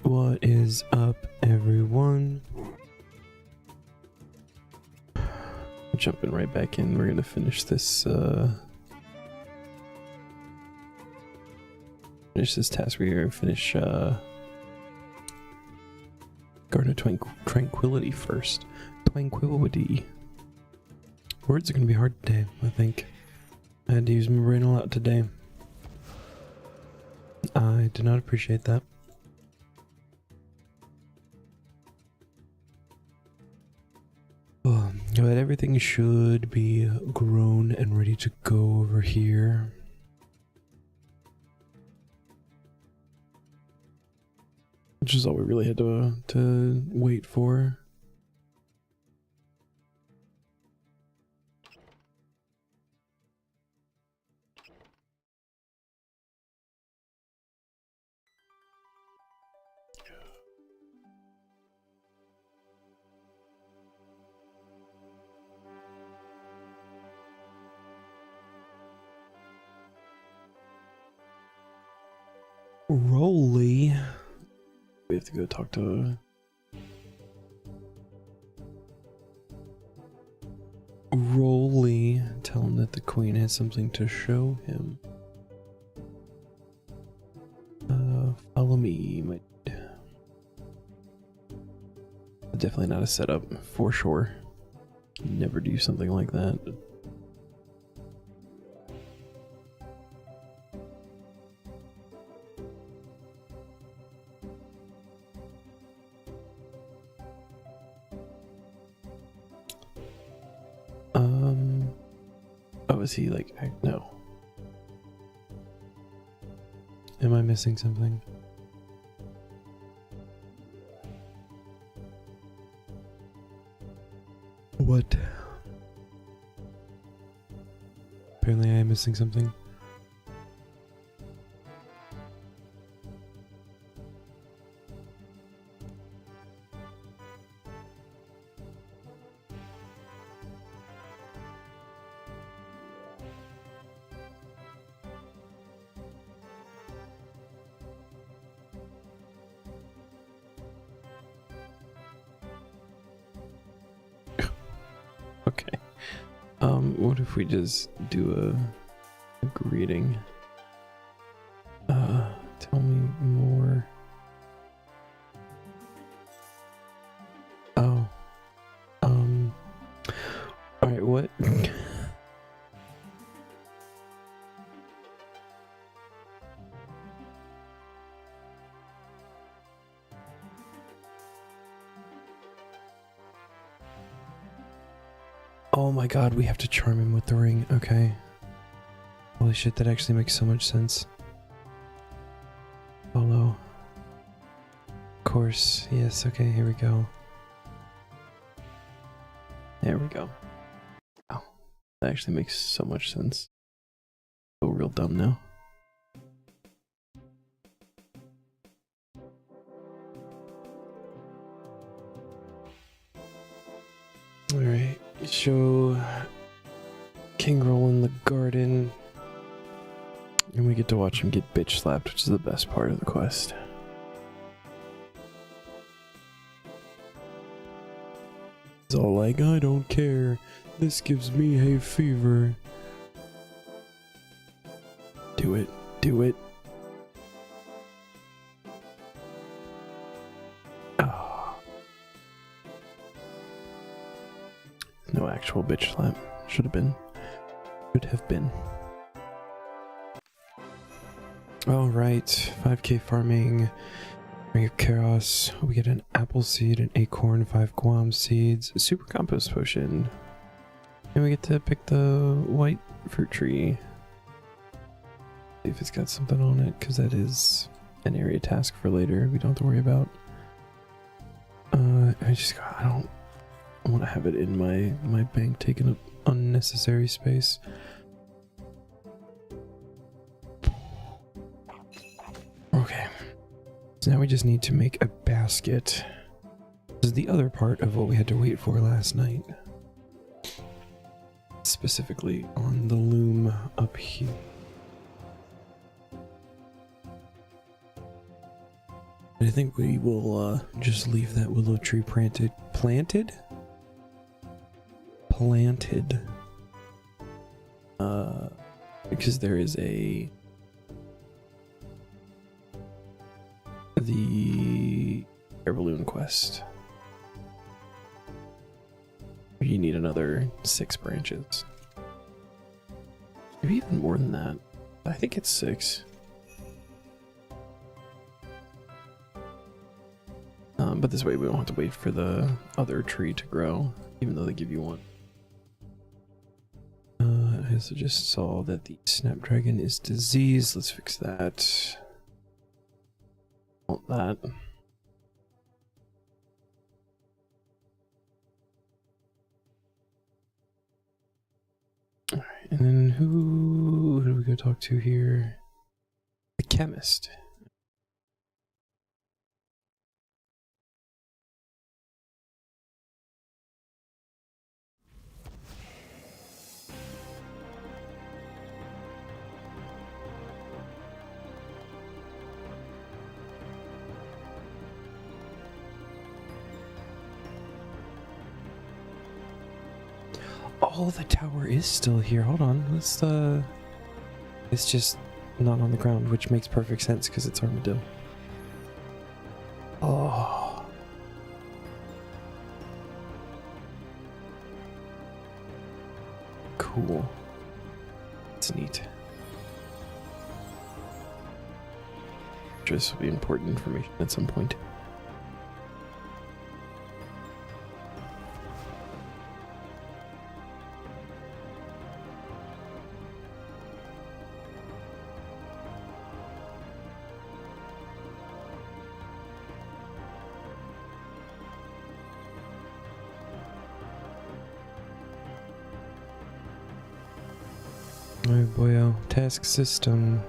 What is up, everyone? Jumping right back in. We're gonna finish this task. We're gonna finish Garden of Tranquility first. Tranquility. Words are gonna be hard today, I think. I had to use my brain a lot today. I did not appreciate that. But everything should be grown and ready to go over here. Which is all we really had to wait for. Rolly. We have to go talk to Rolly. Tell him that the queen has something to show him. Follow me, my dude. Definitely not a setup, for sure. Never do something like that. Oh, is he like, no. Am I missing something? What? Apparently I am missing something. Okay. What if we just do a greeting? Tell me more. Oh. Alright, what? Oh my god, we have to charm him with the ring. Okay. Holy shit, that actually makes so much sense. Follow. Of course. Yes, okay, here we go. There we go. Oh, that actually makes so much sense. So real dumb now. Alright. Show King roll in the garden, and we get to watch him get bitch slapped, which is the best part of the quest. It's all like, I don't care, this gives me hay fever. Do it, do it. No actual bitch slap. Should have been. Alright, 5k farming. Ring of Chaos. We get an apple seed, an acorn, 5 guam seeds, a super compost potion. And we get to pick the white fruit tree. See if it's got something on it, because that is an area task for later we don't have to worry about. I don't want to have it in my bank taking up unnecessary space. Okay, so now we just need to make a basket. This is the other part of what we had to wait for last night. Specifically on the loom up here. I think we will just leave that willow tree planted. Because there is the air balloon quest. You need another 6 branches. Maybe even more than that. I think it's 6. But this way we don't have to wait for the other tree to grow, even though they give you one. I also just saw that the snapdragon is diseased. Let's fix that. Want that. Alright, and then who do we go talk to here? The chemist. Oh, the tower is still here. Hold on. Let's it's just not on the ground, which makes perfect sense because it's Armadillo. Oh. Cool. It's neat. This will be important information at some point. Oh boyo, task system.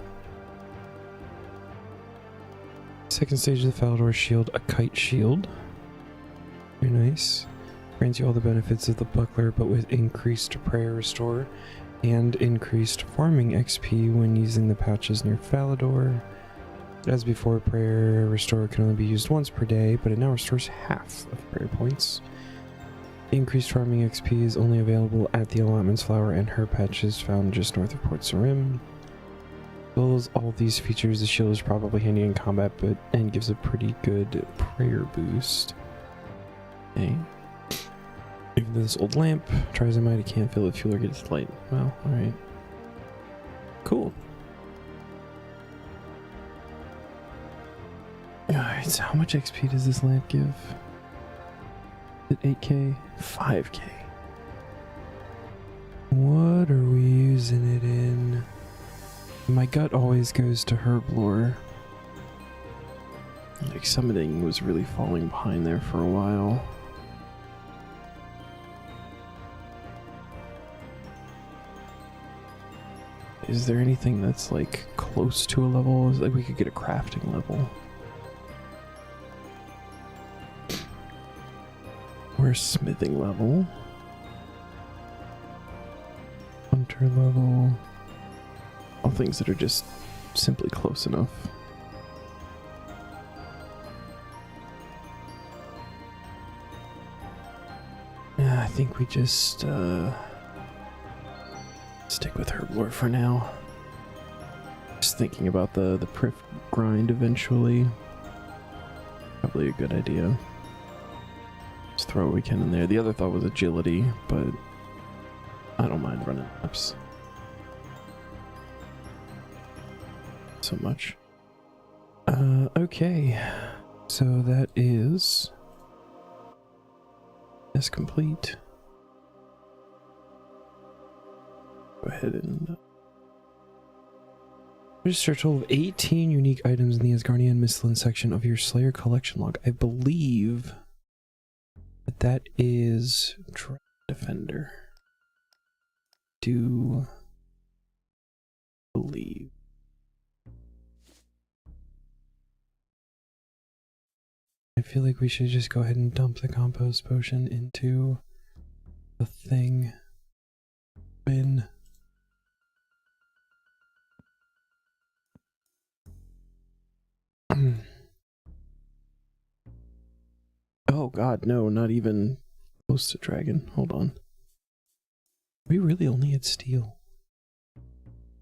Second stage of the Falador shield, a kite shield. Very nice. Grants you all the benefits of the buckler, but with increased prayer restore and increased farming XP when using the pouches near Falador. As before, prayer restore can only be used once per day, but it now restores half of prayer points. Increased farming XP is only available at the allotments flower and herb patches found just north of Port Sarim. As all these features, the shield is probably handy in combat, and gives a pretty good prayer boost. Okay. Even though this old lamp tries as might, it can't fill it fuel or get its light. Well, alright. Cool. Alright, so how much XP does this lamp give? Is it 8k? 5k. What are we using it in? My gut always goes to Herblore. Like, summoning was really falling behind there for a while. Is there anything that's like close to a level? Like we could get a crafting level. Or a smithing level. Hunter level. All things that are just simply close enough. Yeah, I think we just stick with Herblore for now. Just thinking about the Prif grind eventually. Probably a good idea. Just throw what we can in there. The other thought was agility, but I don't mind running laps so much. Okay, so that is complete. Go ahead and register a total of 18 unique items in the Asgardian Mistlin section of your Slayer collection log. I believe that is Defender. Do believe. I feel like we should just go ahead and dump the compost potion into the thing. Bin. god, no, not even close to dragon. Hold on. We really only had steel.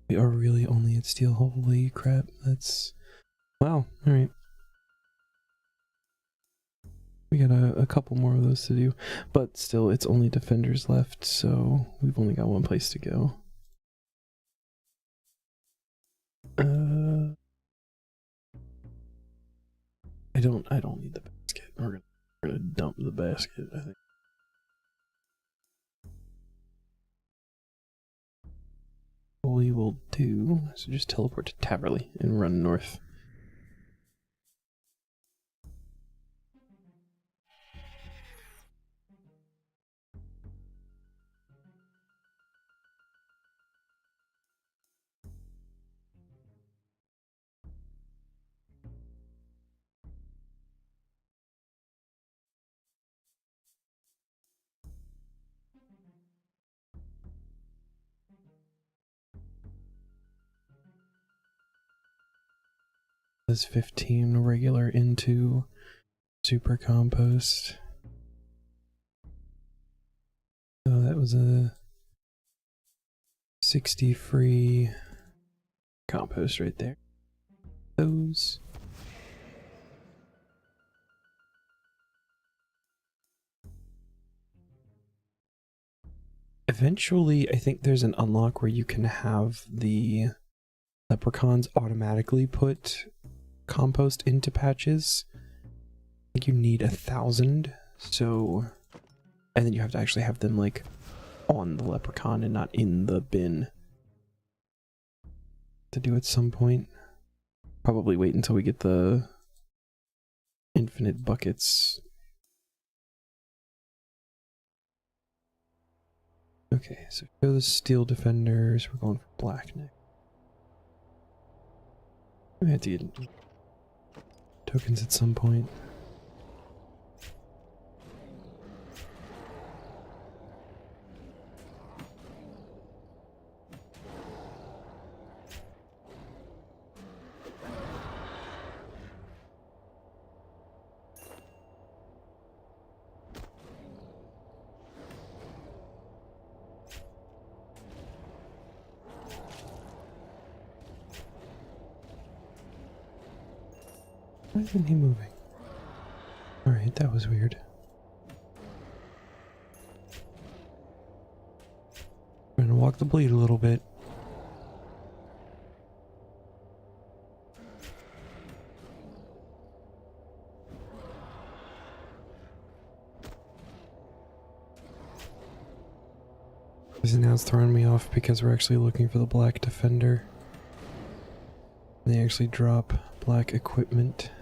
We are really only at steel. Holy crap, that's... Wow, alright. We got a couple more of those to do. But still, it's only defenders left, so we've only got one place to go. I don't need the basket. We're gonna dump the basket, I think. What we will do, so just teleport to Taverley and run north. This 15 regular into super compost. So that was a 60 free compost right there. Those. Eventually, I think there's an unlock where you can have the leprechauns automatically put compost into patches. I think you need 1,000, so... And then you have to actually have them, like, on the leprechaun and not in the bin. To do at some point. Probably wait until we get the infinite buckets. Okay, so show the steel defenders. We're going for black next. We have to get tokens at some point. Why isn't he moving? Alright, that was weird. We're gonna walk the bleed a little bit. Because now it's throwing me off because we're actually looking for the black defender. And they actually drop black equipment.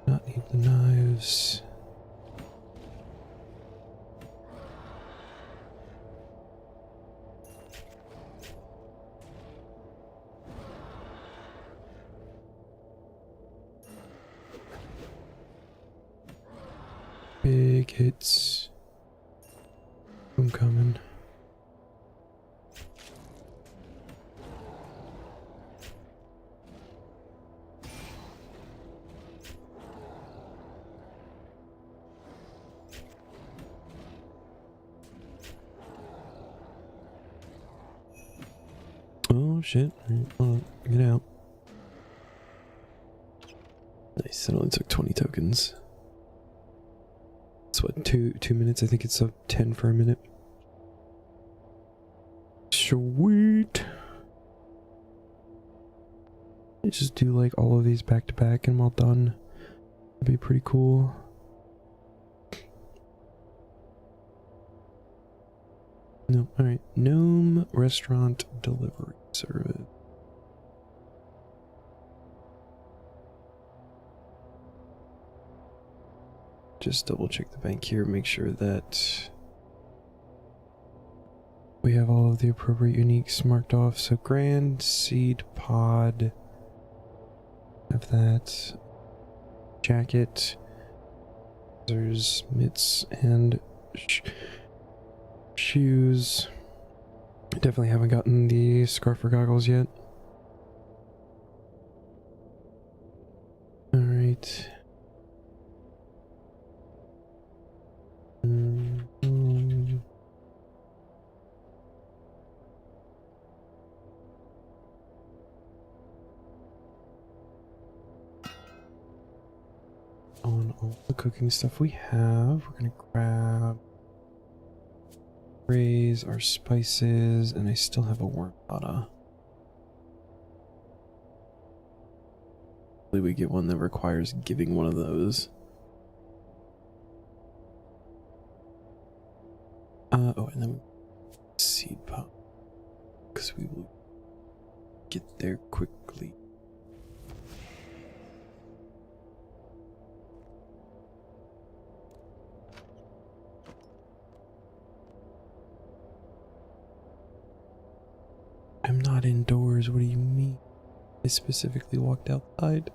Not need the knives. Big hits. I'm coming. Oh shit. Hold on. Get out. Nice. It only took 20 tokens. It's what, two minutes? I think it's a 10 for a minute. Sweet. I just do like all of these back to back and I'm all done. That'd be pretty cool. No, alright. Gnome Restaurant Delivery Service. Just double check the bank here, make sure that we have all of the appropriate uniques marked off. So Grand Seed Pod, have that. Jacket, there's mitts and shoes. Definitely haven't gotten the scarf or goggles yet. Alright. On all the cooking stuff we have, we're gonna grab, raise our spices, and I still have a worm butter. Hopefully we get one that requires giving one of those. Oh, and then seed pop, because we will get there quickly. I'm not indoors, what do you mean? I specifically walked outside.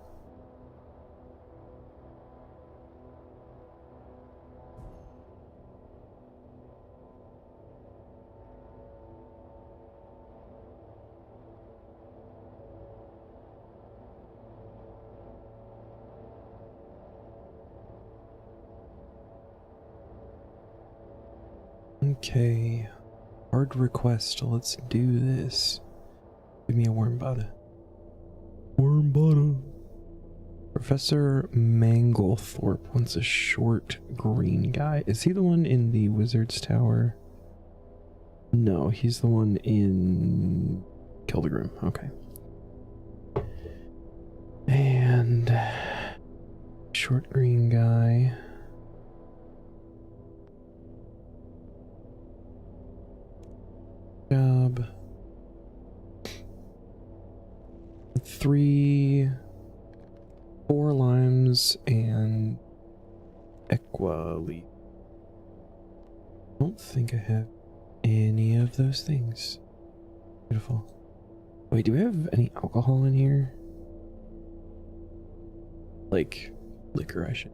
Okay, hard request, let's do this. Give me a worm butter. Worm butter. Professor Manglethorpe wants a short green guy. Is he the one in the Wizard's Tower? No, he's the one in Kildigrim. Okay. And short green guy. Job. 4 limes and equally. I don't think I have any of those things. Beautiful. Wait, do we have any alcohol in here? Like liquor, I should.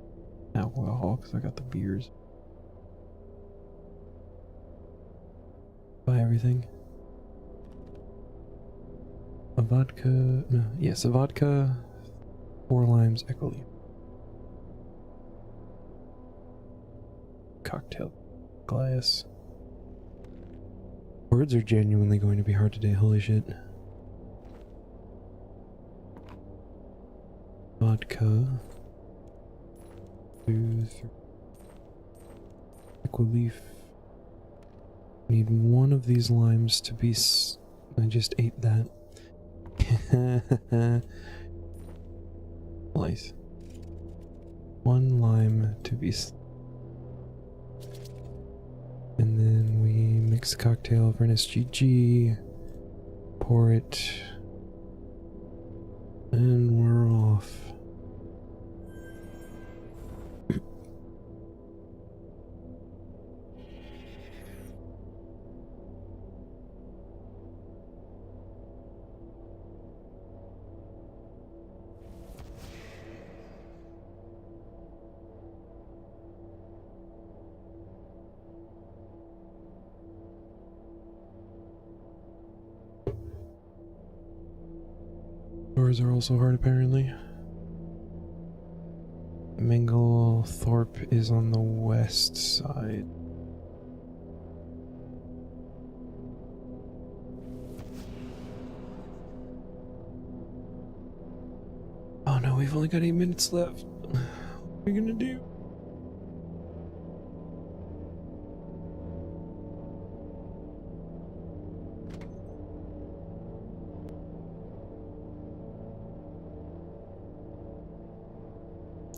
Alcohol, because I got the beers. Buy everything. A vodka, no, yes, a vodka, 4 limes, equally. Cocktail glass. Words are genuinely going to be hard today, holy shit. Vodka. 2, 3. Equileaf. Need one of these limes to be I just ate that. Nice. 1 lime to be and then we mix the cocktail for an SGG, pour it, and we're off. Doors are also hard, apparently. Manglethorpe is on the west side. Oh no, we've only got 8 minutes left. What are we gonna do?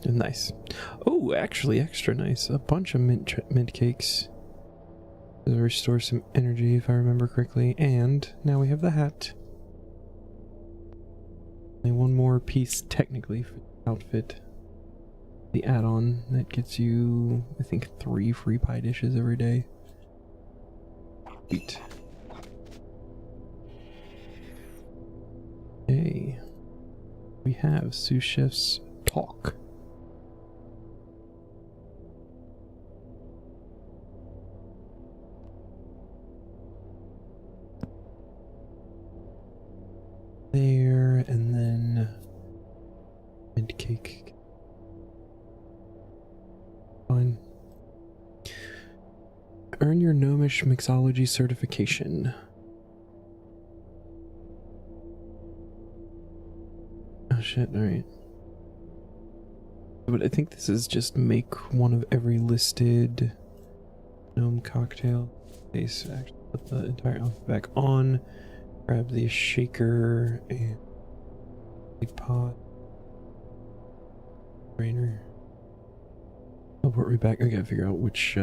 Nice. Oh, actually, extra nice. A bunch of mint cakes. To restore some energy, if I remember correctly. And now we have the hat. Only 1 more piece, technically, for the outfit. The add-on that gets you, I think, 3 free pie dishes every day. Sweet. Okay. We have sous chef's talk. There, and then mint cake. Earn your gnomish mixology certification. Oh shit, alright. But I think this is just make one of every listed gnome cocktail. Okay, so actually put the entire outfit back on. Grab the shaker and big pot. Rainer. Teleport me back. I gotta figure out which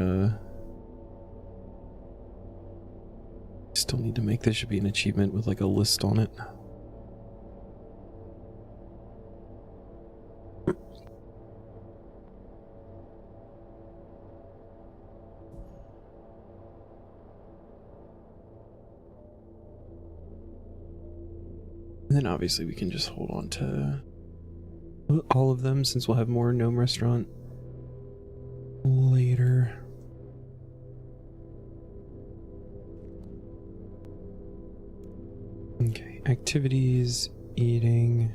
still need to make this. Should be an achievement with like a list on it. And then obviously we can just hold on to all of them since we'll have more gnome restaurant later. Okay, activities, eating.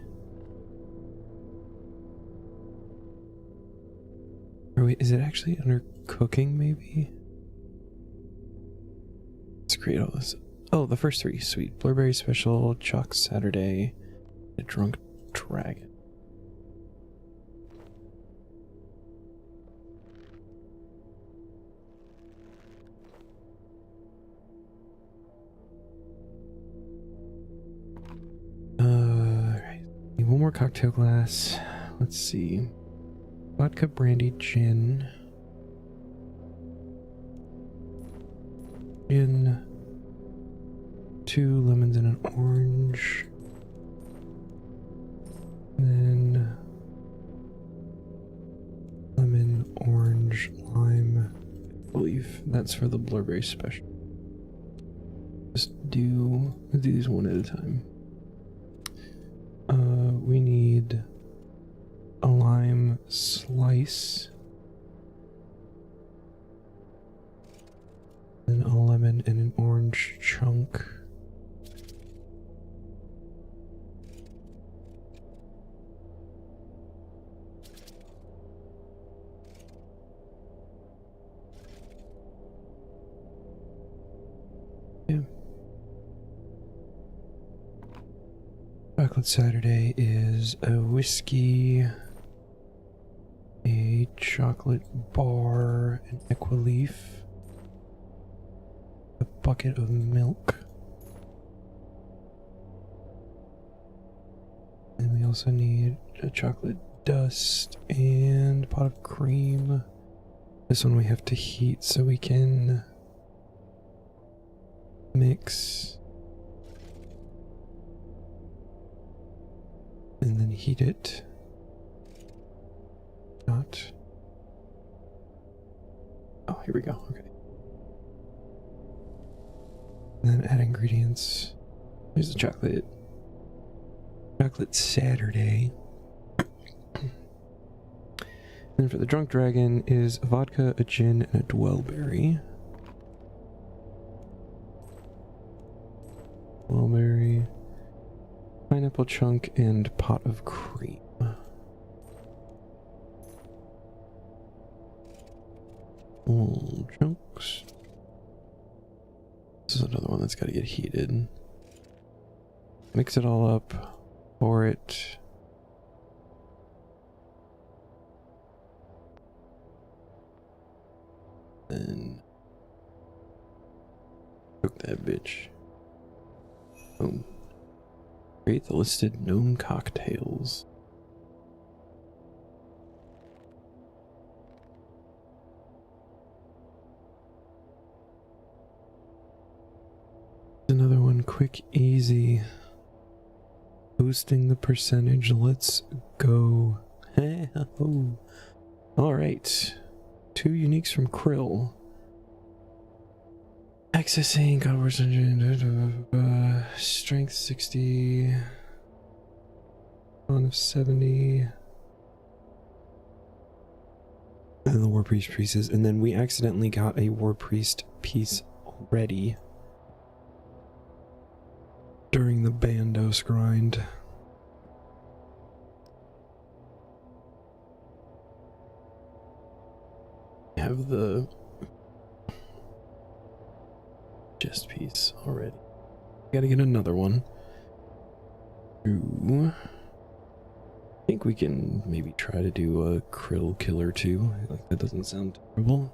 Or wait, is it actually under cooking maybe? Let's create all this. Oh, the first three, sweet. Blueberry special, Chalk Saturday, a drunk dragon. Right. Need one more cocktail glass. Let's see. Vodka, brandy, gin. Gin. 2 lemons and an orange. And then lemon, orange, lime. I believe that's for the blueberry special. Let's do these one at a time. We need a lime slice. And a lemon and an orange chunk. Yeah. Chocolate Saturday is a whiskey, a chocolate bar, an equileaf, a bucket of milk, and we also need a chocolate dust and a pot of cream. This one we have to heat so we can mix and then heat it. Not. Oh, here we go. Okay. And then add ingredients. Here's the chocolate. Chocolate Saturday. And for the drunk dragon is a vodka, a gin, and a dwellberry. Dwellberry, pineapple chunk, and pot of cream. All chunks. This is another one that's got to get heated. Mix it all up. Pour it. Then cook that bitch. Boom. Create the listed gnome cocktails. Another one, quick, easy. Boosting the percentage. Let's go. Alright. 2 uniques from Krill. Accessing Godward's engine. Strength 60. On of 70. And the War Priest pieces. And then we accidentally got a War Priest piece already during the Bandos grind. Have the chest piece already. Gotta get another one. Ooh. I think we can maybe try to do a krill killer too. Like, that doesn't sound terrible.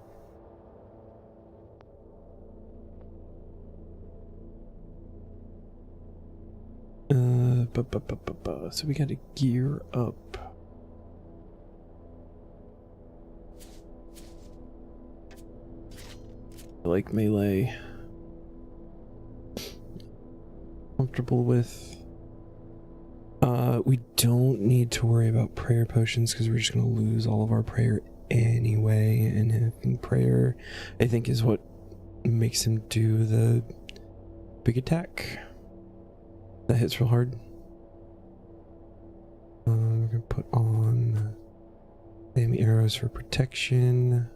So we gotta gear up. I like melee. Comfortable with. We don't need to worry about prayer potions because we're just gonna lose all of our prayer anyway. And having prayer, I think, is what makes him do the big attack. That hits real hard. We're gonna put on flame arrows for protection.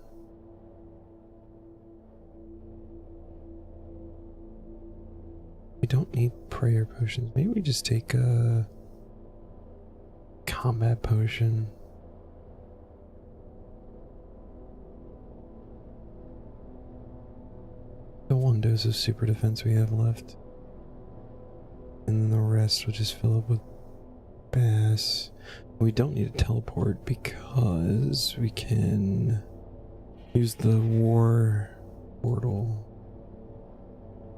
We don't need prayer potions. Maybe we just take a combat potion. The one dose of super defense we have left. And then the rest will just fill up with bass. We don't need a teleport because we can use the war portal.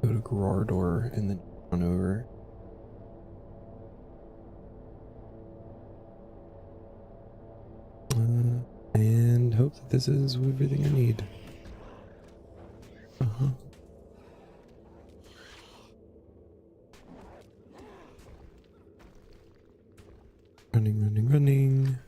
Go to Grardor and then run over. And hope that this is everything I need. Running, running, running.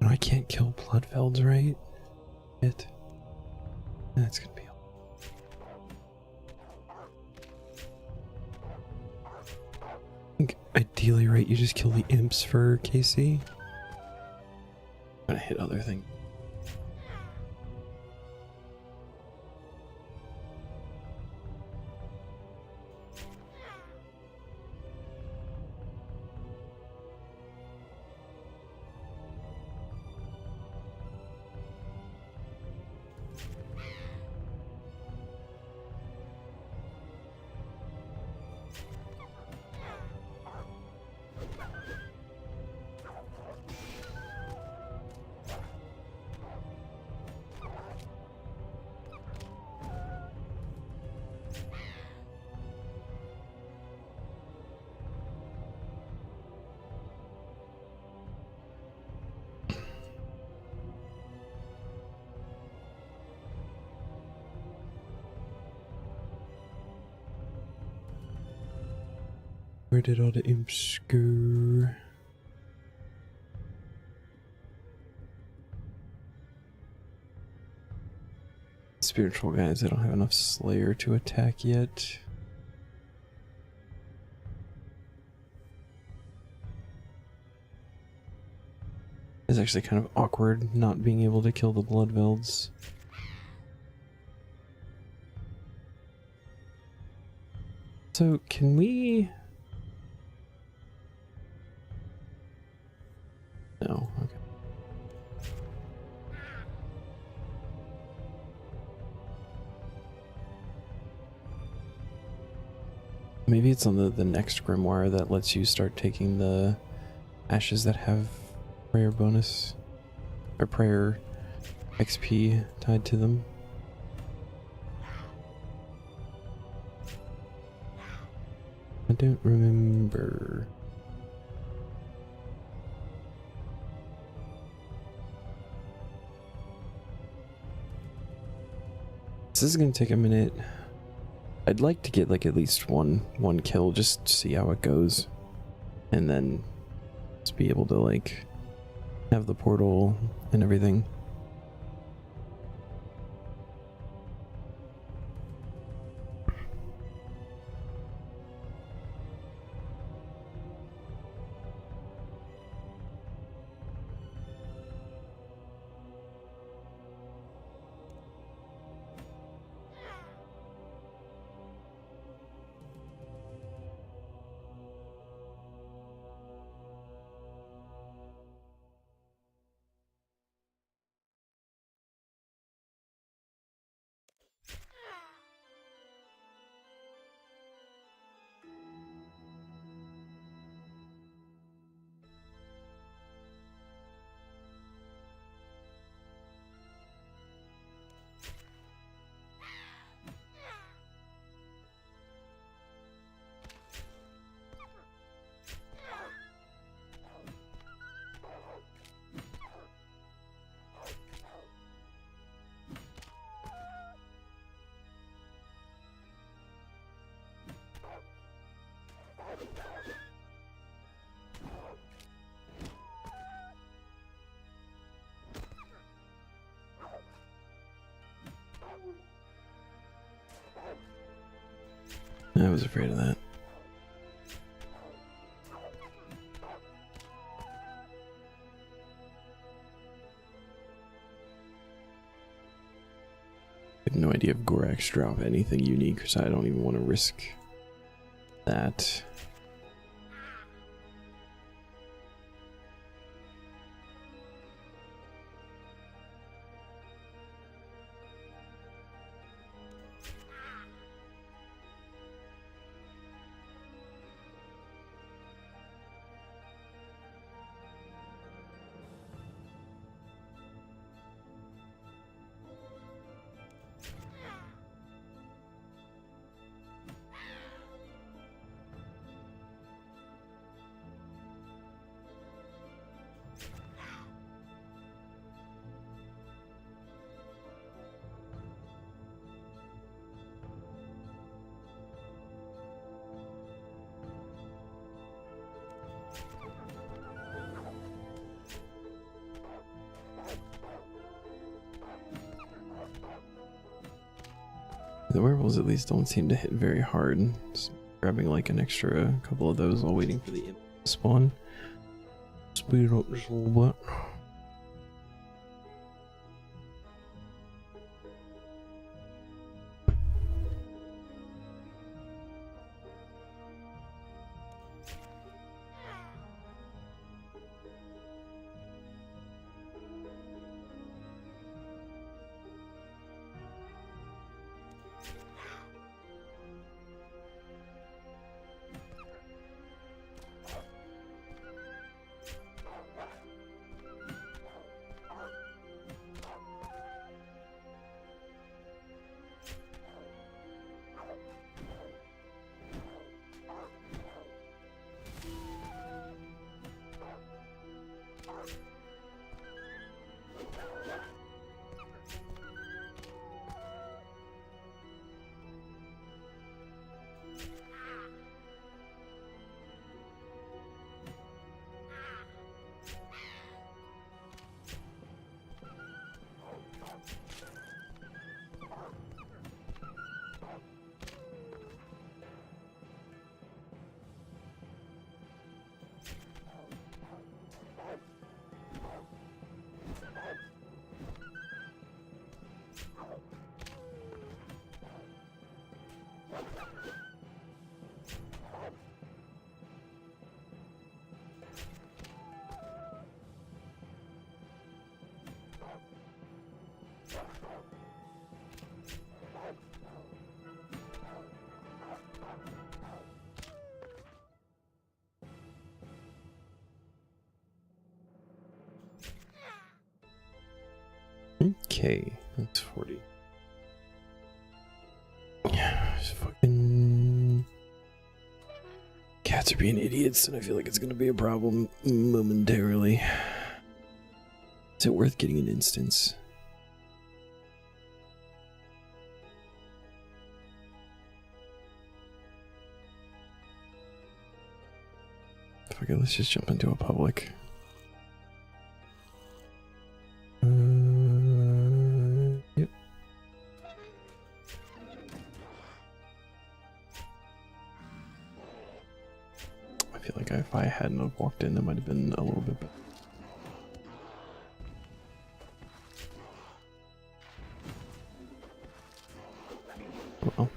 No, I can't kill Bloodvelds, right? That's gonna be. I think ideally, right, you just kill the imps for KC. I'm gonna hit other things. Where did all the imps go? Spiritual guys, I don't have enough Slayer to attack yet. It's actually kind of awkward not being able to kill the Bloodvelds. So, can we... No, okay. Maybe it's on the next grimoire that lets you start taking the ashes that have prayer bonus or prayer XP tied to them. I don't remember. This is gonna take a minute. I'd like to get like at least one kill just to see how it goes, and then just be able to like have the portal and everything. I was afraid of that. I have no idea if Gorax drop anything unique, so I don't even want to risk that. The werewolves at least don't seem to hit very hard. Just grabbing like an extra couple of those while waiting for the imp to spawn. Speed it up just a little bit. Okay, that's 40. Just fucking cats are being idiots, and I feel like it's gonna be a problem momentarily. Is it worth getting an instance? Okay, let's just jump into a public. Yep. I feel like if I hadn't have walked in, that might have been a little bit better. Well.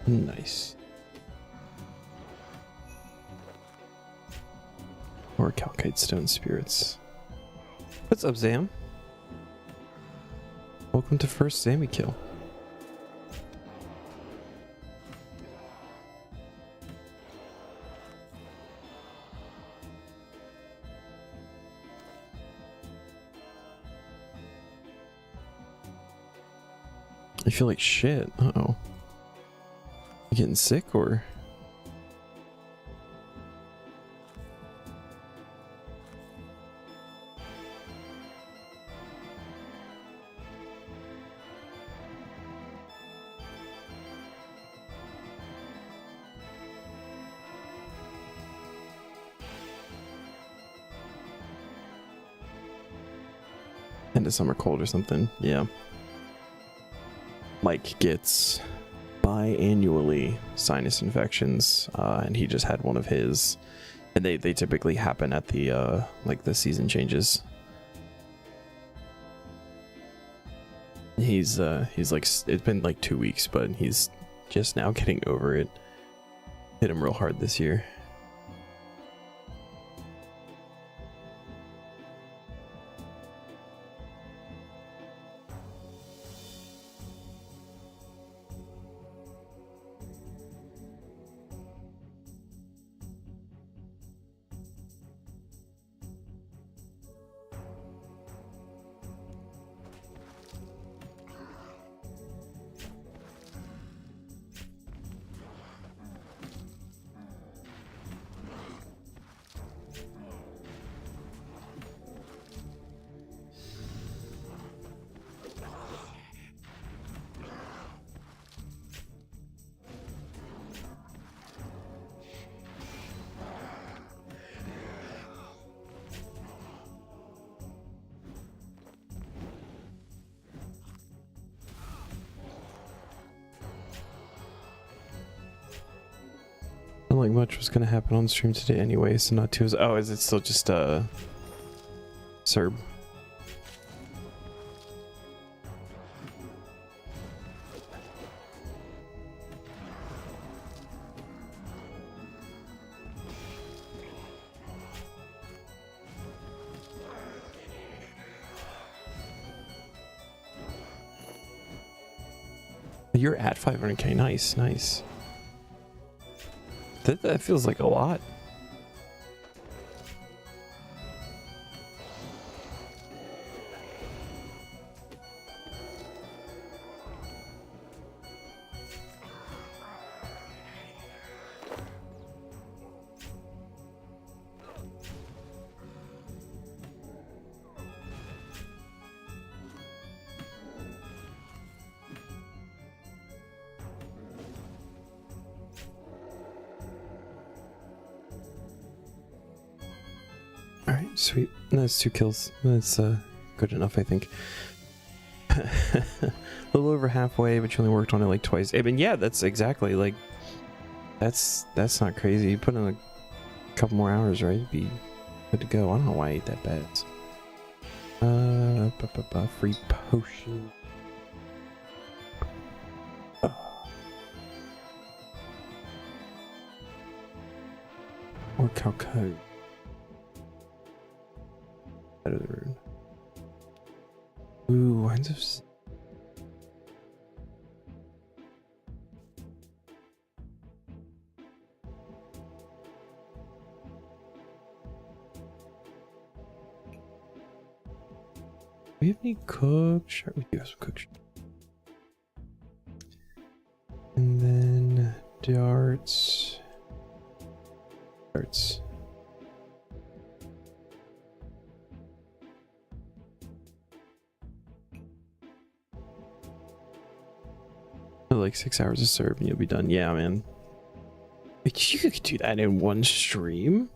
Nice. Or Calcite Stone Spirits. What's up, Zam? Welcome to first Zammy kill. I feel like shit. Uh-oh. You getting sick or? End of summer cold or something. Yeah. Mike gets biannually sinus infections, and he just had one of his, and they typically happen at the like the season changes. He's like, it's been like 2 weeks, but he's just now getting over it. Hit him real hard this year. Not like much was gonna happen on stream today anyway, so not too. Oh, is it still just Serb? You're at 500k. Nice, nice. That feels like a lot. Alright, sweet. That's 2 kills. That's good enough, I think. A little over halfway, but you only worked on it like twice. I mean, yeah, that's exactly like that's not crazy. You put in a couple more hours, right? You'd be good to go. I don't know why I ate that bad. Free potion. Or Calcode. Out of the room. Ooh, winds of. Do we have any cooked? Sure, we do have some cooked. And then darts. Darts. Like 6 hours of serve and you'll be done. Yeah, man. Wait, you could do that in one stream?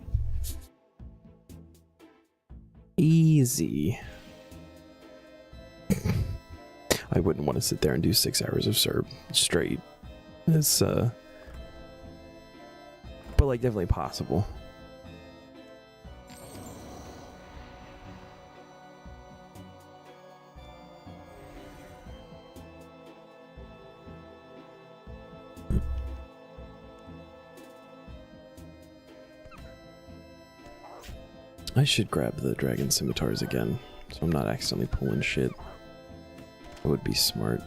Easy. I wouldn't want to sit there and do 6 hours of serve straight. It's but like definitely possible. I should grab the dragon scimitars again, so I'm not accidentally pulling shit. That would be smart.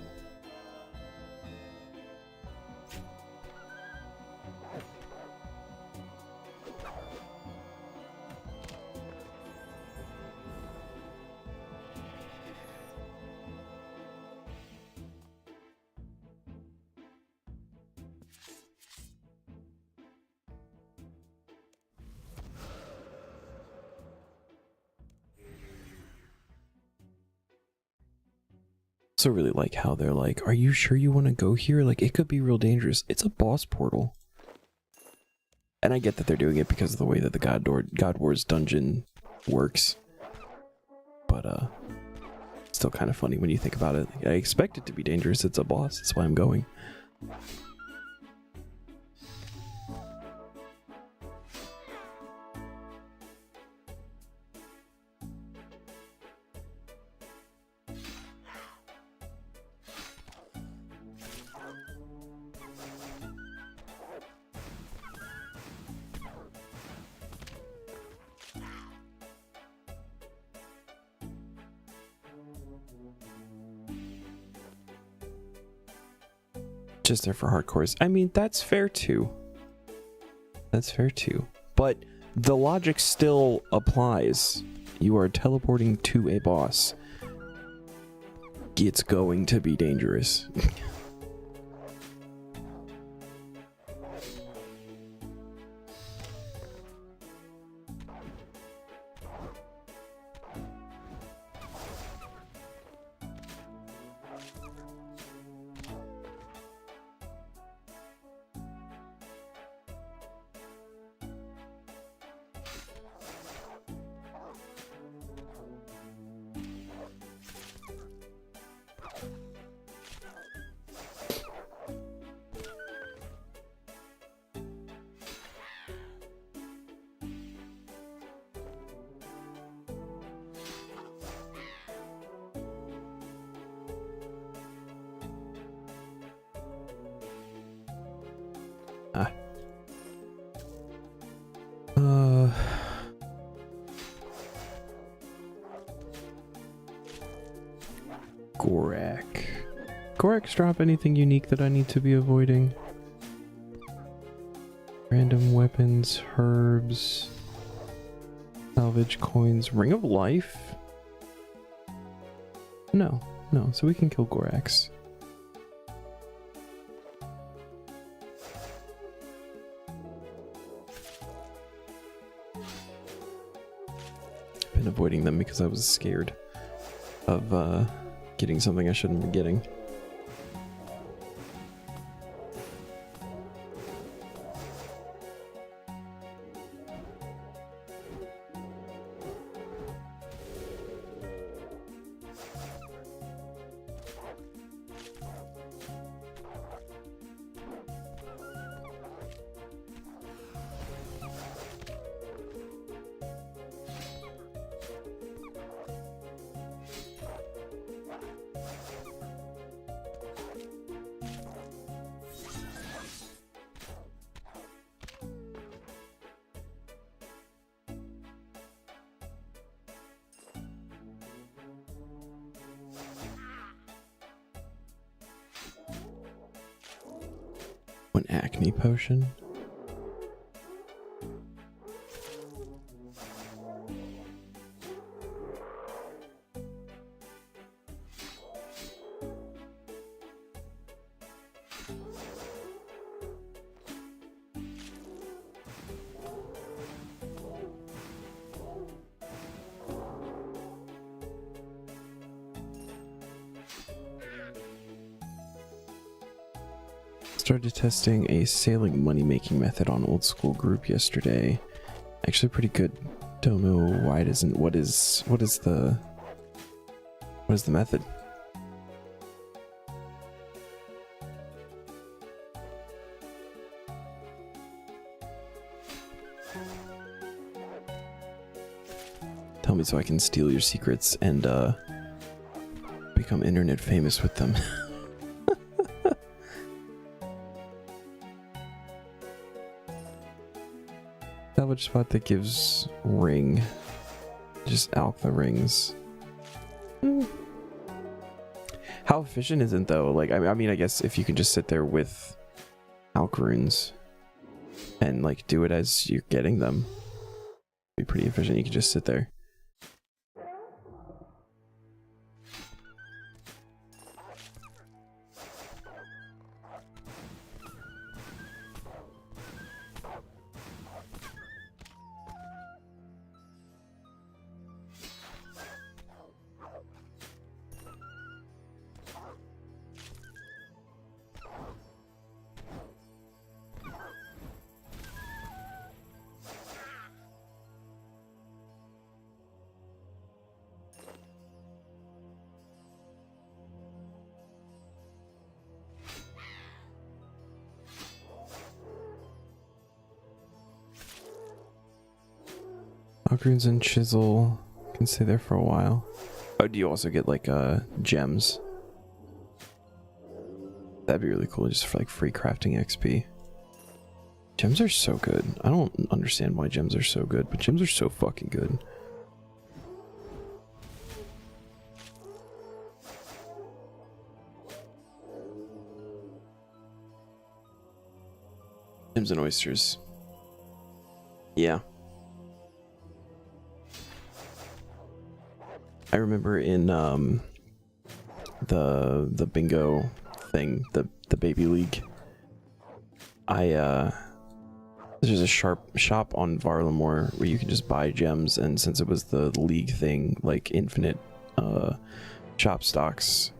Also really like how they're like, are you sure you want to go here? Like, it could be real dangerous. It's a boss portal. And I get that they're doing it because of the way that the God Wars dungeon works. But, still kind of funny when you think about it. Like, I expect it to be dangerous. It's a boss. That's why I'm going. Just there for hardcores. I mean, that's fair too. That's fair too. But the logic still applies. You are teleporting to a boss. It's going to be dangerous. Gorak. Goraks drop anything unique that I need to be avoiding? Random weapons, herbs, salvage coins, Ring of Life? No, so we can kill Goraks. I've been avoiding them because I was scared of getting something I shouldn't be getting. An acne potion. Started testing a sailing money-making method on old school group yesterday. Actually pretty good. Don't know why it isn't. What is the method? Tell me so I can steal your secrets and become internet famous with them. Salvage spot that gives ring. Just alpha rings. How efficient is it though? Like, I mean, I guess if you can just sit there with alch runes and like do it as you're getting them, be pretty efficient. You can just sit there. Runes and chisel can stay there for a while. Oh, do you also get like gems? That'd be really cool, just for like free crafting XP. Gems are so good. I don't understand why gems are so good, but gems are so fucking good. Gems and oysters. Yeah. I remember in the bingo thing, the baby league, there's a shop on Varlamore where you can just buy gems, and since it was the league thing, like infinite shop stocks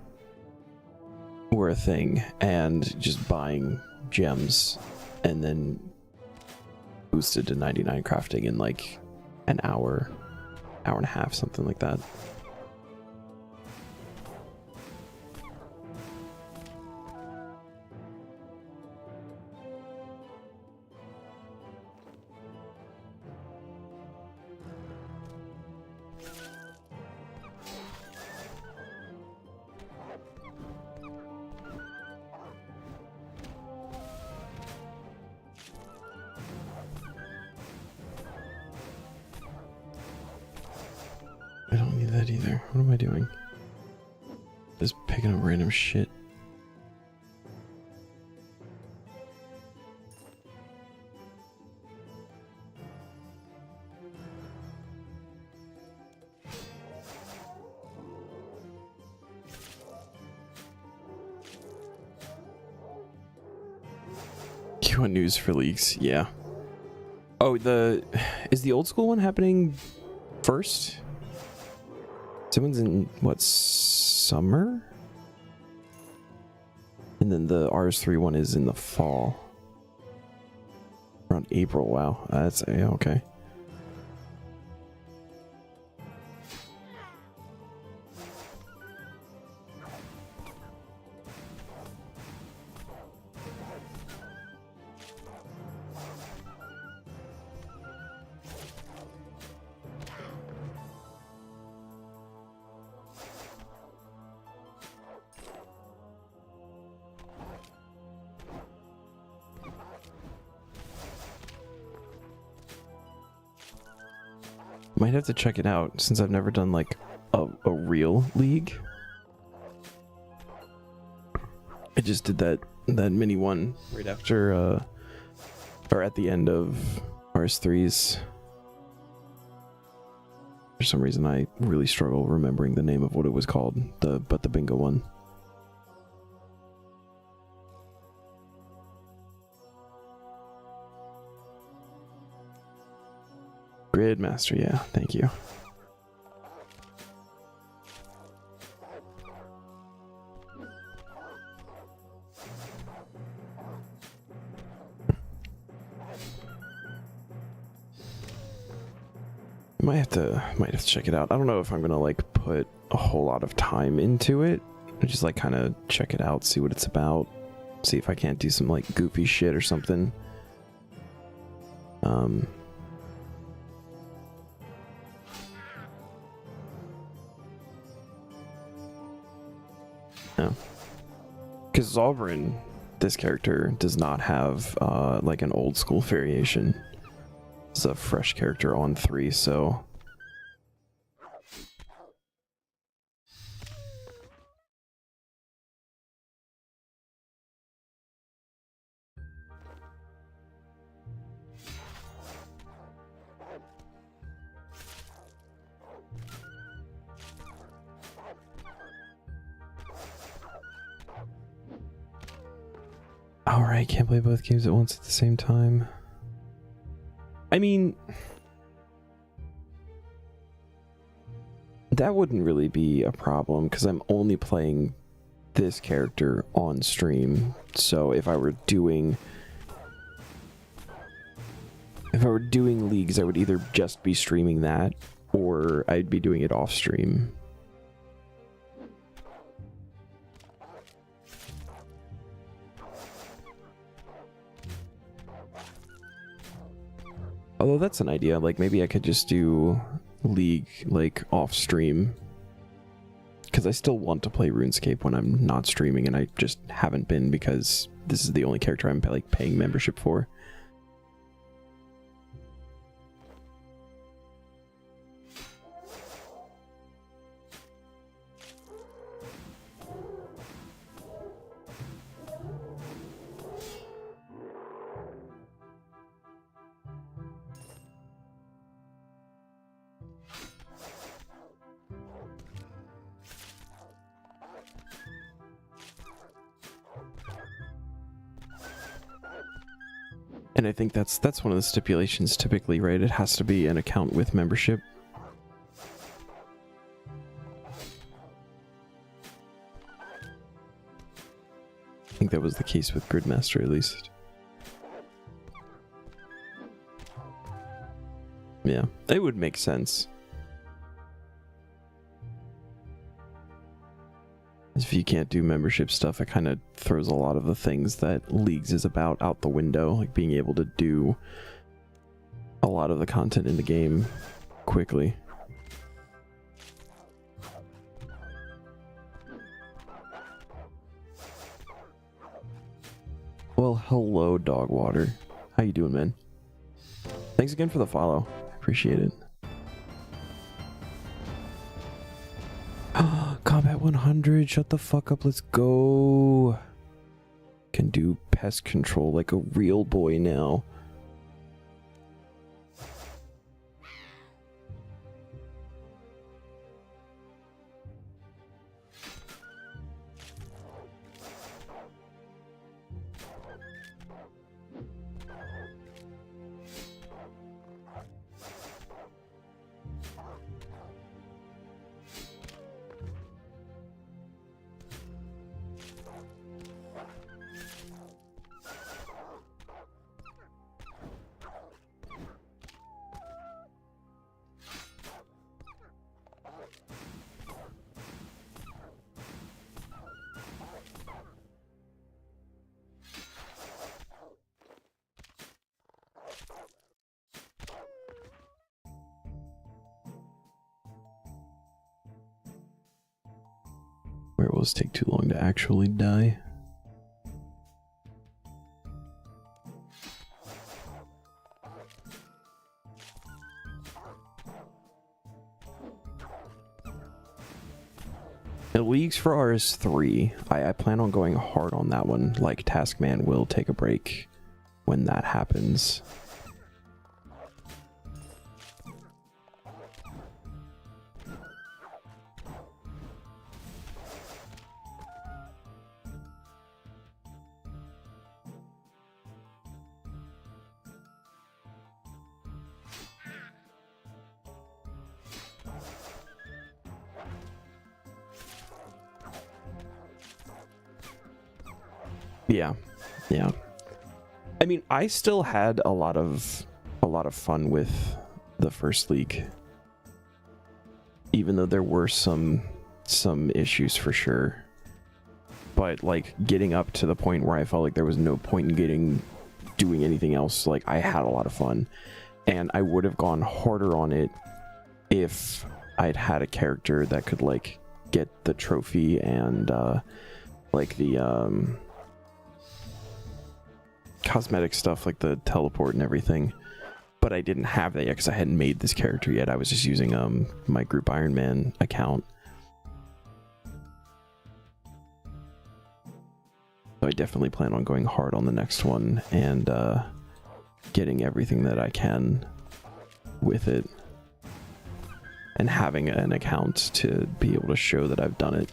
were a thing, and just buying gems and then boosted to 99 crafting in like an hour and a half, something like that. I don't need that either. What am I doing? Just picking up random shit. You want news for leagues? Yeah. Oh, is the old school one happening first? Someone's in what, summer? And then the RS3 one is in the fall. Around April. Wow. That's okay. Might have to check it out since I've never done like a real league. I just did that mini one right after or at the end of RS3's. For some reason I really struggle remembering the name of what it was called, the bingo one. Gridmaster, yeah, thank you. Might have to check it out. I don't know if I'm gonna like put a whole lot of time into it. I just like kind of check it out, see what it's about, see if I can't do some like goofy shit or something. No, because Zolverin, this character does not have like an old school variation. It's a fresh character on 3, so Alright, can't play both games at once at the same time. I mean, that wouldn't really be a problem because I'm only playing this character on stream. So if I were doing leagues, I would either just be streaming that or I'd be doing it off stream. Although that's an idea, like maybe I could just do League like off stream, because I still want to play RuneScape when I'm not streaming, and I just haven't been because this is the only character I'm like paying membership for. And I think that's one of the stipulations typically, right? It has to be an account with membership. I think that was the case with Gridmaster, at least. Yeah, it would make sense. If you can't do membership stuff, it kind of throws a lot of the things that Leagues is about out the window, like being able to do a lot of the content in the game quickly. Well, hello, Dogwater. How you doing, man? Thanks again for the follow. Appreciate it. Combat 100, shut the fuck up, let's go. Can do pest control like a real boy now. Werewolves take too long to actually die. The leagues for RS3, I plan on going hard on that one. Like Taskman will take a break when that happens. Yeah. I mean, I still had a lot of fun with the first league, even though there were some issues for sure. But like getting up to the point where I felt like there was no point in doing anything else, like I had a lot of fun, and I would have gone harder on it if I'd had a character that could like get the trophy and like the cosmetic stuff like the teleport and everything, but I didn't have that yet because I hadn't made this character yet. I was just using my group Iron Man account, so I definitely plan on going hard on the next one and getting everything that I can with it and having an account to be able to show that I've done it.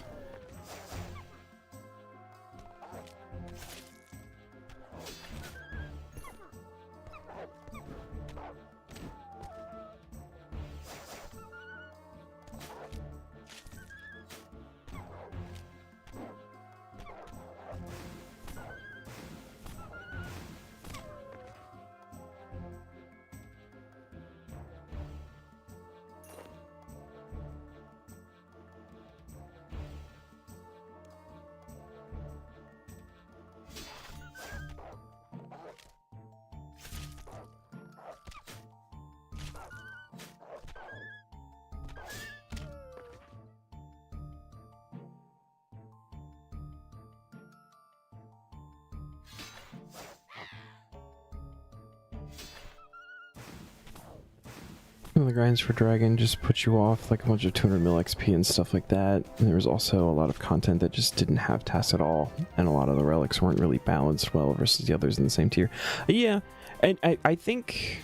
The grinds for Dragon just put you off, like a bunch of 200 mil XP and stuff like that. And there was also a lot of content that just didn't have tasks at all, and a lot of the relics weren't really balanced well versus the others in the same tier. Yeah, and I think...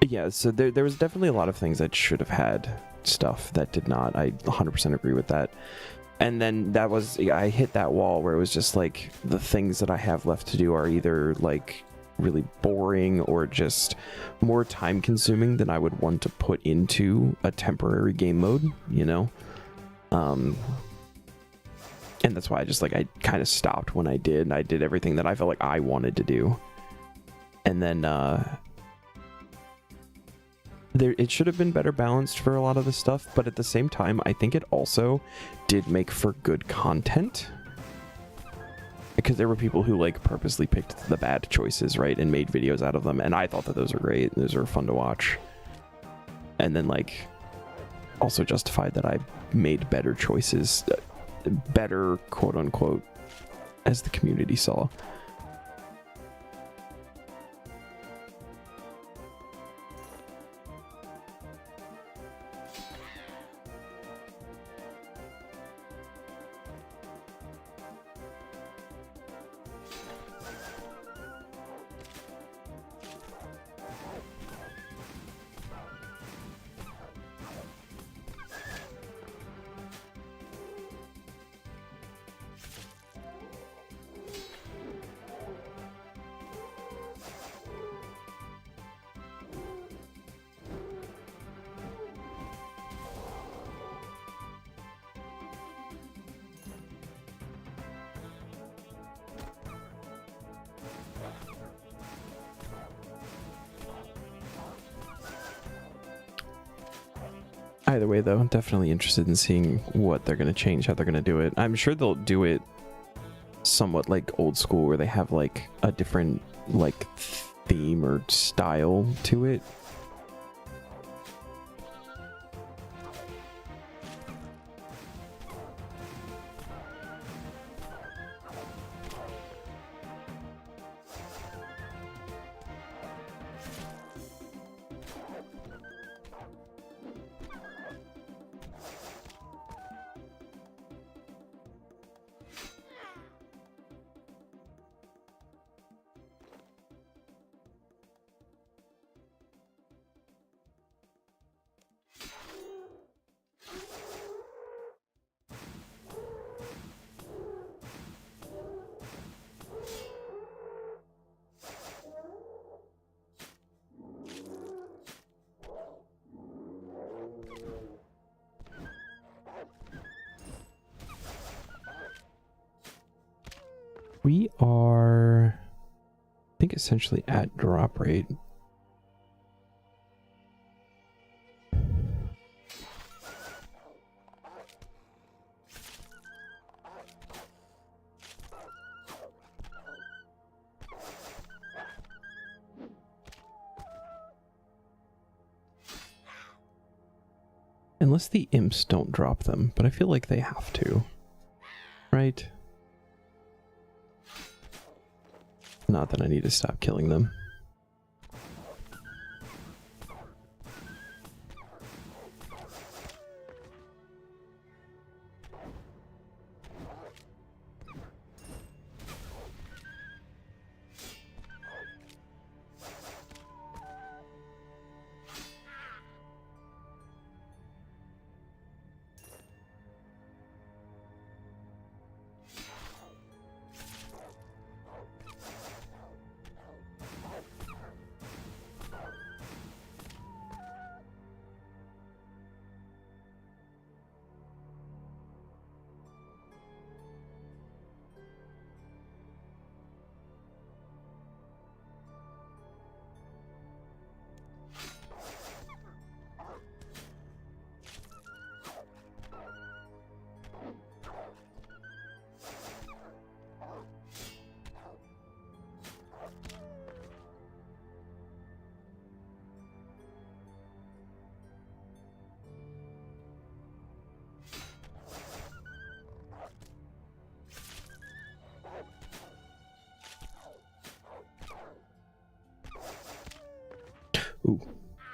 Yeah, so there was definitely a lot of things that should have had stuff that did not. I 100% agree with that. And then that was... I hit that wall where it was just like, the things that I have left to do are either like... really boring or just more time consuming than I would want to put into a temporary game mode, you know? And that's why I kind of stopped when I did. I did everything that I felt like I wanted to do. And then it should have been better balanced for a lot of the stuff, but at the same time, I think it also did make for good content. Because there were people who like purposely picked the bad choices, right, and made videos out of them, and I thought that those were great. Those were fun to watch, and then like also justified that I made better choices, better quote unquote, as the community saw. Either way, though, I'm definitely interested in seeing what they're going to change, how they're going to do it. I'm sure they'll do it somewhat like old school, where they have like a different like theme or style to it. We are, I think, essentially at drop rate. Unless the imps don't drop them, but I feel like they have to, right? Not that I need to stop killing them. Ooh,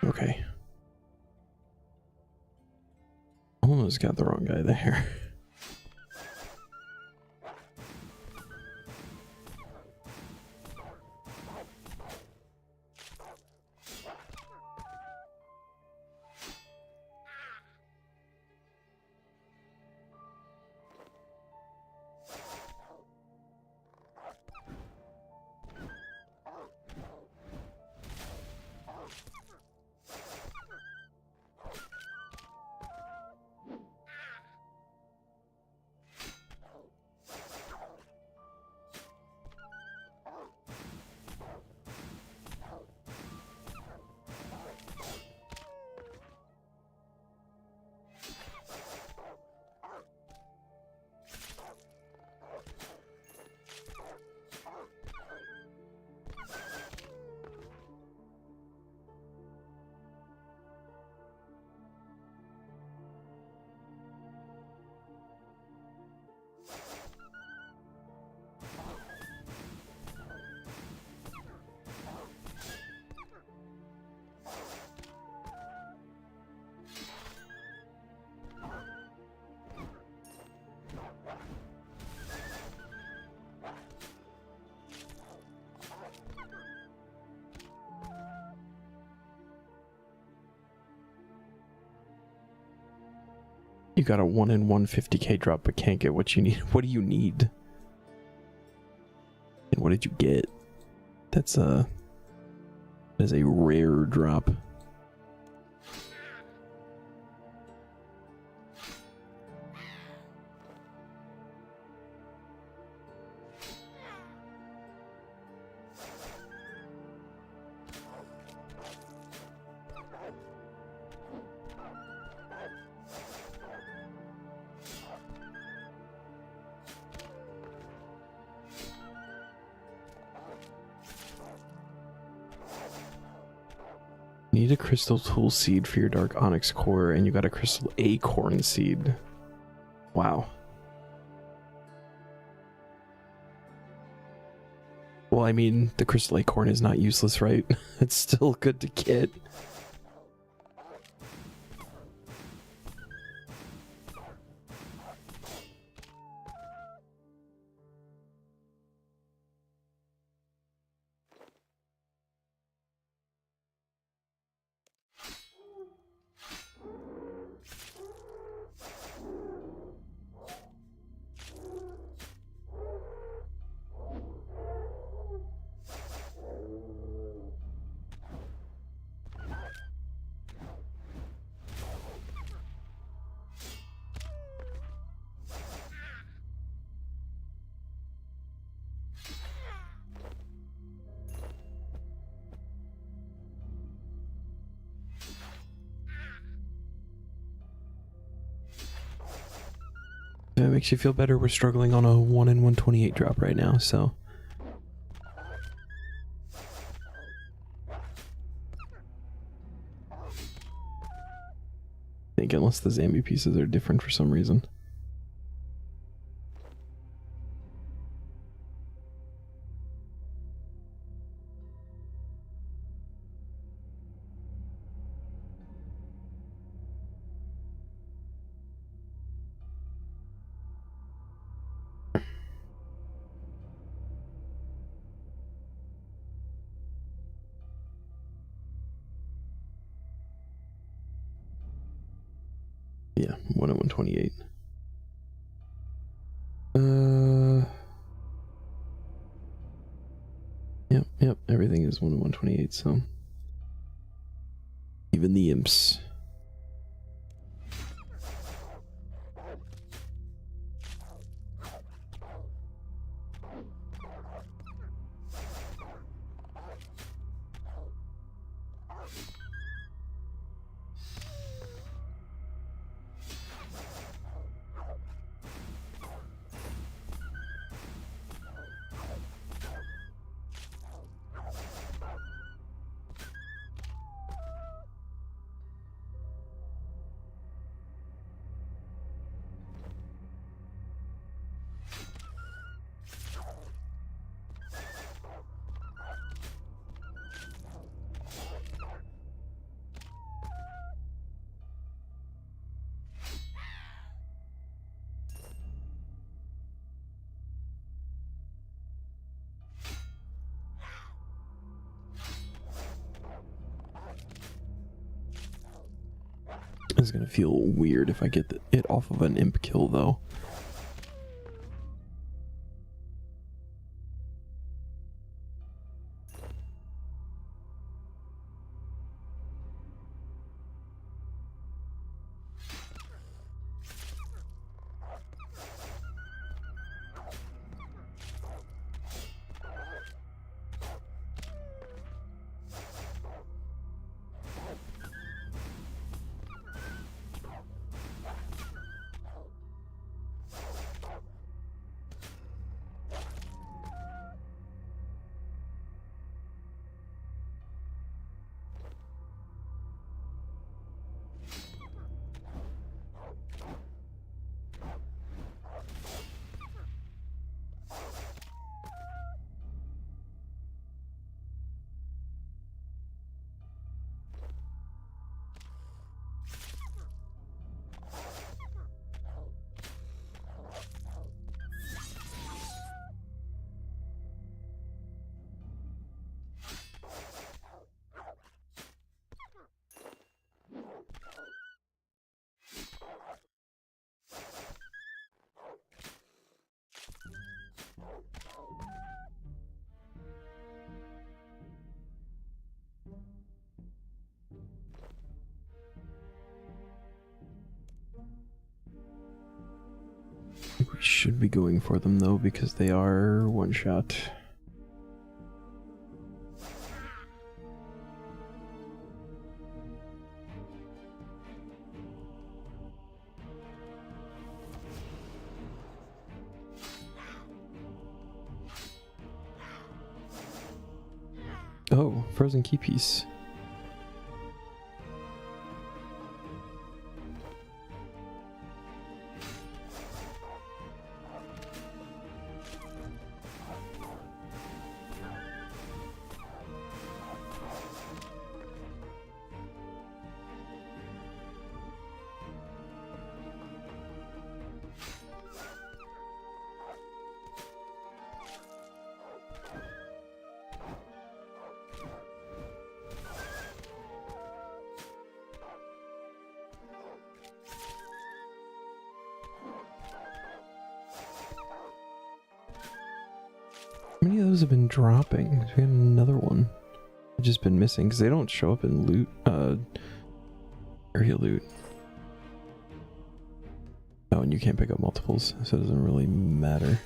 okay. Almost got the wrong guy there. You got a 1 in 150k drop but can't get what you need. What do you need? And what did you get? That is a rare drop. Need a crystal tool seed for your dark onyx core, and you got a crystal acorn seed. Wow. Well, I mean, the crystal acorn is not useless, right? It's still good to get. If it makes you feel better, we're struggling on a 1 in 128 drop right now, so. I think unless the Zambi pieces are different for some reason. Yeah, 1 in 128. Yep, everything is 1 in 128, so. Even the imps. This is gonna feel weird if I get it off of an imp kill, though. We should be going for them though, because they are one shot. Oh, frozen key piece. How many of those have been dropping? We got another one. I've just been missing because they don't show up in loot, area loot. Oh, and you can't pick up multiples, so it doesn't really matter.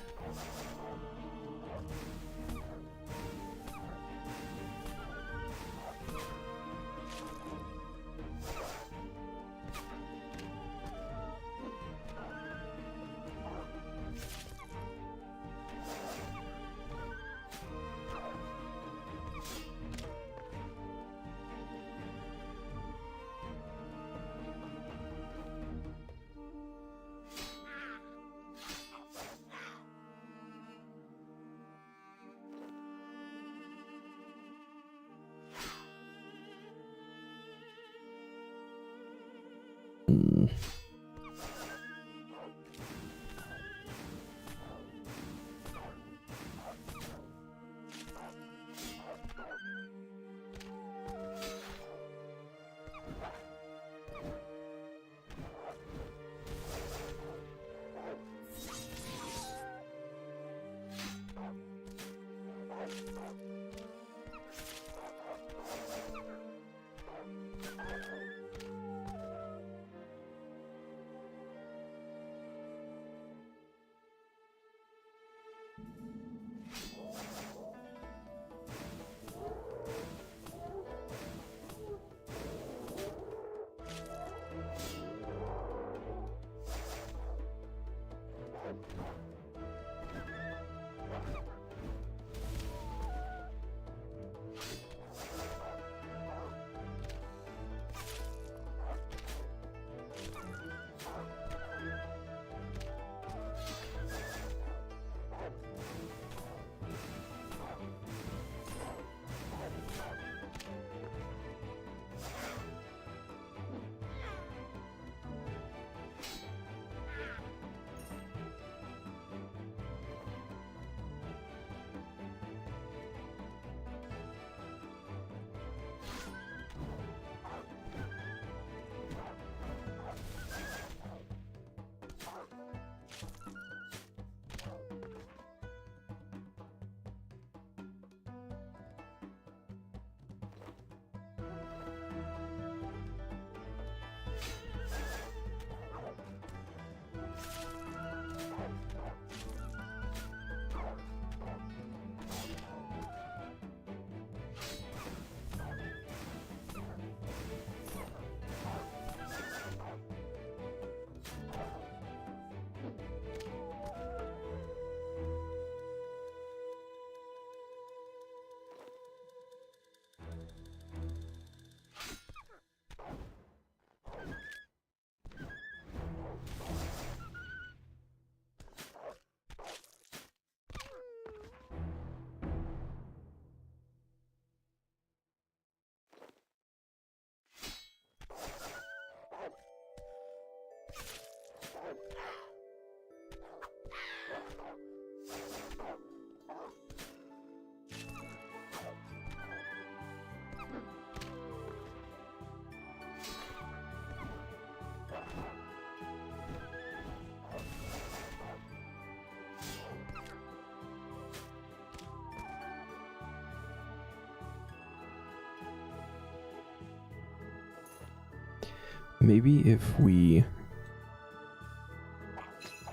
Maybe if we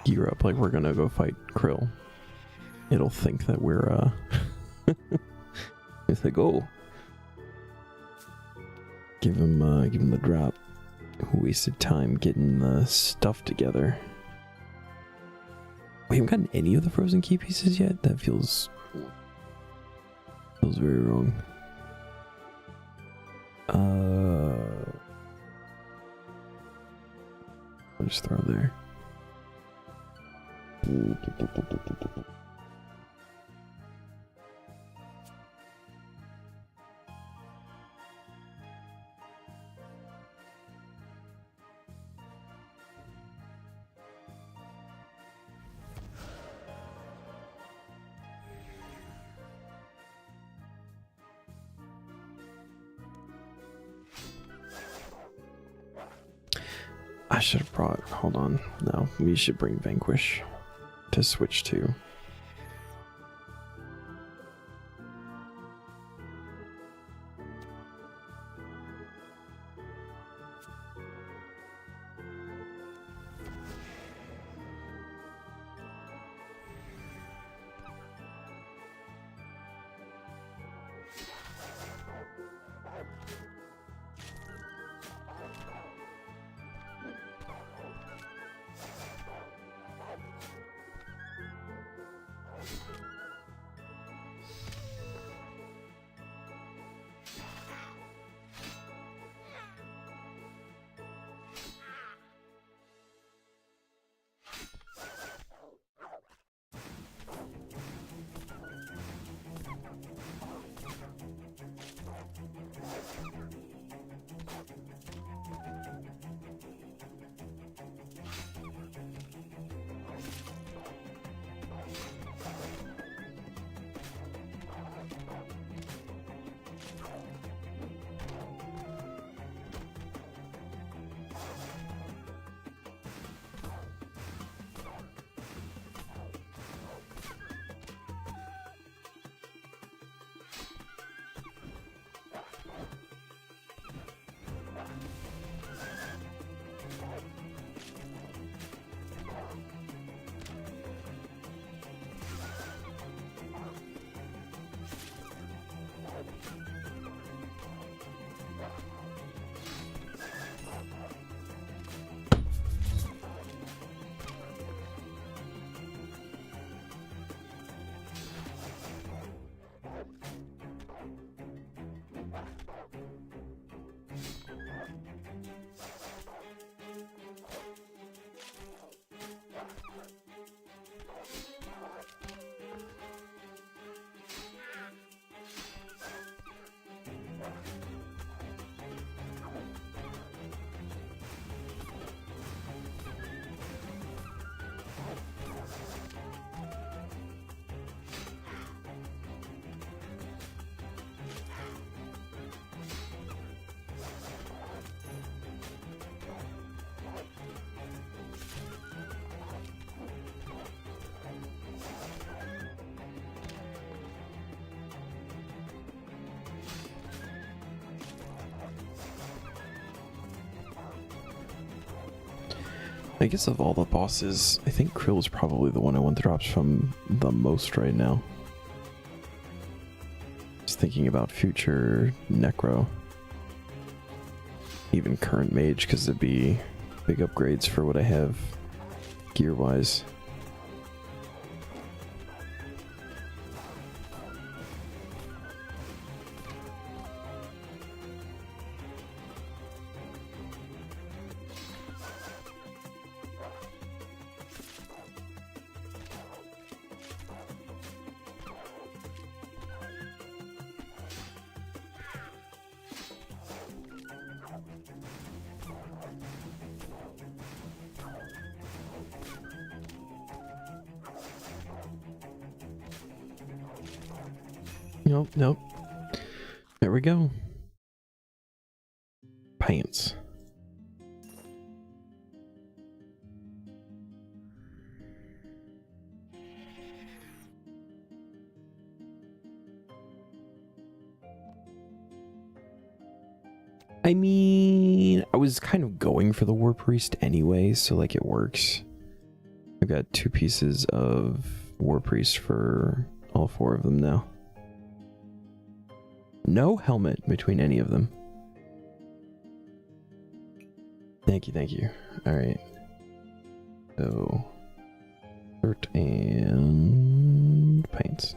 gear up like we're gonna go fight Krill, it'll think that we're it's like, oh, give him the drop. Wasted time getting the stuff together. We haven't gotten any of the frozen key pieces yet. That feels very wrong. I'll just throw it there. I should have brought, hold on, no, we should bring Vanquish to switch to. I guess of all the bosses, I think Krill is probably the one I want the drops from the most right now. Just thinking about future Necro. Even current Mage, because it'd be big upgrades for what I have gear-wise. Nope, nope. There we go. Pants. I mean, I was kind of going for the War Priest anyway, so like it works. I've got 2 pieces of War Priest for all 4 of them now. No helmet between any of them. Thank you, thank you. Alright. So, dirt and paints.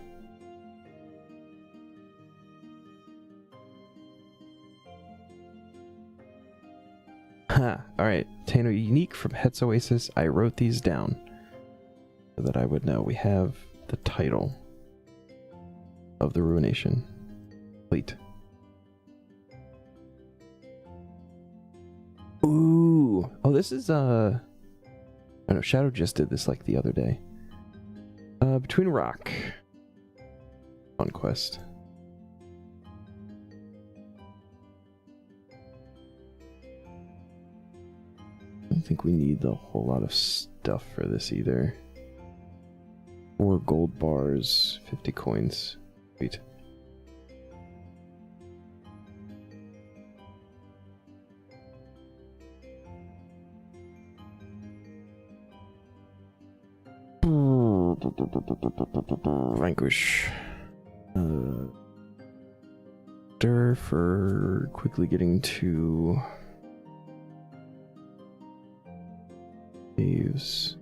Ha! Alright. Tano unique from Het's Oasis. I wrote these down so that I would know. We have the title of the Ruination. Complete. Ooh! Oh, this is, I know, Shadow just did this like the other day. Between Rock. Fun quest. I don't think we need a whole lot of stuff for this either. 4 gold bars, 50 coins. Sweet. Vanquish. Stir for quickly getting to caves.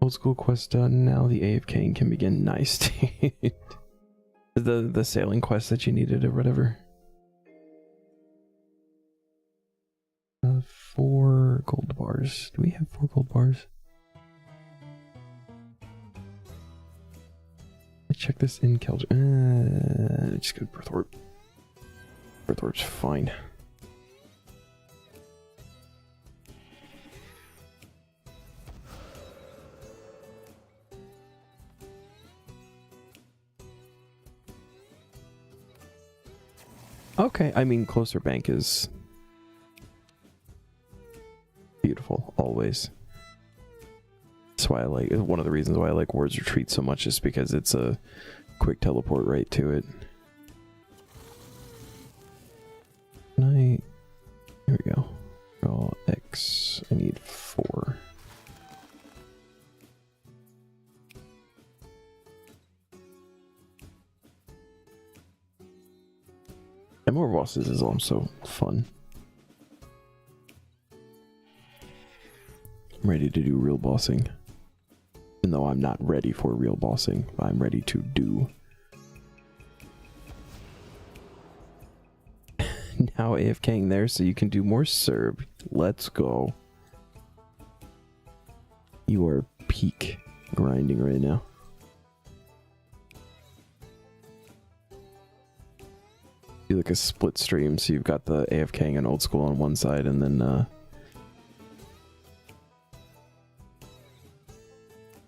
Old school quest done. Now the AFK can begin. Nice. the sailing quest that you needed or whatever. 4 gold bars. Do we have 4 gold bars? Let's check this in Kelger. Just go to Berthorpe. Berthorpe's fine. Okay, I mean, Closer Bank is beautiful, always. That's why I like, one of the reasons why I like Ward's Retreat so much is because it's a quick teleport right to it. Here we go. Draw X. I need 4. And more bosses is also fun. I'm ready to do real bossing. Even though I'm not ready for real bossing, I'm ready to do. Now AFKing there so you can do more Serb. Let's go. You are peak grinding right now. Do like a split stream, so you've got the AFKing and old school on one side, and then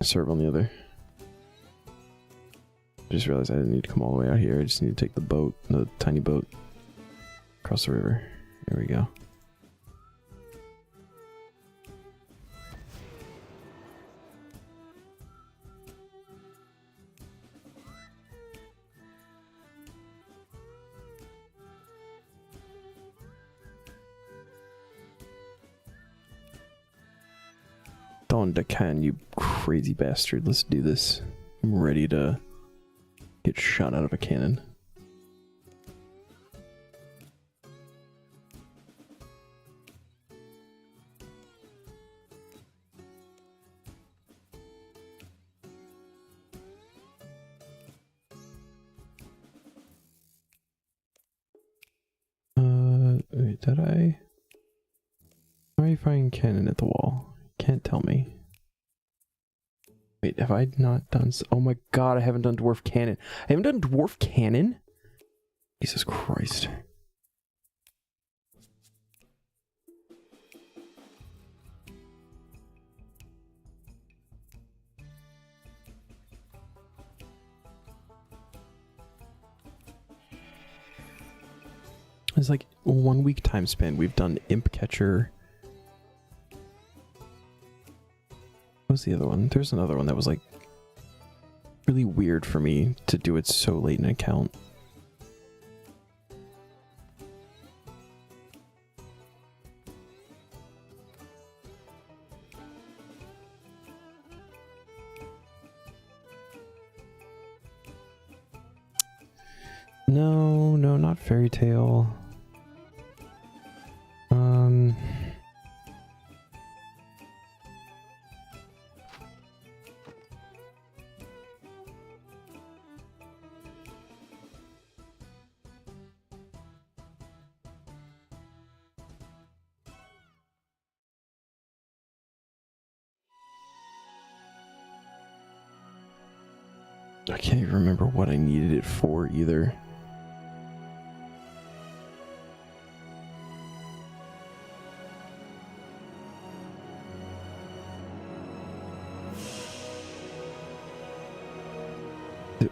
Serve on the other. I just realized I didn't need to come all the way out here. I just need to take the boat, the tiny boat, across the river. There we go. Don Dakan, you crazy bastard. Let's do this. I'm ready to get shot out of a cannon. Wait, did I? How are you finding cannon at the wall? Can't tell me. Wait, have I not done... Oh my god, I haven't done Dwarf Cannon. I haven't done Dwarf Cannon? Jesus Christ. It's like 1 week time span. We've done Imp Catcher. What was the other one? There's another one that was like really weird for me to do it so late in an account. No, no, not fairy tale. I can't even remember what I needed it for either.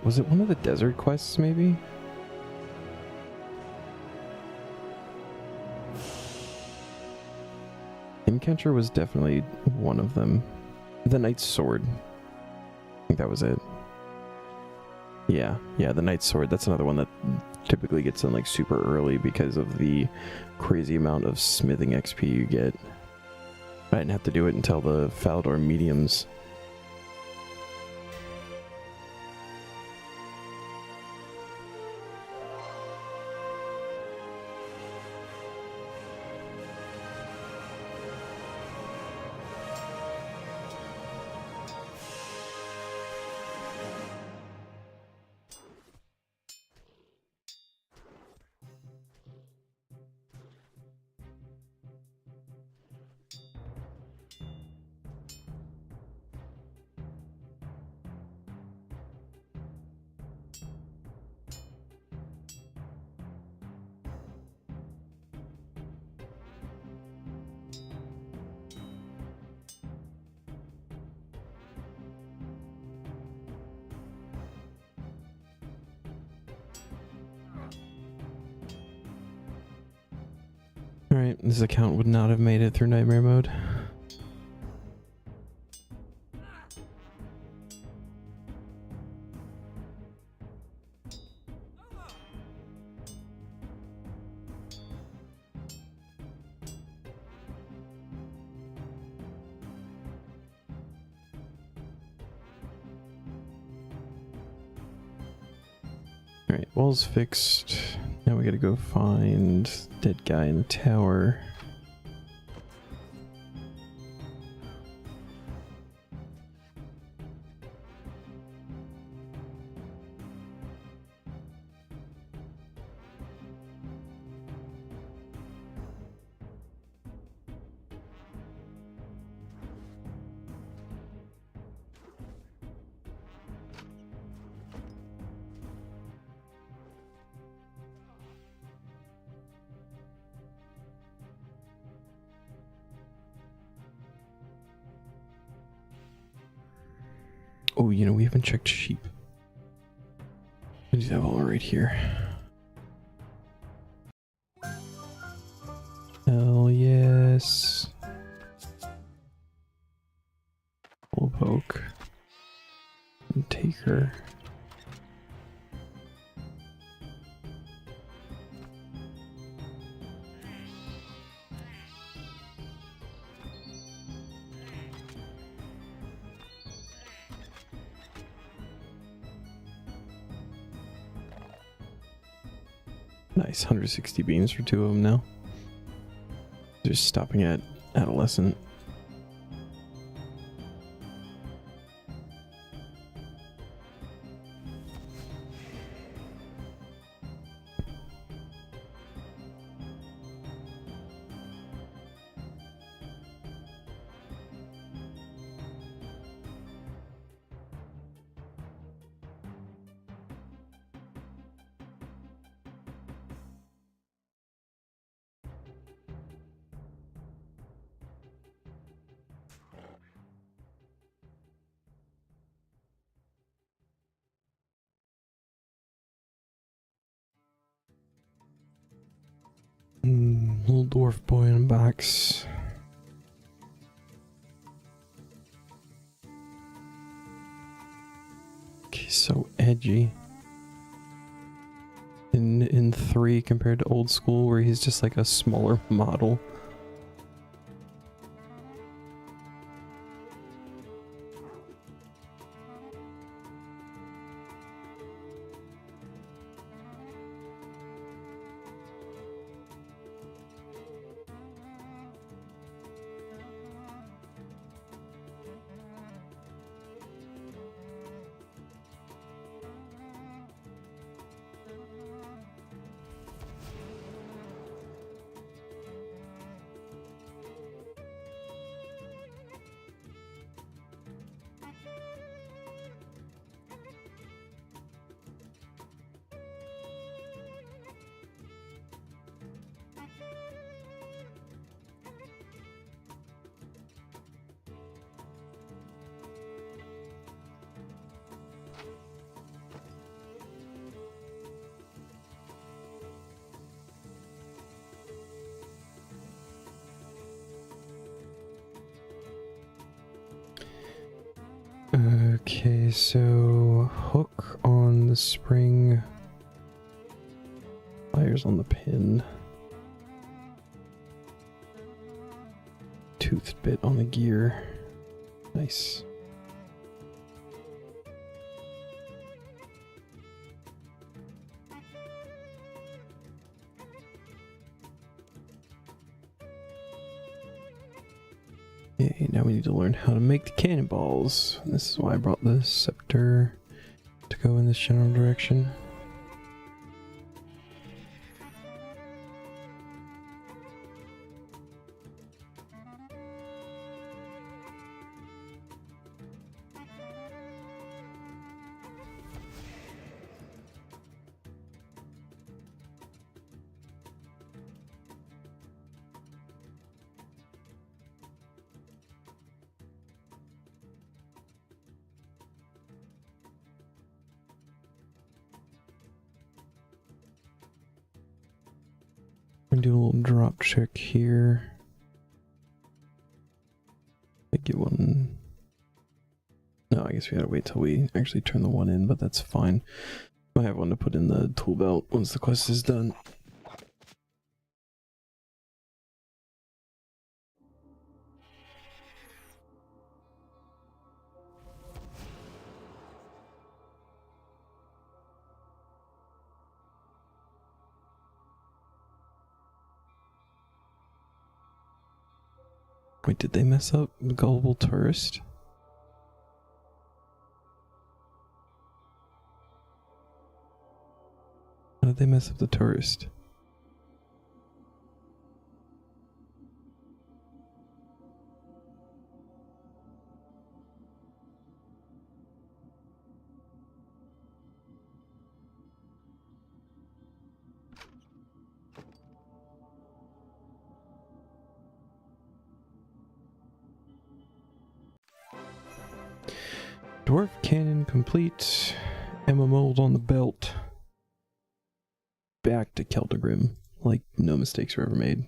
Was it one of the desert quests, maybe? Inkenture was definitely one of them. The Knight's Sword. I think that was it. Yeah, the Knight's Sword. That's another one that typically gets done like super early because of the crazy amount of smithing XP you get. I didn't have to do it until the Falador mediums. Alright, this account would not have made it through nightmare mode. Alright, wall's fixed. Now we gotta go find dead guy in the tower. Oh, you know, we haven't checked sheep. I just have all right here. Hell yes. We'll poke. And take her. Nice, 160 beans for 2 of them now. Just stopping at adolescent. Little dwarf boy on box. He's so edgy. In 3 compared to old school where he's just like a smaller model. Okay, so hook on the spring, pliers on the pin, toothed bit on the gear. Nice. Okay, now we need to learn how to make the cannonballs. And this is why I brought the scepter to go in this general direction. I'm gonna do a little drop check here. I get one. No, I guess we gotta wait till we actually turn the one in, but that's fine. I have one to put in the tool belt once the quest is done. Wait, did they mess up the gullible tourist? How did they mess up the tourist? Dwarf cannon complete. Ammo mold on the belt. Back to Celtigrim. Like, no mistakes were ever made.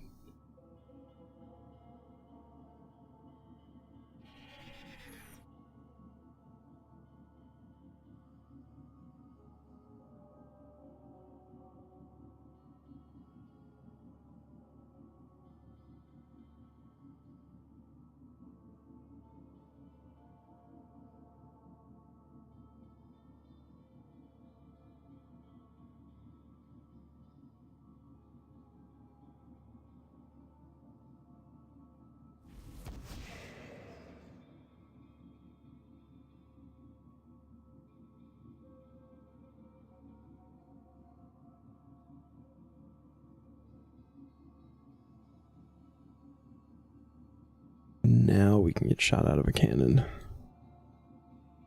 Now we can get shot out of a cannon.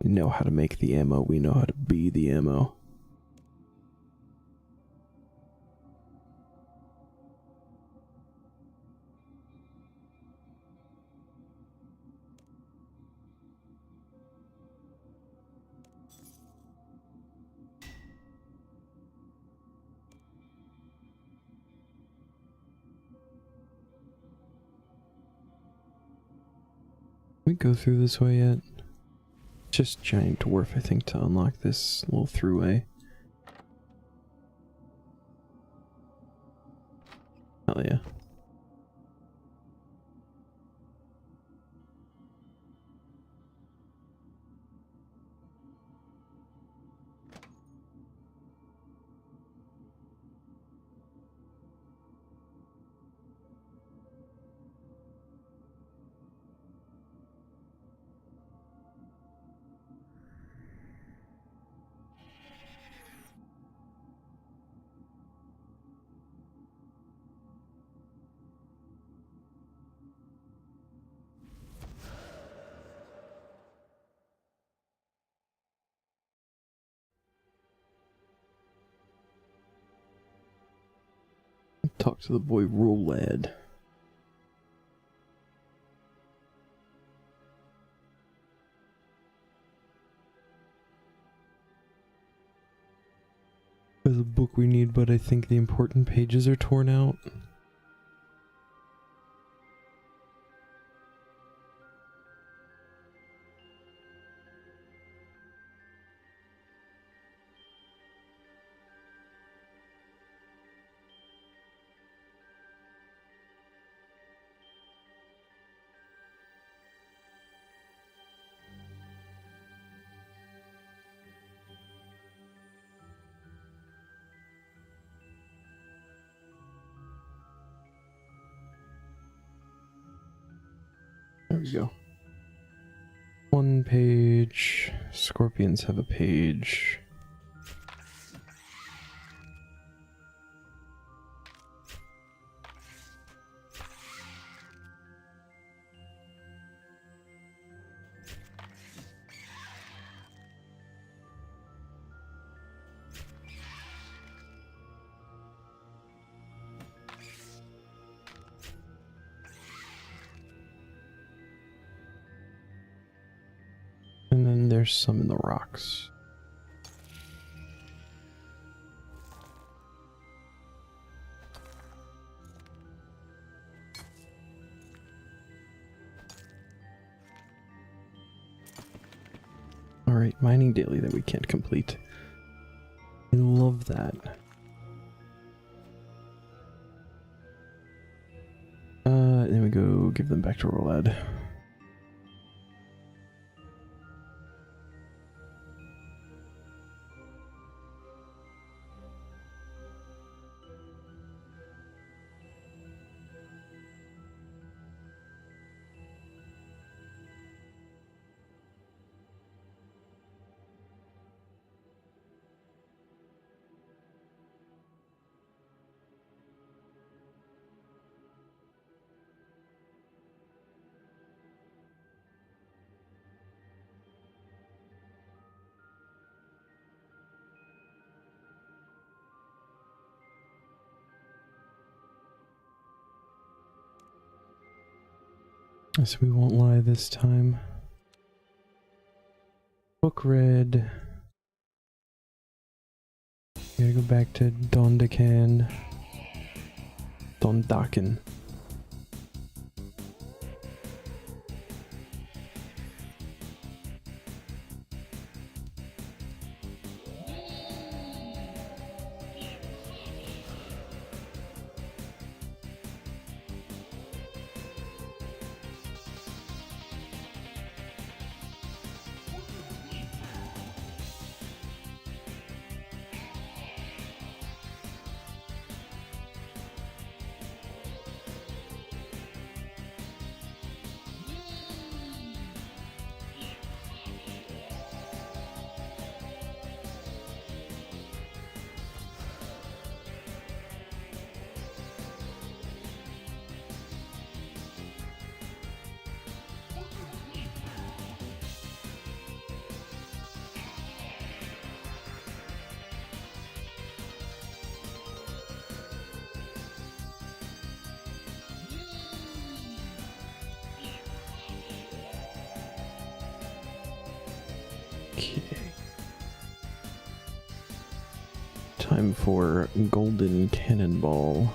We know how to make the ammo. We know how to be the ammo. We go through this way yet? Just giant dwarf, I think, to unlock this little throughway. Hell yeah. Talk to the boy Rolad. There's a book we need, but I think the important pages are torn out. There we go. One page. Scorpions have a page. And then there's some in the rocks. Alright, mining daily that we can't complete. I love that. Then we go give them back to Rolad. So we won't lie this time. Book read. Gotta go back to Dondakan. Dondakan. Okay. Time for Golden Cannonball.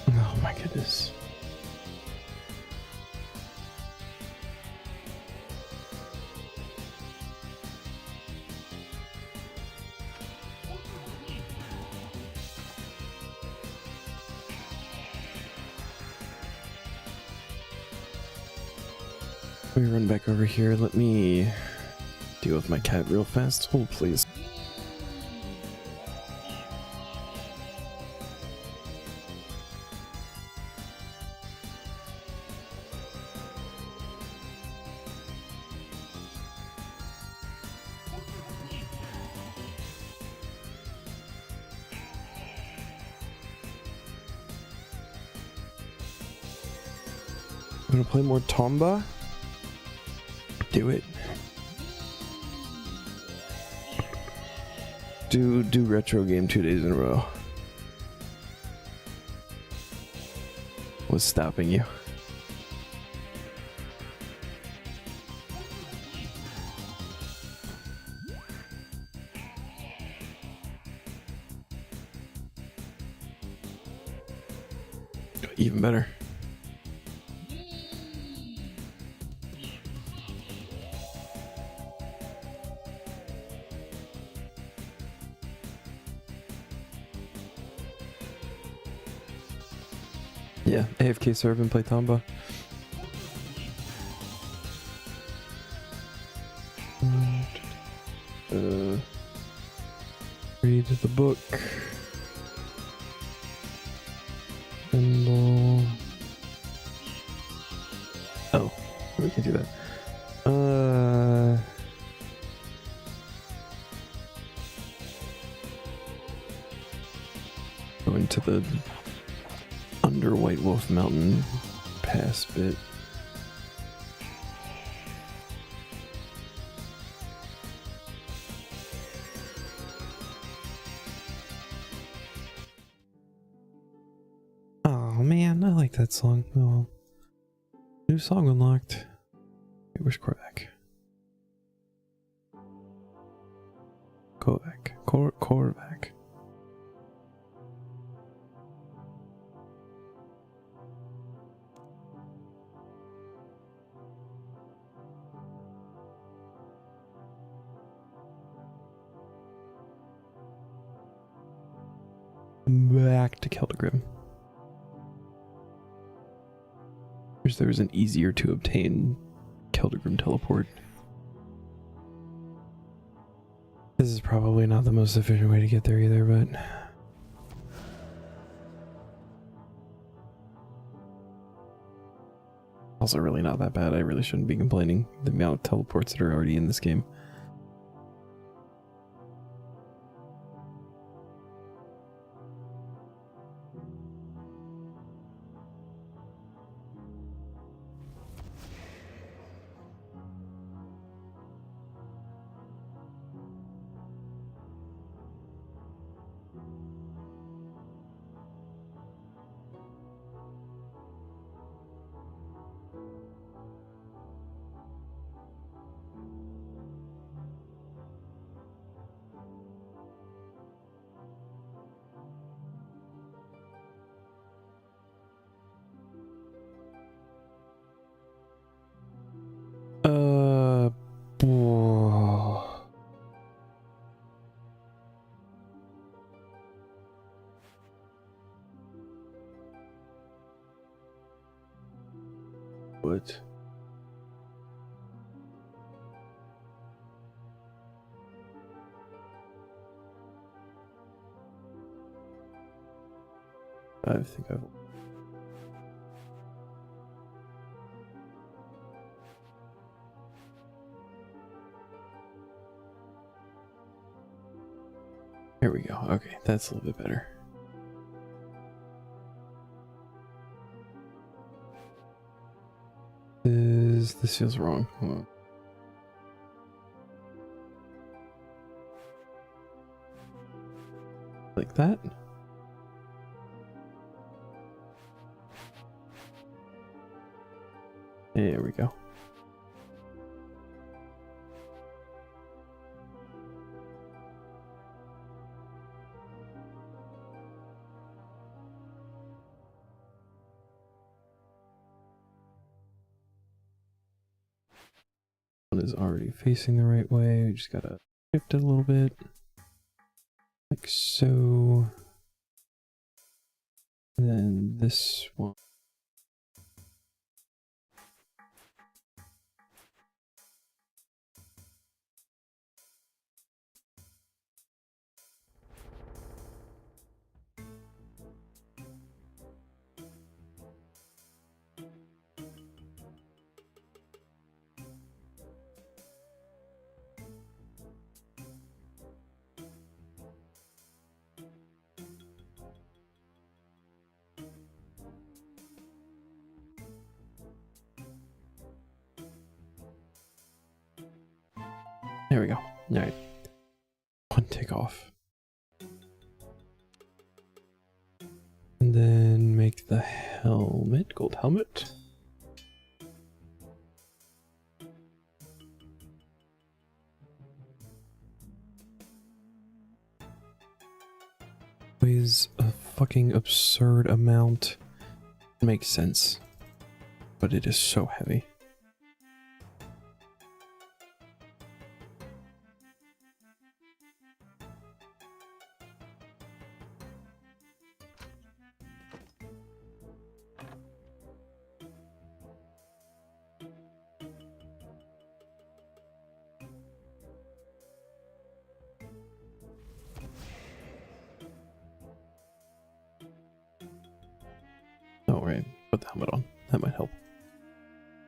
Oh my goodness. Let me run back over here. Let me deal with my cat real fast. Hold, please. I'm gonna play more Tomba. Do it. Do retro game 2 days in a row. What's stopping you? Even better. Yeah, AFK serve and play Tomba. Read the book. Symbol. Oh, we can do that. Go into the under White Wolf Mountain pass bit. Oh man, I like that song. Oh well. New song unlocked. Wait, where's Korvac? Korvac. Back to Keldegrim. Wish there was an easier to obtain Keldegrim teleport. This is probably not the most efficient way to get there either, but also really not that bad. I really shouldn't be complaining the amount of teleports that are already in this game. What? I think I've... Here we go. Okay, that's a little bit better. This feels wrong. Hold on. Like that? There we go. is already facing the right way. We just gotta shift it a little bit. Like so. And then this one. There we go. Alright. One takeoff. And then make the helmet, gold helmet. Weighs a fucking absurd amount. Makes sense. But it is so heavy. Oh, right. Put the helmet on. That might help.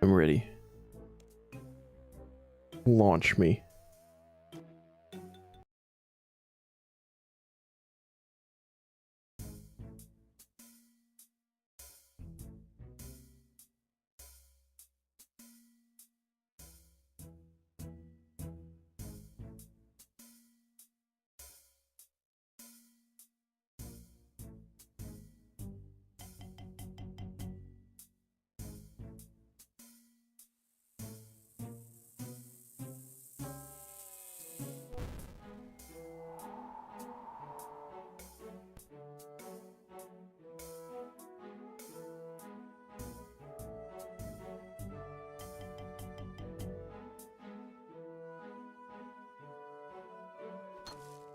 I'm ready. Launch me.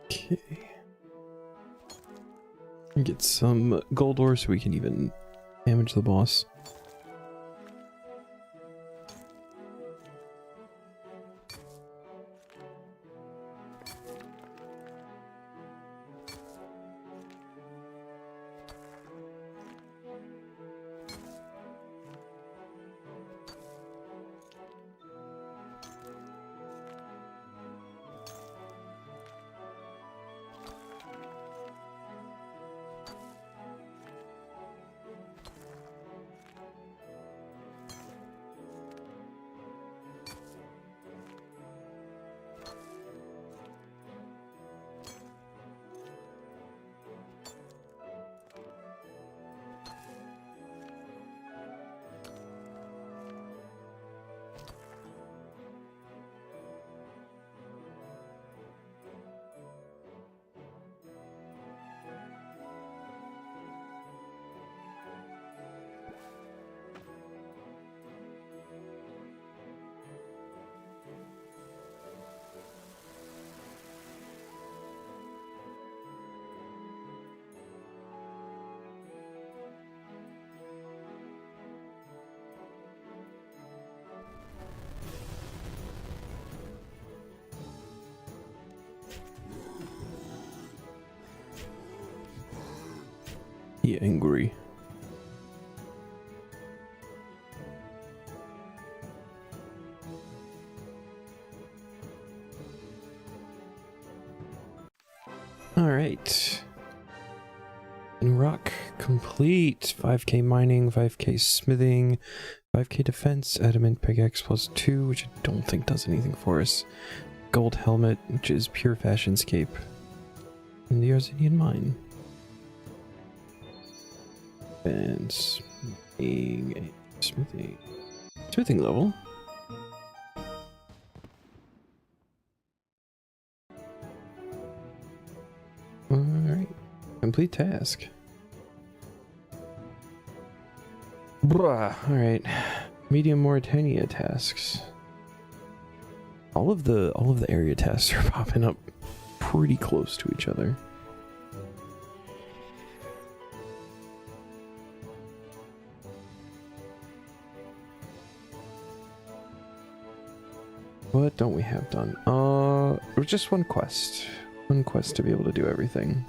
Okay. Get some gold ore so we can even damage the boss. Be angry. All right. New rock complete. 5k mining, 5k smithing, 5k defense, adamant pickaxe +2, which I don't think does anything for us. Gold helmet, which is pure fashionscape. And the Arsenian mine. And smithing level. Alright. Complete task. Bruh. Alright. Medium Mauritania tasks. All of the area tests are popping up pretty close to each other. What don't we have done? Just one quest. One quest to be able to do everything.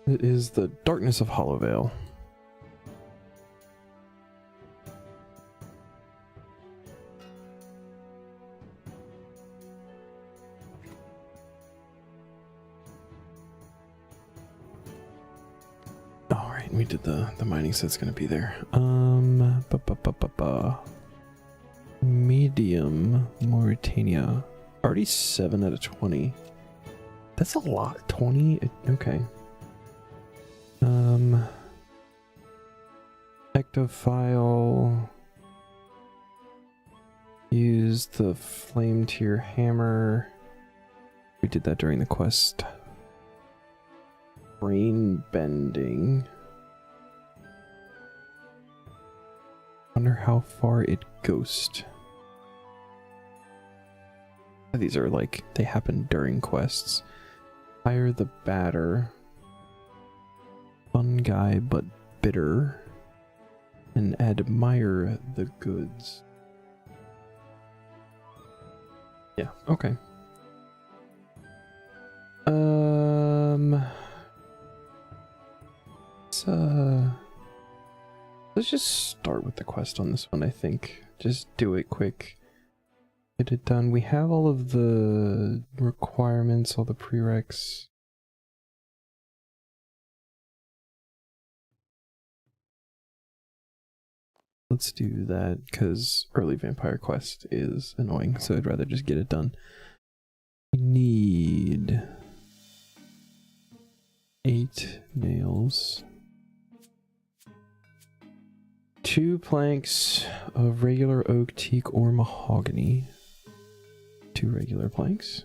It is the Darkness of Hollowvale. Alright, we did the mining set's gonna be there. Medium Mauritania. Already 7 out of 20. That's a lot. 20? Okay. Ectophile. Use the flame tier hammer. We did that during the quest. Brain bending. Wonder how far it ghost. These are like, they happen during quests. Hire the batter. Fun guy but bitter. And admire the goods. Yeah, okay. Let's just start with the quest on this one, I think. Just do it quick. Get it done. We have all of the requirements, all the prereqs. Let's do that, because early vampire quest is annoying, so I'd rather just get it done. We need 8 nails. 2 planks of regular oak, teak, or mahogany. 2 regular planks.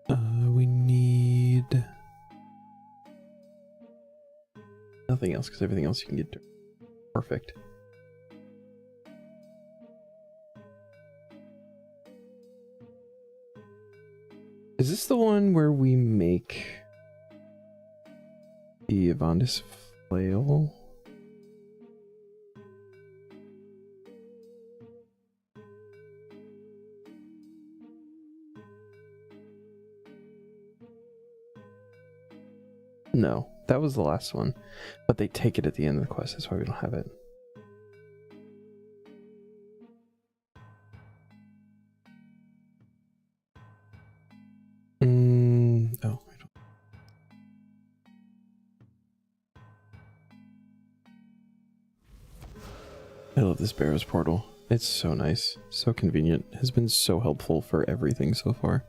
We need nothing else, because everything else you can get to. Perfect. Is this the one where we make the Avandis flail? No, that was the last one, but they take it at the end of the quest. That's why we don't have it. Oh, I don't. I love this Barrow's portal. It's so nice, so convenient. Has been so helpful for everything so far.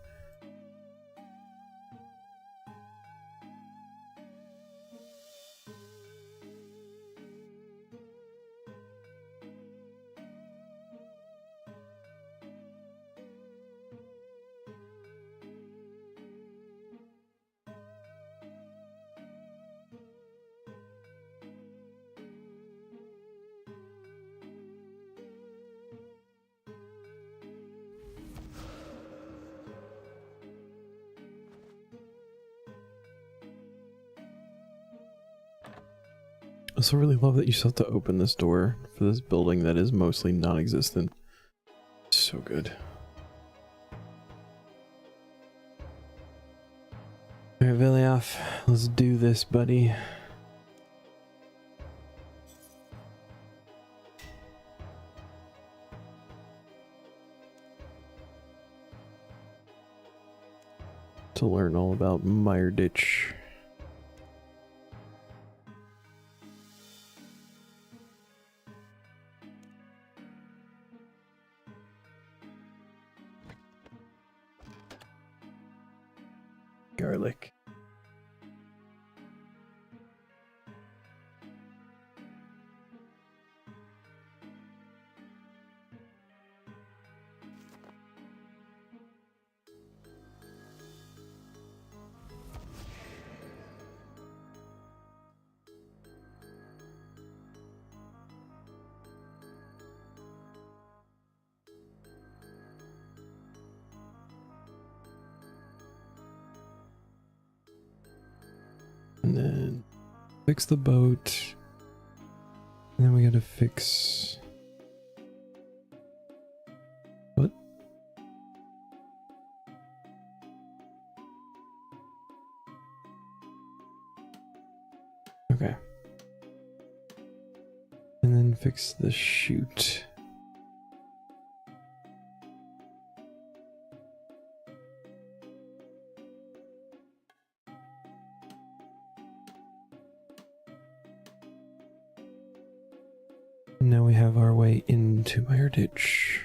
I also really love that you still have to open this door for this building that is mostly non-existent. So good. Alright, Velioff, let's do this, buddy. To learn all about Meyerditch. Garlic. And then fix the boat. And then we gotta fix... What? Okay. And then fix the chute. Now we have our way into Mire Ditch.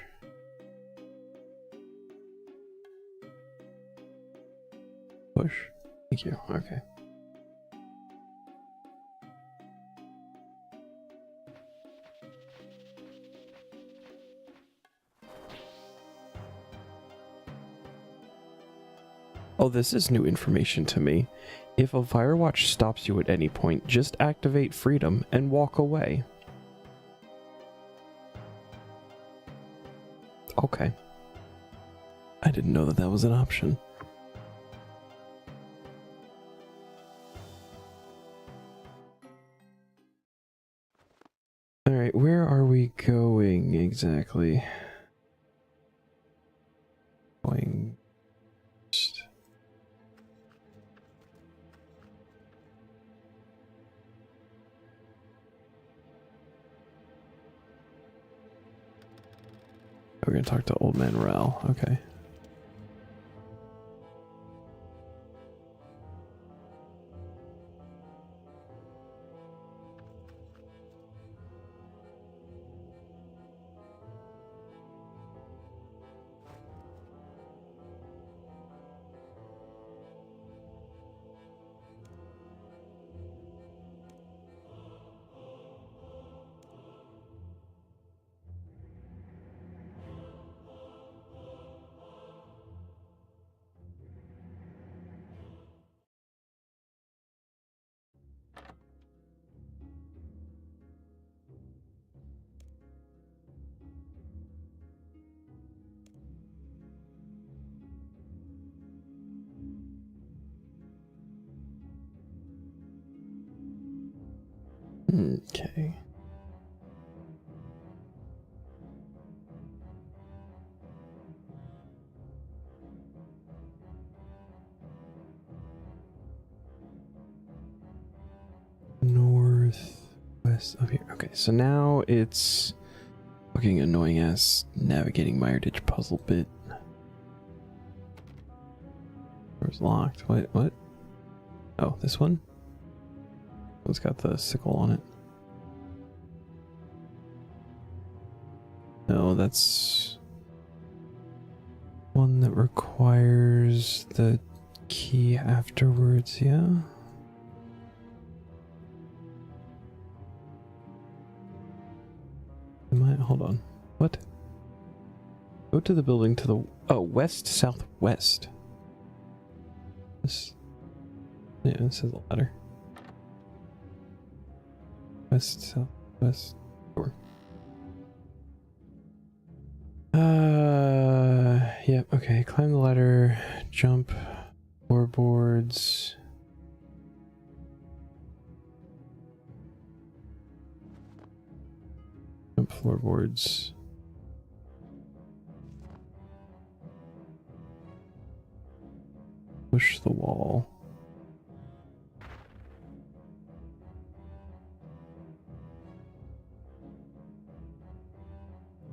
Push. Thank you. Okay. Oh, this is new information to me. If a Firewatch stops you at any point, just activate freedom and walk away. Okay. I didn't know that that was an option. Alright, where are we going exactly? Going... We're gonna talk to Old Man Ral. Okay. Okay. Northwest of here. Okay, so now it's fucking annoying ass navigating Mire Ditch puzzle bit. Door's locked. What? Oh, this one? It's got the sickle on it. No, that's one that requires the key afterwards, yeah? Hold on. What? Go to the building to the... Oh, west, southwest. This... Yeah, this is a ladder. West, southwest, door. Yeah, okay. Climb the ladder, jump, floorboards. Jump floorboards. Push the wall.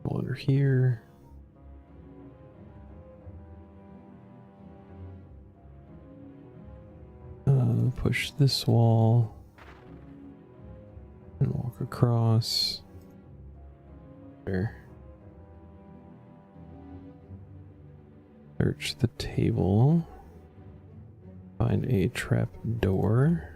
Go under here. Push this wall. And walk across. There. Search the table. Find a trap door.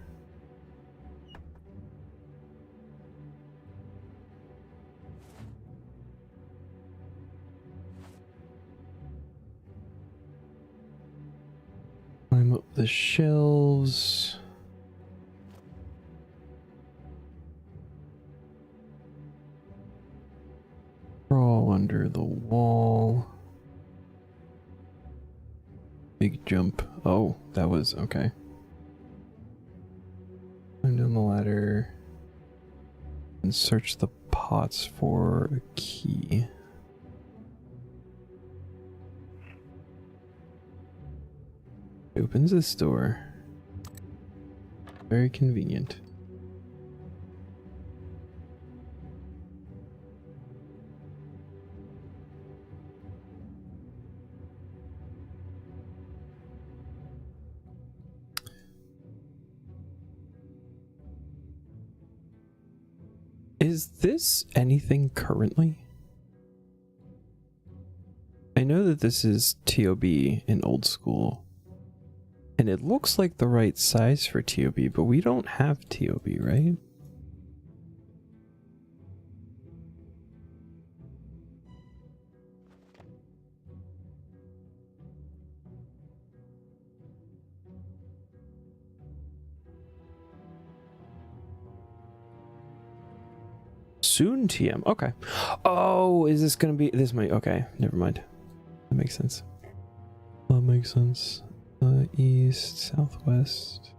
Climb up the shelves. Crawl under the wall. Big jump. Oh, that was okay. And search the pots for a key. Opens this door. Very convenient. Is this anything currently? I know that this is TOB in old school. And it looks like the right size for TOB, but we don't have TOB, right? Soon TM. Okay. Oh, is this gonna be this might okay, never mind. That makes sense. That makes sense. East, southwest.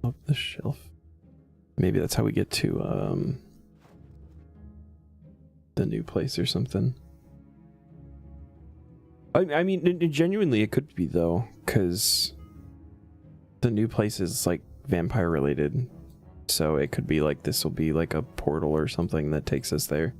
Up the shelf. Maybe that's how we get to the new place or something. I mean, genuinely it could be though, because the new place is like vampire related. So it could be like this will be like a portal or something that takes us there.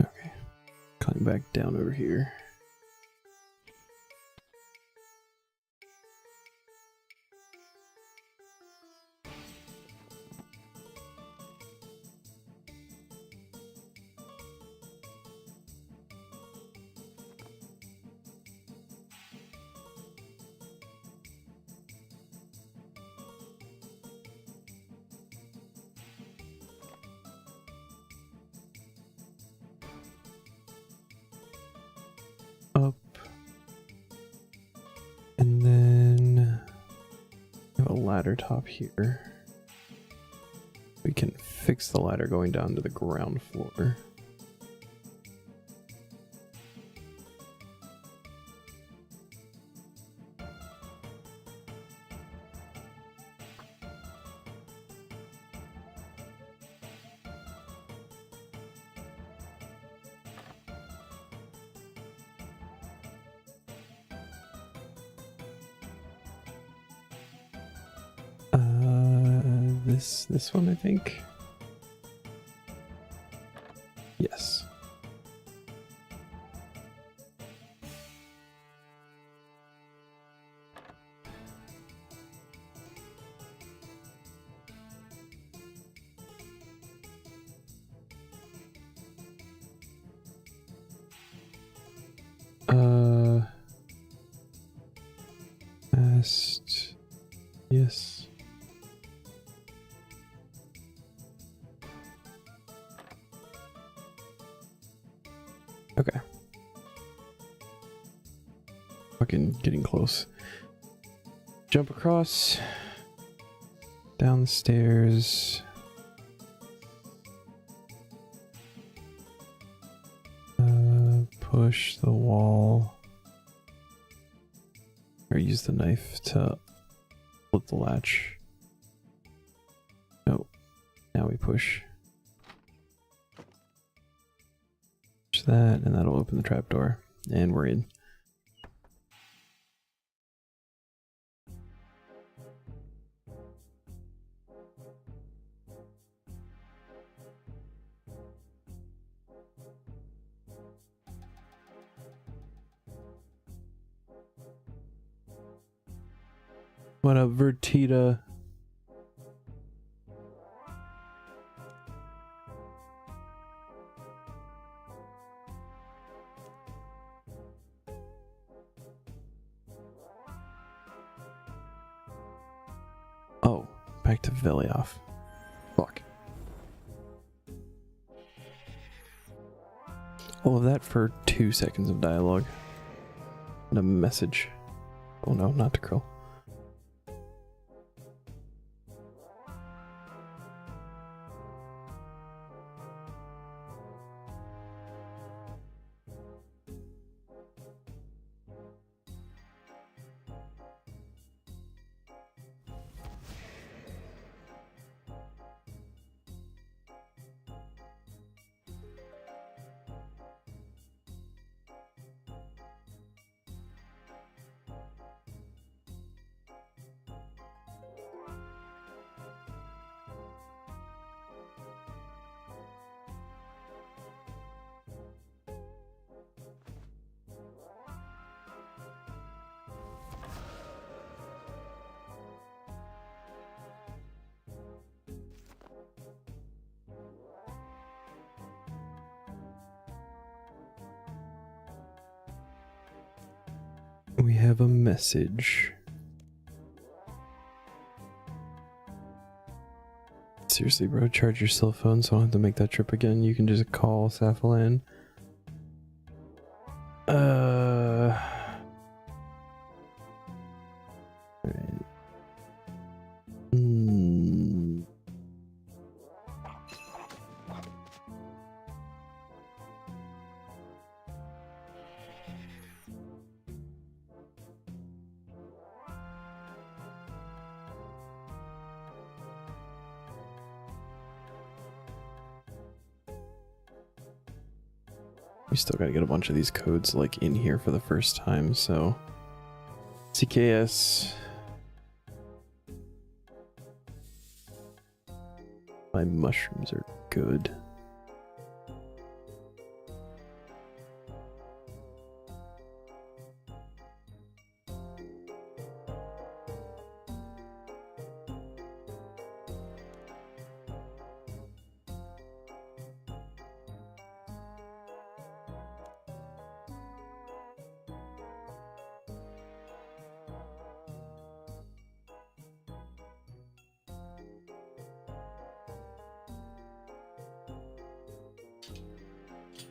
Okay. Coming back down over here. Up. And then we have a ladder top here. We can fix the ladder going down to the ground floor. This one, I think. Yes. Past. Yes. Okay. Fucking getting close. Jump across. Down the stairs. Push the wall. Or use the knife to flip the latch. Oh, now we push. That, and that'll open the trapdoor. and we're in. What up, Vertita? Oh, back to Velioff. Fuck. All of that for 2 seconds of dialogue. And a message. Oh no, not to Krill. We have a message. Seriously, bro, charge your cell phone so I don't have to make that trip again. You can just call Safalan. Alright. We still gotta get a bunch of these codes like in here for the first time, so CKS. My mushrooms are good.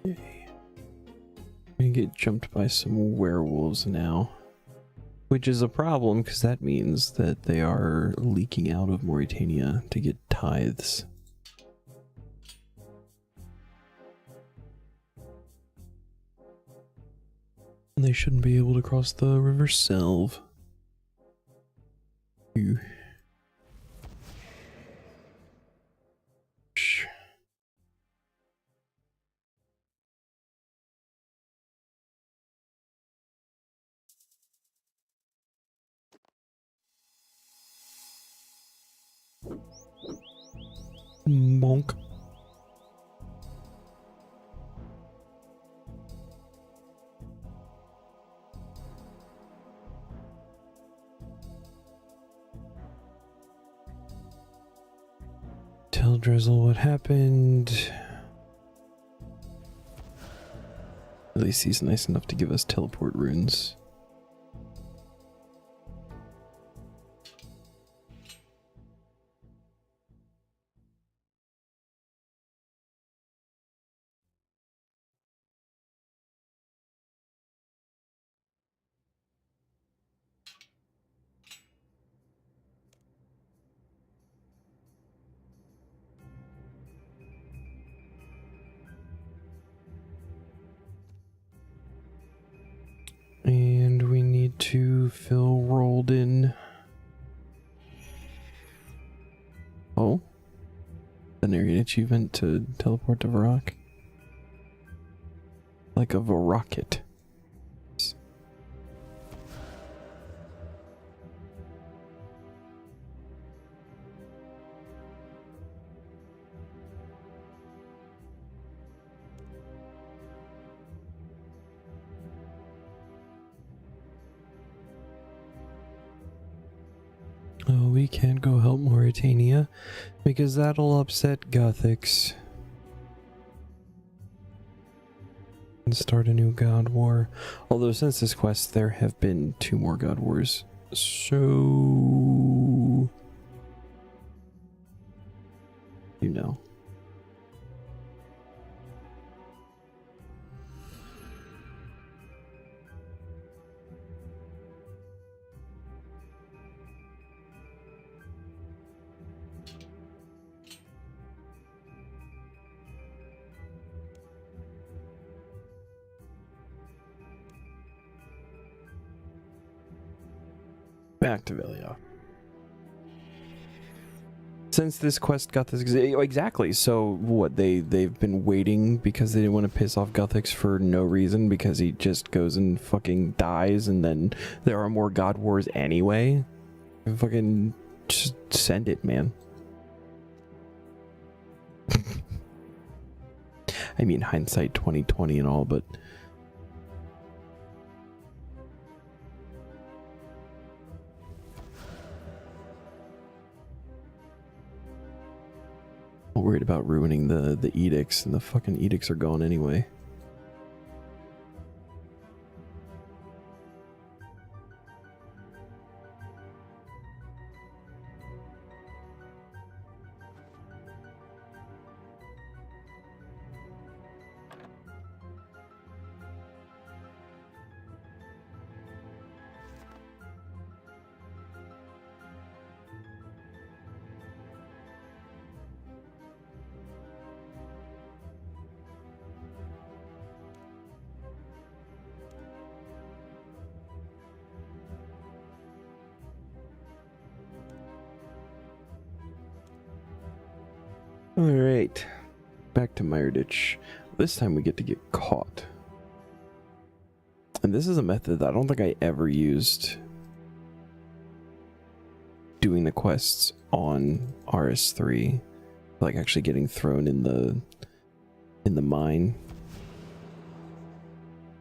I'm gonna get jumped by some werewolves now, which is a problem because that means that they are leaking out of Mauritania to get tithes. And they shouldn't be able to cross the River Selve. Ew. Monk. Tell Drizzle what happened. At least he's nice enough to give us teleport runes. And we need to fill Roldan. Oh? An area achievement to teleport to Varrock? Like a Varrocket. we can't go help Mauritania because that'll upset Gothics and start a new God War. Although since this quest there have been 2 more God Wars, so you know. Back to Velia. Since this quest got this exactly, so what they've been waiting because they didn't want to piss off Gothics for no reason because he just goes and fucking dies and then there are more God Wars anyway. Fucking just send it, man. I mean hindsight 2020 and all, but I'm worried about ruining the edicts, and the fucking edicts are gone anyway. Alright, back to Meyerditch. This time we get to get caught. And this is a method that I don't think I ever used doing the quests on RS3. Like actually getting thrown in the mine.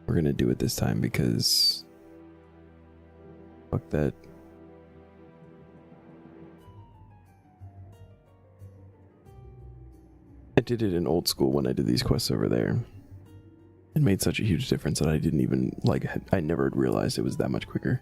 We're gonna do it this time because fuck that. I did it in old school when I did these quests over there. It made such a huge difference that I didn't even, like, I never realized it was that much quicker.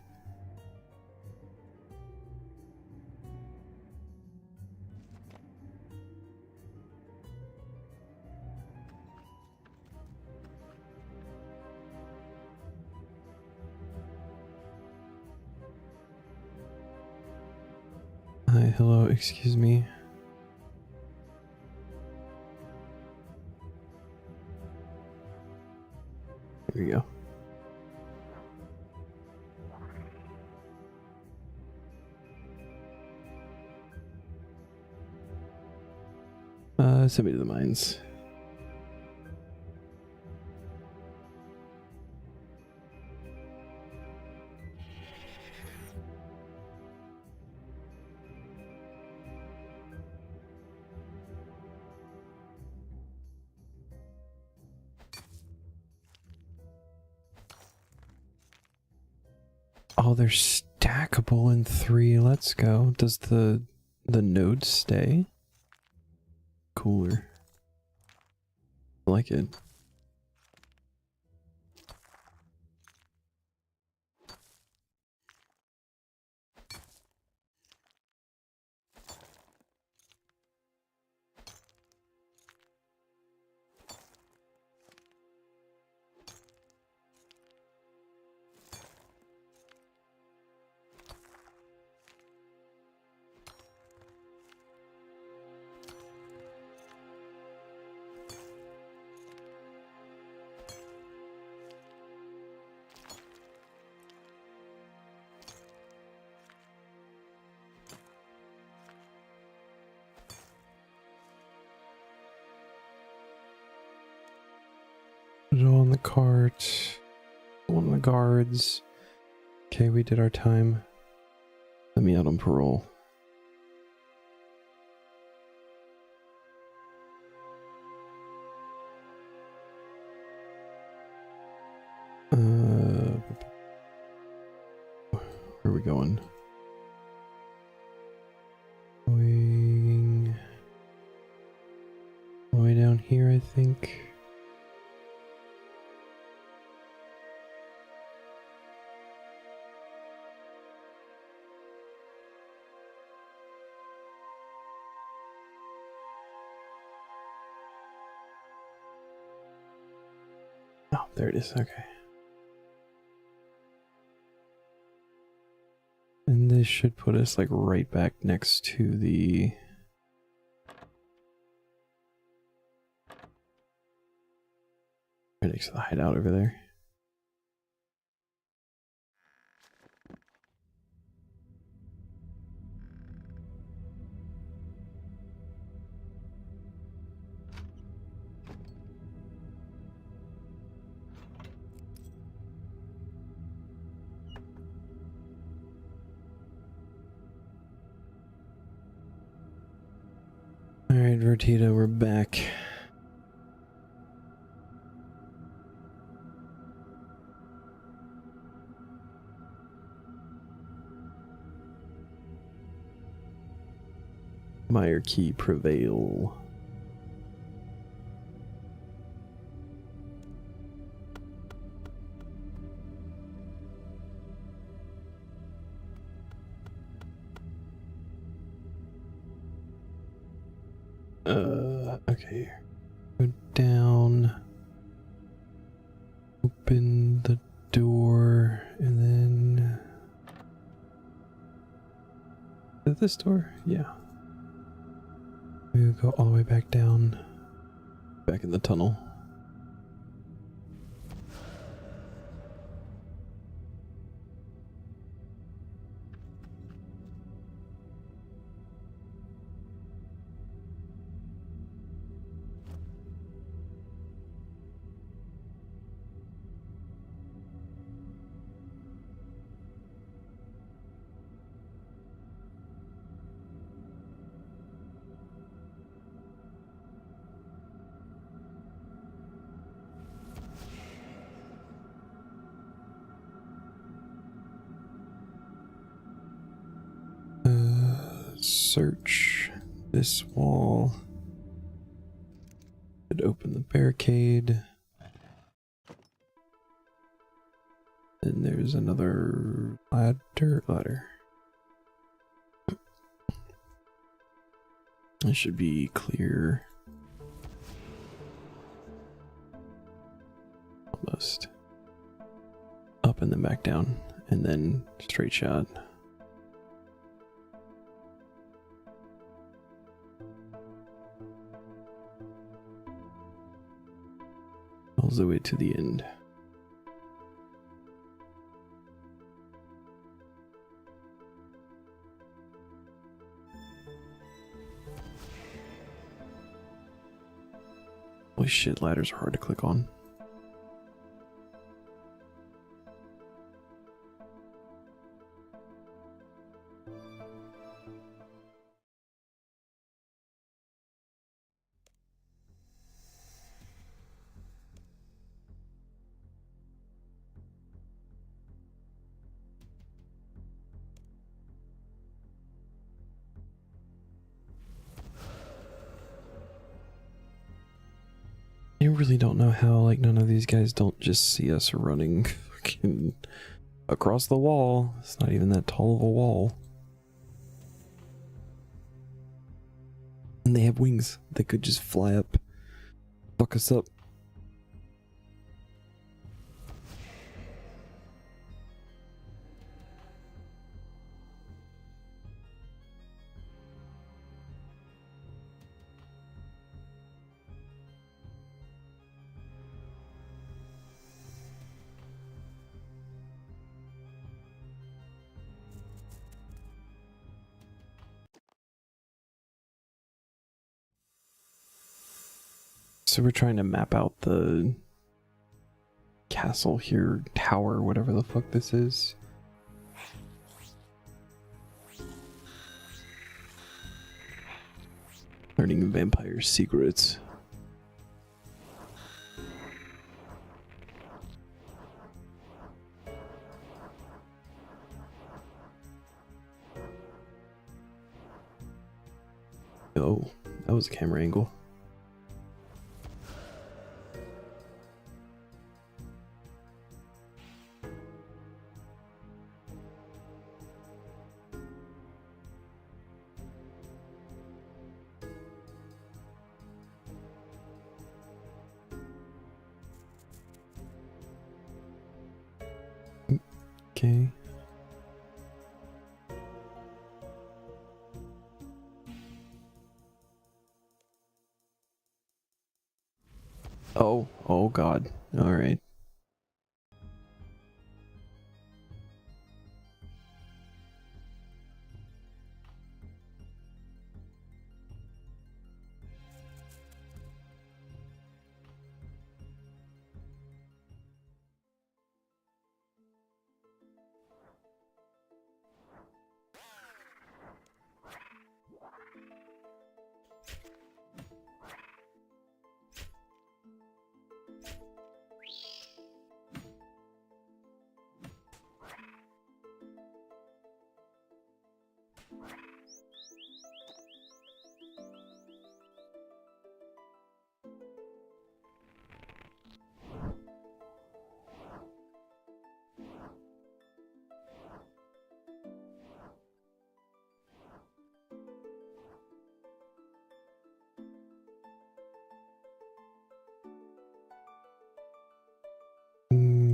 Hi, hello, excuse me. Here we go. Send me to the mines. Oh, they're stackable in 3. Let's go. Does the node stay? Cooler. I like it. Put it all in the cart. One of the guards. Okay, we did our time. Let me out on parole. Where are we going? there it is. Okay. And this should put us like right back next to the... right next to the hideout over there. Alright, Vertita, we're back. Meyer key prevail. Okay. Go down. Open the door, and then... is it this door? Yeah. We'll go all the way back down. Back in the tunnel. Search this wall. Could open the barricade. And there's another ladder. It should be clear. Almost. Up and then back down. And then straight shot. All the way to the end. Holy shit, ladders are hard to click on. I really don't know how, like, none of these guys don't just see us running fucking across the wall. It's not even that tall of a wall. And they have wings. They could just fly up, fuck us up. So we're trying to map out the castle here, tower, whatever the fuck this is. Learning vampire secrets. Oh, that was a camera angle. 5k. Oh god. All right.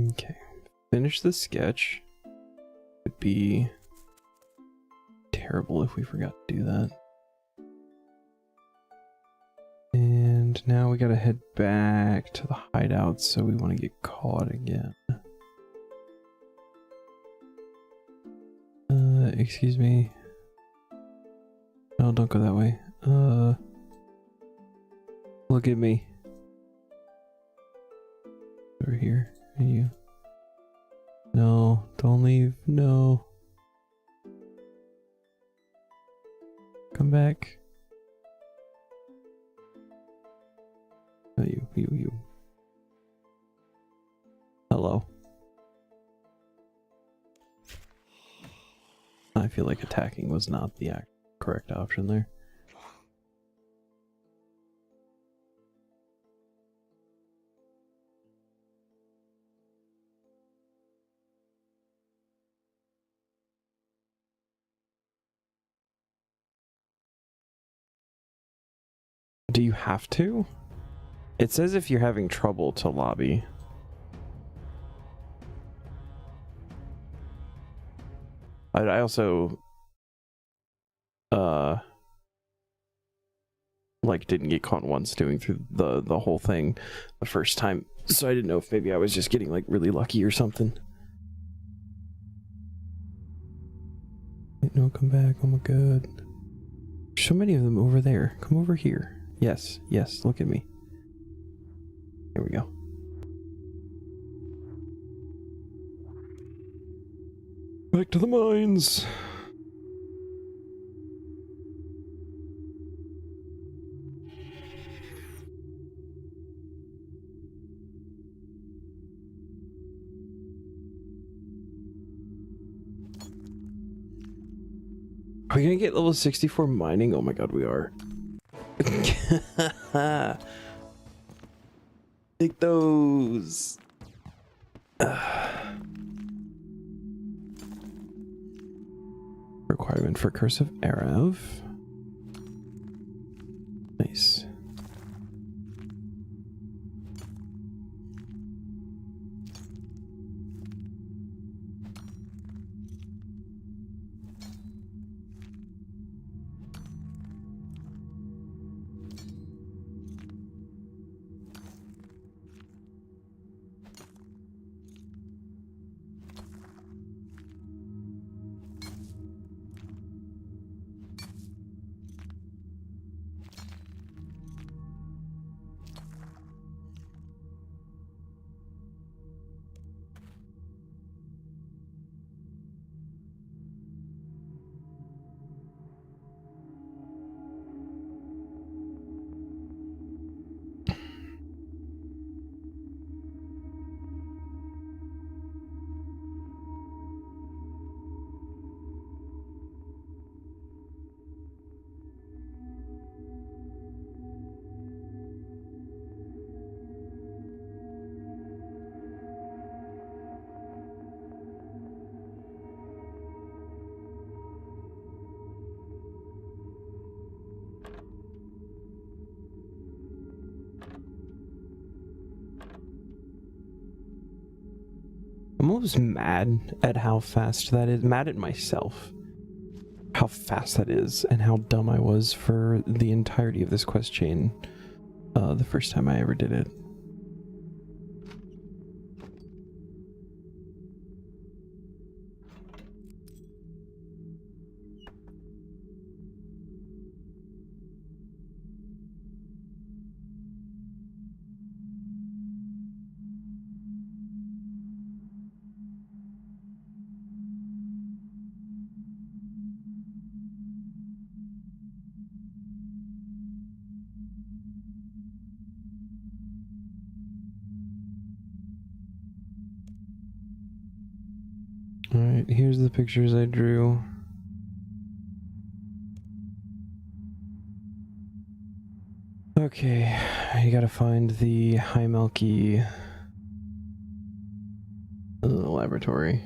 Okay. Finish the sketch. It'd be terrible if we forgot to do that. And now we gotta head back to the hideout, so we want to get caught again. Excuse me. No, don't go that way. Look at me. Over here. Are you? No, don't leave. No. Come back. Oh, you. Hello. I feel like attacking was not the correct option there. Do you have to? It says if you're having trouble to lobby. I also like didn't get caught once doing through the whole thing the first time, so I didn't know if maybe I was just getting like really lucky or something. No, come back. Oh my god. So many of them over there. Come over here. Yes, look at me. Here we go. Back to the mines. Are we gonna get level 64 mining? Oh my god, we are. Take those. Requirement for Curse of Erev. Nice. I'm almost mad at how fast that is. Mad at myself. How fast that is and how dumb I was for the entirety of this quest chain the first time I ever did it. Alright, here's the pictures I drew. Okay, you gotta find the High Milky laboratory.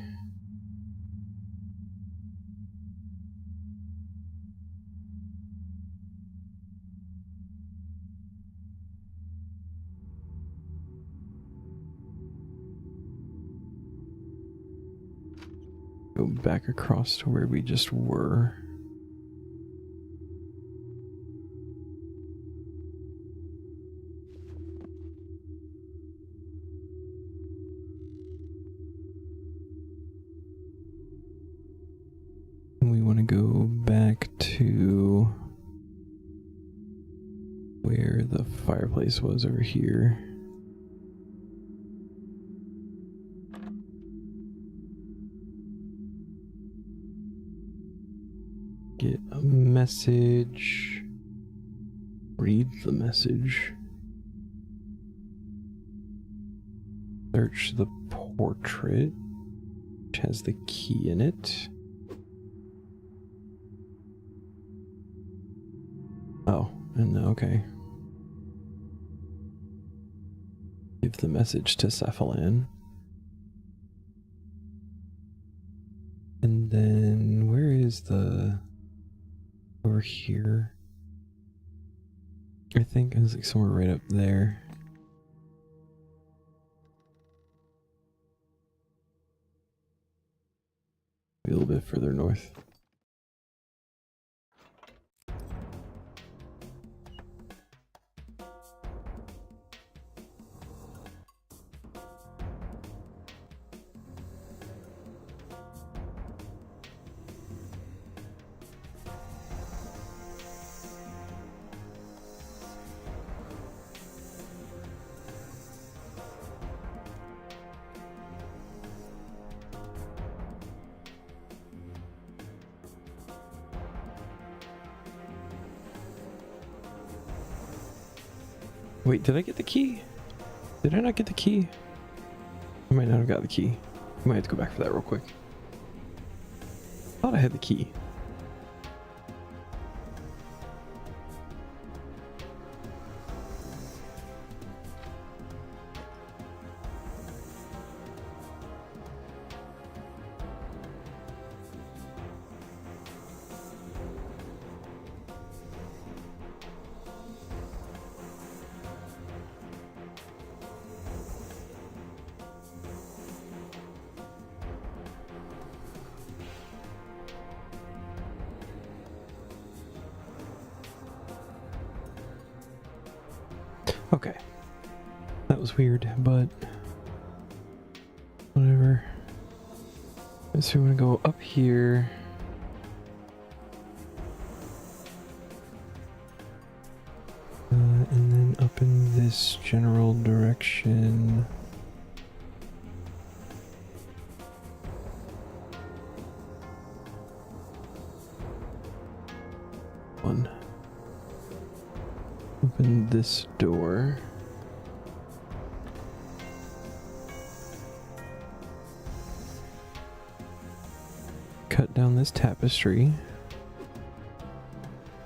Go back across to where we just were. We want to go back to where the fireplace was over here. Get a message. Read the message. Search the portrait, which has the key in it. Oh, and okay. Give the message to Cephalon. And then where is the... over here? I think it was like somewhere right up there. Maybe a little bit further north. Wait, did I get the key? Did I not get the key? I might not have got the key. I might have to go back for that real quick. I thought I had the key. Okay. That was weird, but whatever. So we want to go up here. And then up in this general direction. Open this door. Cut down this tapestry.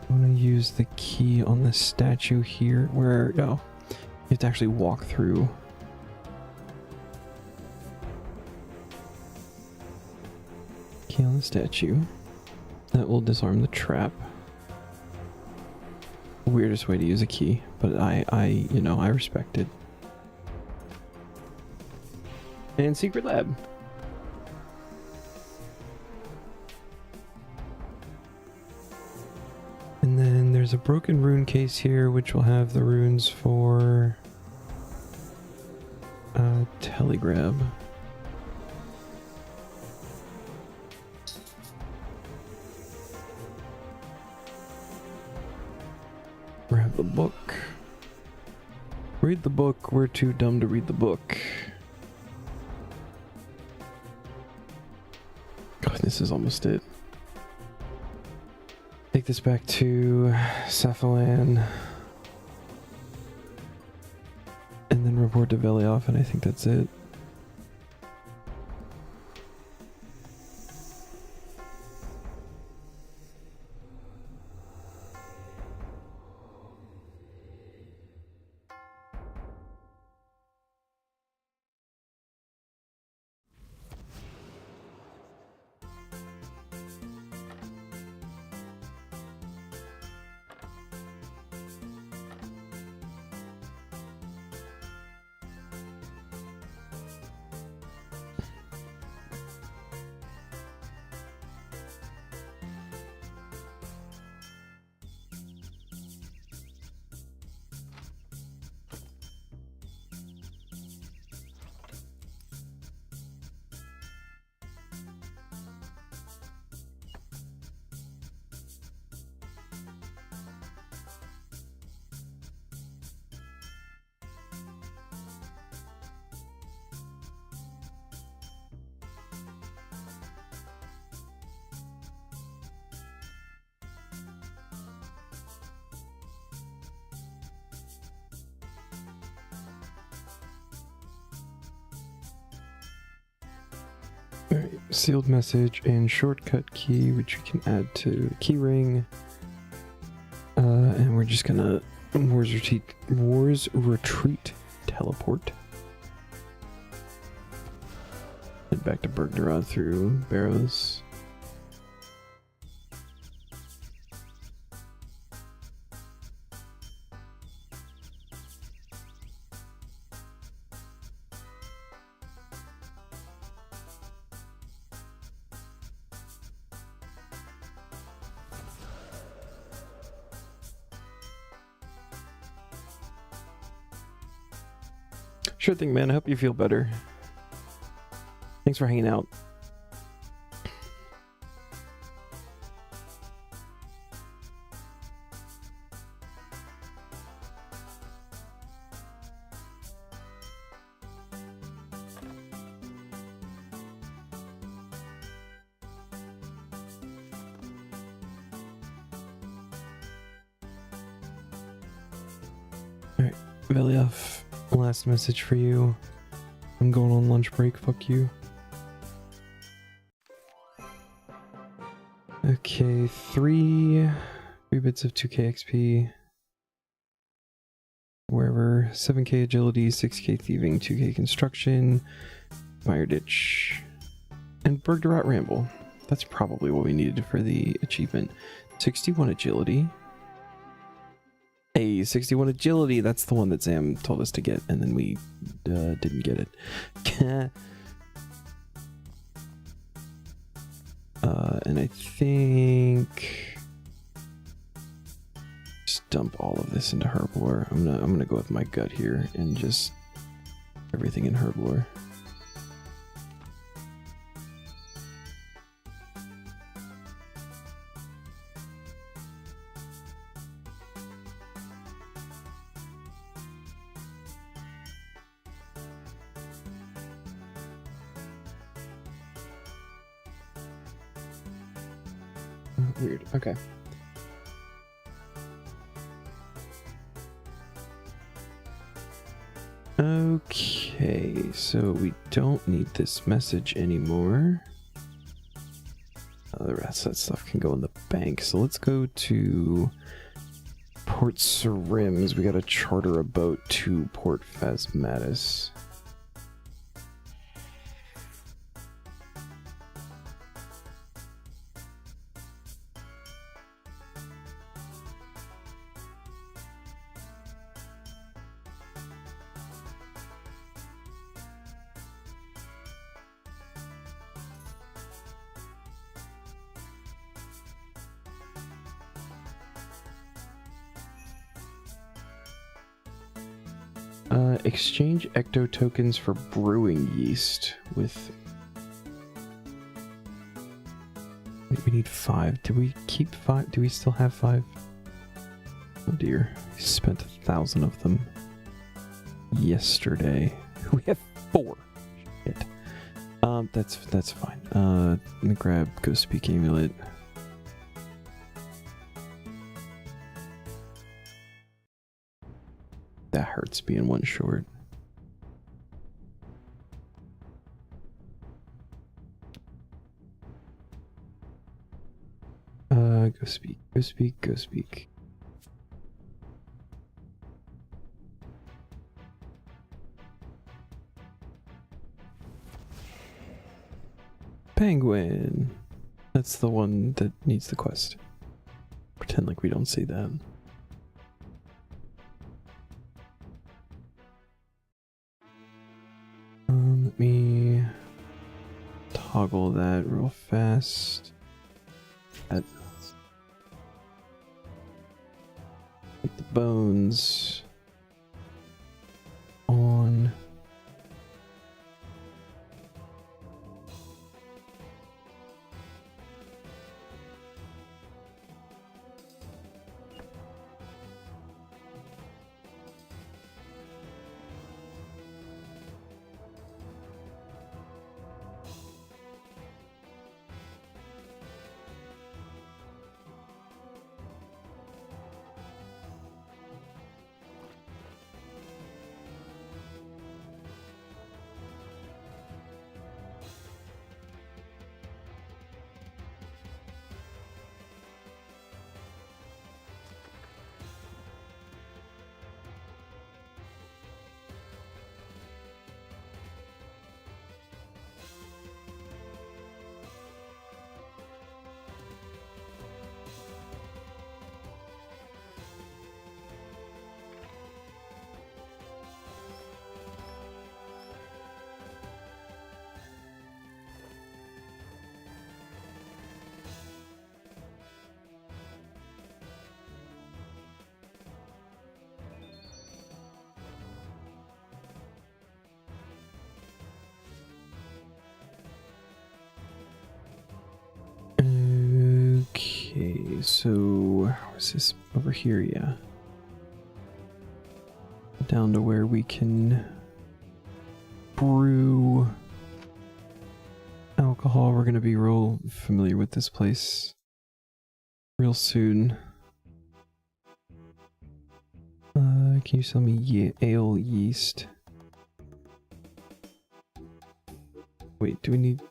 I want to use the key on the statue here where, oh, you have to actually walk through. Key on the statue. That will disarm the trap. Weirdest way to use a key, but I respect it. And secret lab. there's a broken rune case here, which will have the runes for telegrab. Grab the book. Read the book. We're too dumb to read the book. God, this is almost it. Take this back to Cephalan. And then report to Velioff, and I think that's it. Alright, sealed message and shortcut key, which we can add to keyring. And we're just gonna Wars Retreat teleport. Head back to Bergdorod through Barrows. Sure thing, man. I hope you feel better. Thanks for hanging out. Alright, Velioff. Last message for you. I'm going on lunch break, fuck you. Okay, three bits of 2k XP. Wherever, 7k agility, 6k thieving, 2k construction, fire ditch, and Bergdorod ramble. That's probably what we needed for the achievement. 61 agility. Hey, 61 agility, that's the one that Sam told us to get, and then we didn't get it. And I think just dump all of this into Herblore. I'm gonna go with my gut here and just everything in Herblore. Weird. Okay. Okay, so we don't need this message anymore. The rest of that stuff can go in the bank. So let's go to Port Surims. We gotta charter a boat to Port Phasmatis. Exchange ecto tokens for brewing yeast with... We need 5. Do we keep 5? Do we still have 5? Oh dear. We spent 1,000 of them yesterday. We have 4. Shit. That's fine. I'm gonna grab Ghost Speak Amulet. That hurts being 1 short. Go speak, go speak, go speak. Penguin. That's the one that needs the quest. Pretend like we don't see that. Let me toggle that real fast. Put the bones on. Okay, so what's this over here? Yeah, down to where we can brew alcohol. We're gonna be real familiar with this place real soon. Can you sell me ale yeast? Wait, do we need...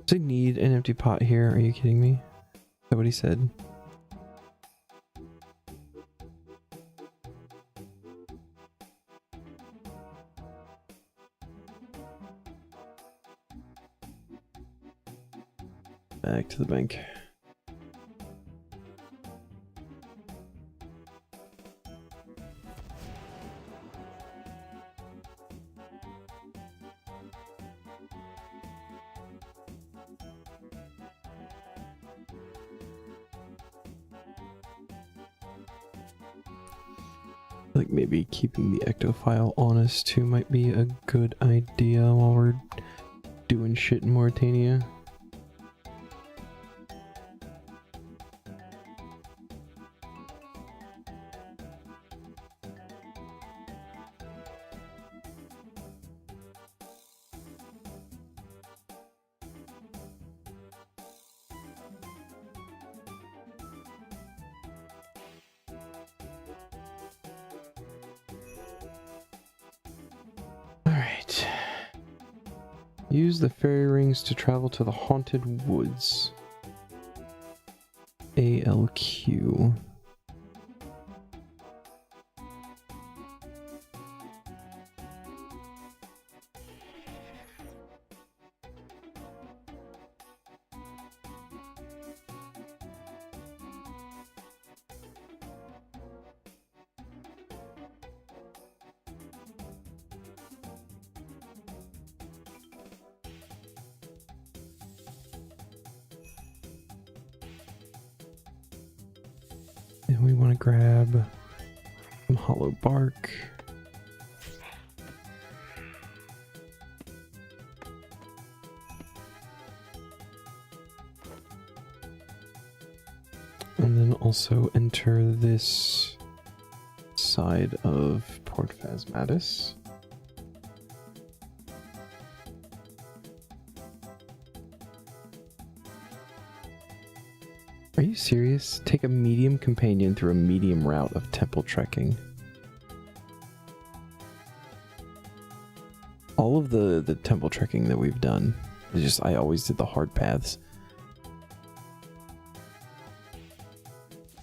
Does it need an empty pot here? Are you kidding me? Is that what he said? Back to the bank. Like maybe keeping the ectophile on us too might be a good idea while we're doing shit in Mauritania. Alright. Use the fairy rings to travel to the haunted woods. ALQ. And we want to grab some hollow bark. and then also enter this side of Port Phasmatis. Are you serious? Take a medium companion through a medium route of temple trekking. All of the temple trekking that we've done is just, I always did the hard paths.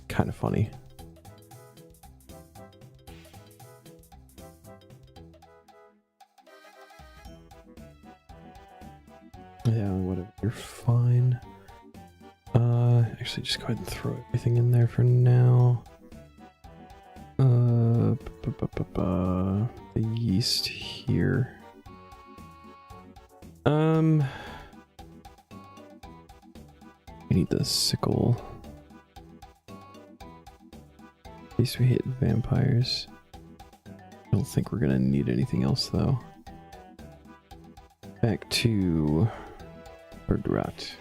Kind of funny. Yeah, whatever. You're fine. Actually, just go ahead and throw everything in there for now. The yeast here. We need the sickle. At least we hit vampires. I don't think we're gonna need anything else though. Back to Birdrat.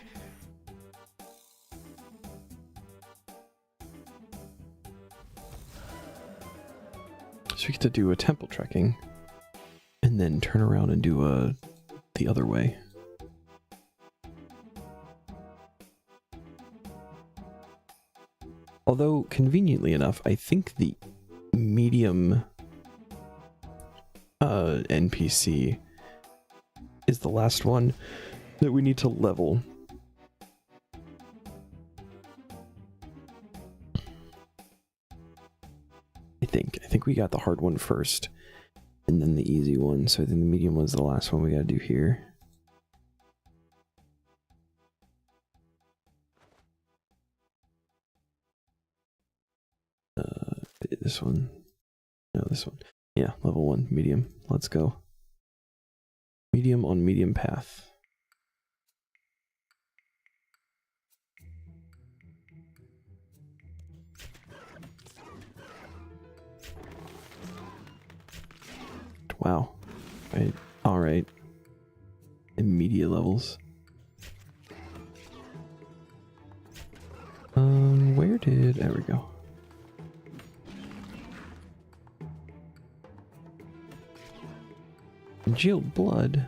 So we get to do a temple trekking and then turn around and do the other way. Although, conveniently enough, I think the medium NPC is the last one that we need to level. I think we got the hard one first, and then the easy one, so then the medium one's the last one we gotta do here. This one. No, this one. Yeah, level 1, medium. Let's go. Medium on medium path. Wow. Right. Alright. Immediate levels. Where did... There we go. Congealed blood.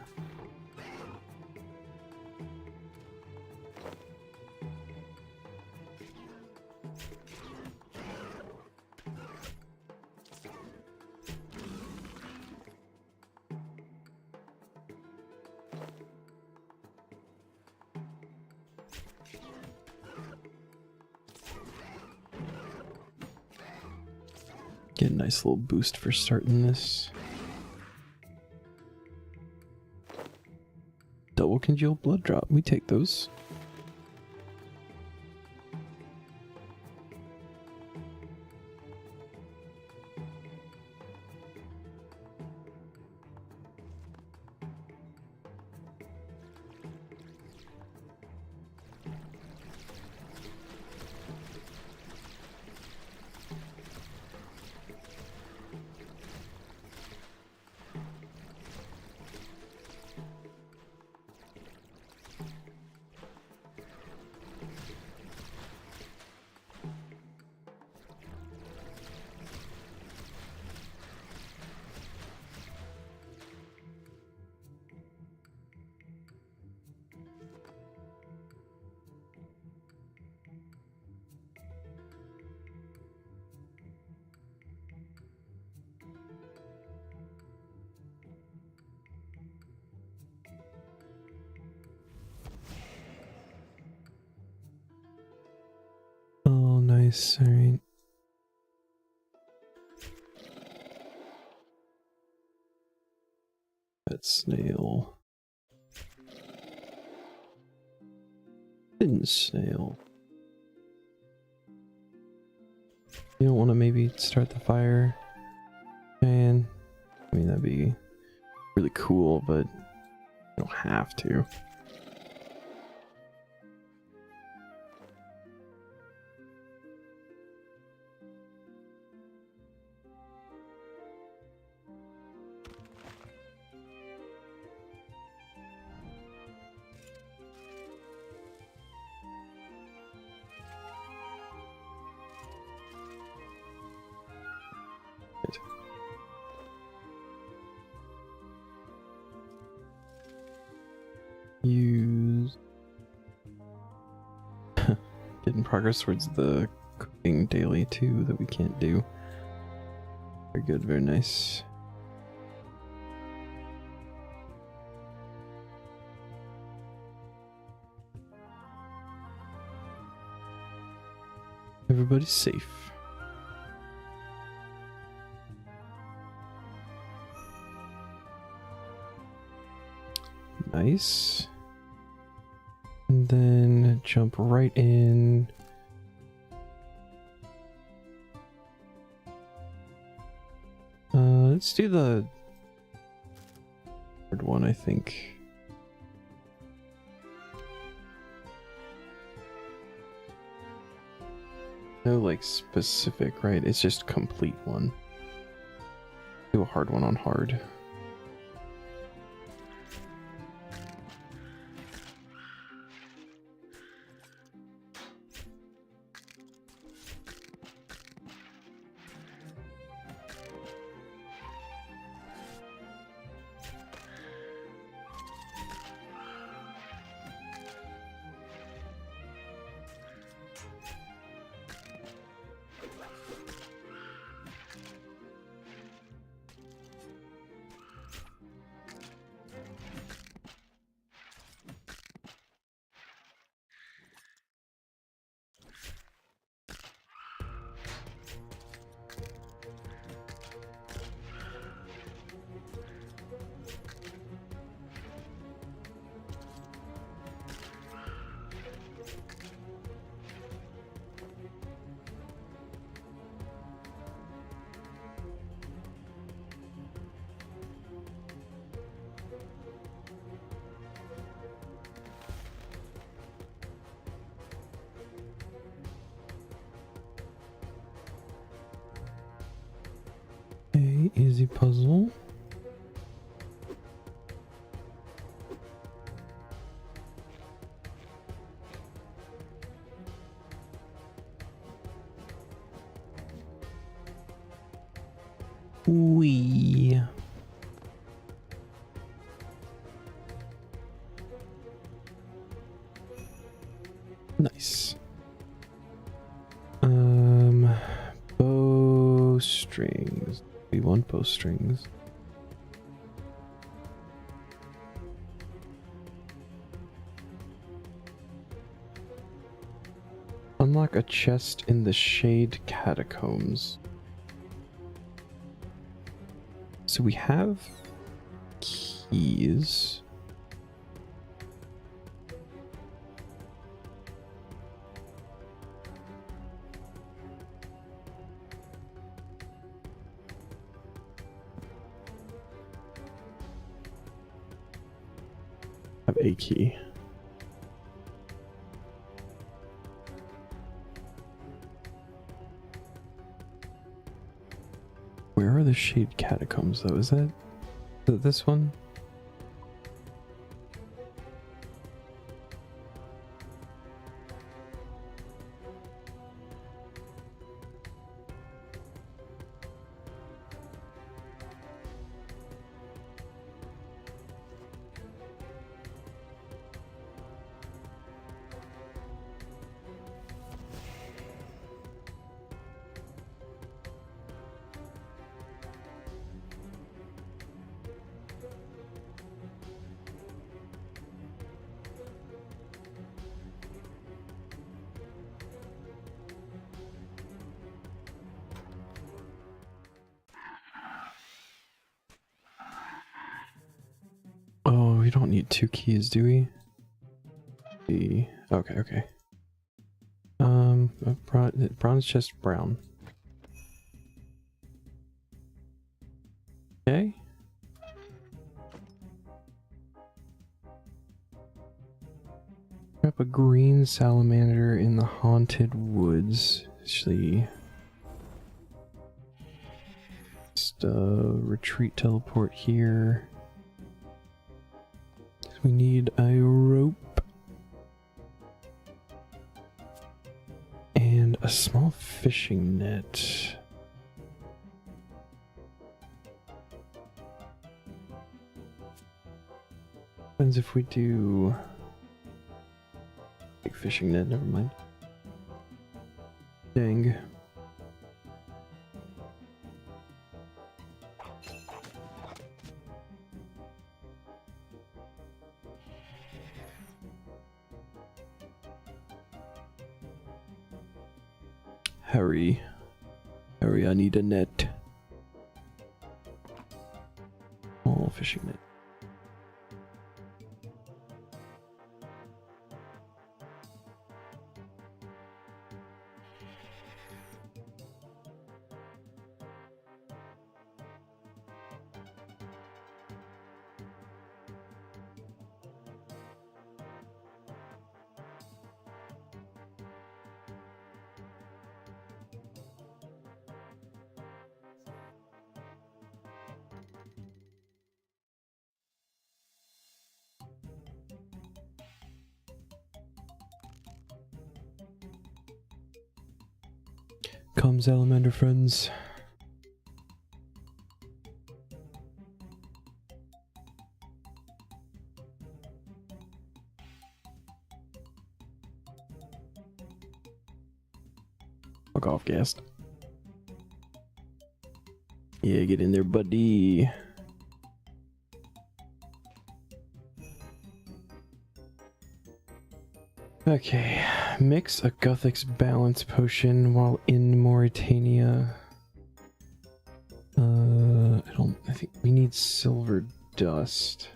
Get a nice little boost for starting this. Double congealed blood drop. We take those. Oh, nice. All right. That snail. Hidden snail. You don't want to maybe start the fire? Man, I mean, that'd be really cool, but you don't have to. Getting progress towards the cooking daily too that we can't do. Very good, very nice. Everybody's safe. Nice. And then jump right in. Let's do the third one, I think. No, like, specific, right? It's just complete one. Do a hard one on hard. Okay, easy puzzle. Wee. Nice. Bowstrings. We want bowstrings. Unlock a chest in the Shade Catacombs. So we have keys. Have a key. Where are the Shade Catacombs though? Is that this one? Oh, we don't need 2 keys, do we? Okay. Bronze chest brown. Okay. Grab a green salamander in the haunted woods. Actually, just retreat teleport here. We need a rope and a small fishing net. Depends if we do big fishing net, never mind. Dang. Hurry. Hurry, I need a net. Oh, fishing net. Come, salamander friends. Fuck off, Gast. Yeah, get in there, buddy. Okay, mix a Guthix balance potion while in Mauritania. I think we need silver dust.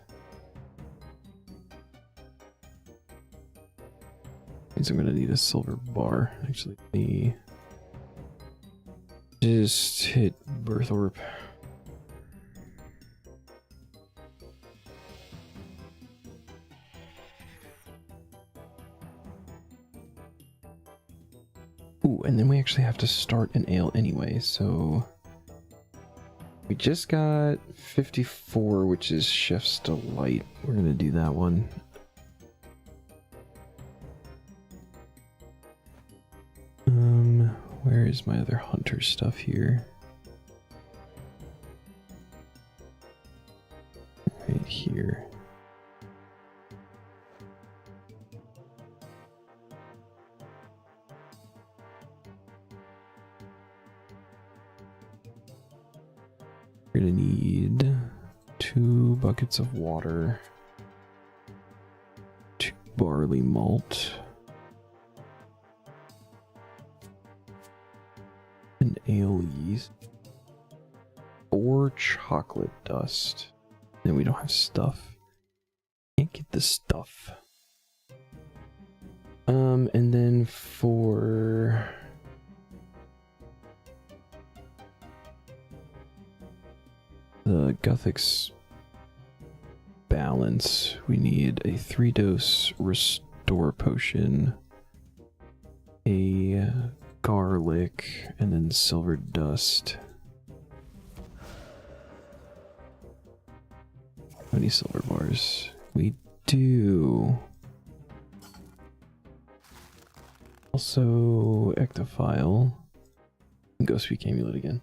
Means I'm gonna need a silver bar. Actually, let me just hit Birth Orb. Ooh, and then we actually have to start an ale anyway, so we just got 54, which is Chef's Delight. We're gonna do that one. Where is my other hunter stuff here? Right here. We're gonna need 2 buckets of water, 2 barley malt, an ale yeast, 4 chocolate dust. Then we don't have stuff. Can't get the stuff. And then for the Guthix balance, we need a 3-dose restore potion, a garlic, and then silver dust. How many silver bars? We do. Also, ectophile. And Ghost Speak Amulet again.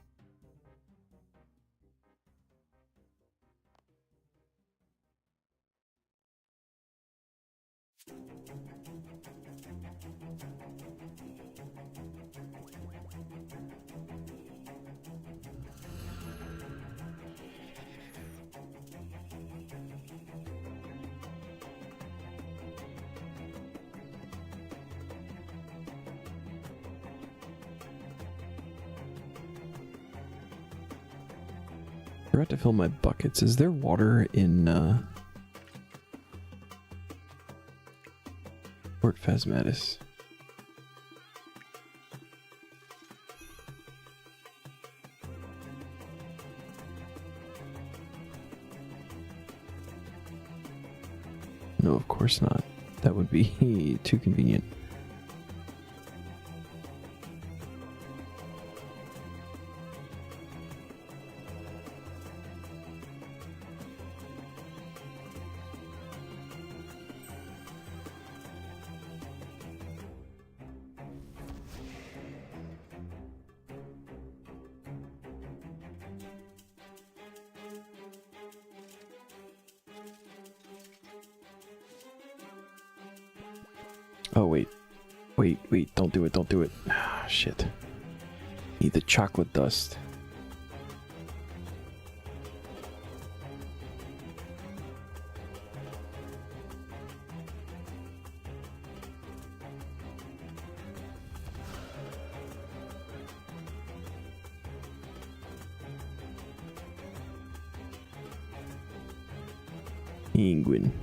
Forgot to fill my buckets. Is there water in Port Phasmatis? No, of course not. That would be too convenient. Oh, wait, don't do it. shit. Need the chocolate dust. Penguin.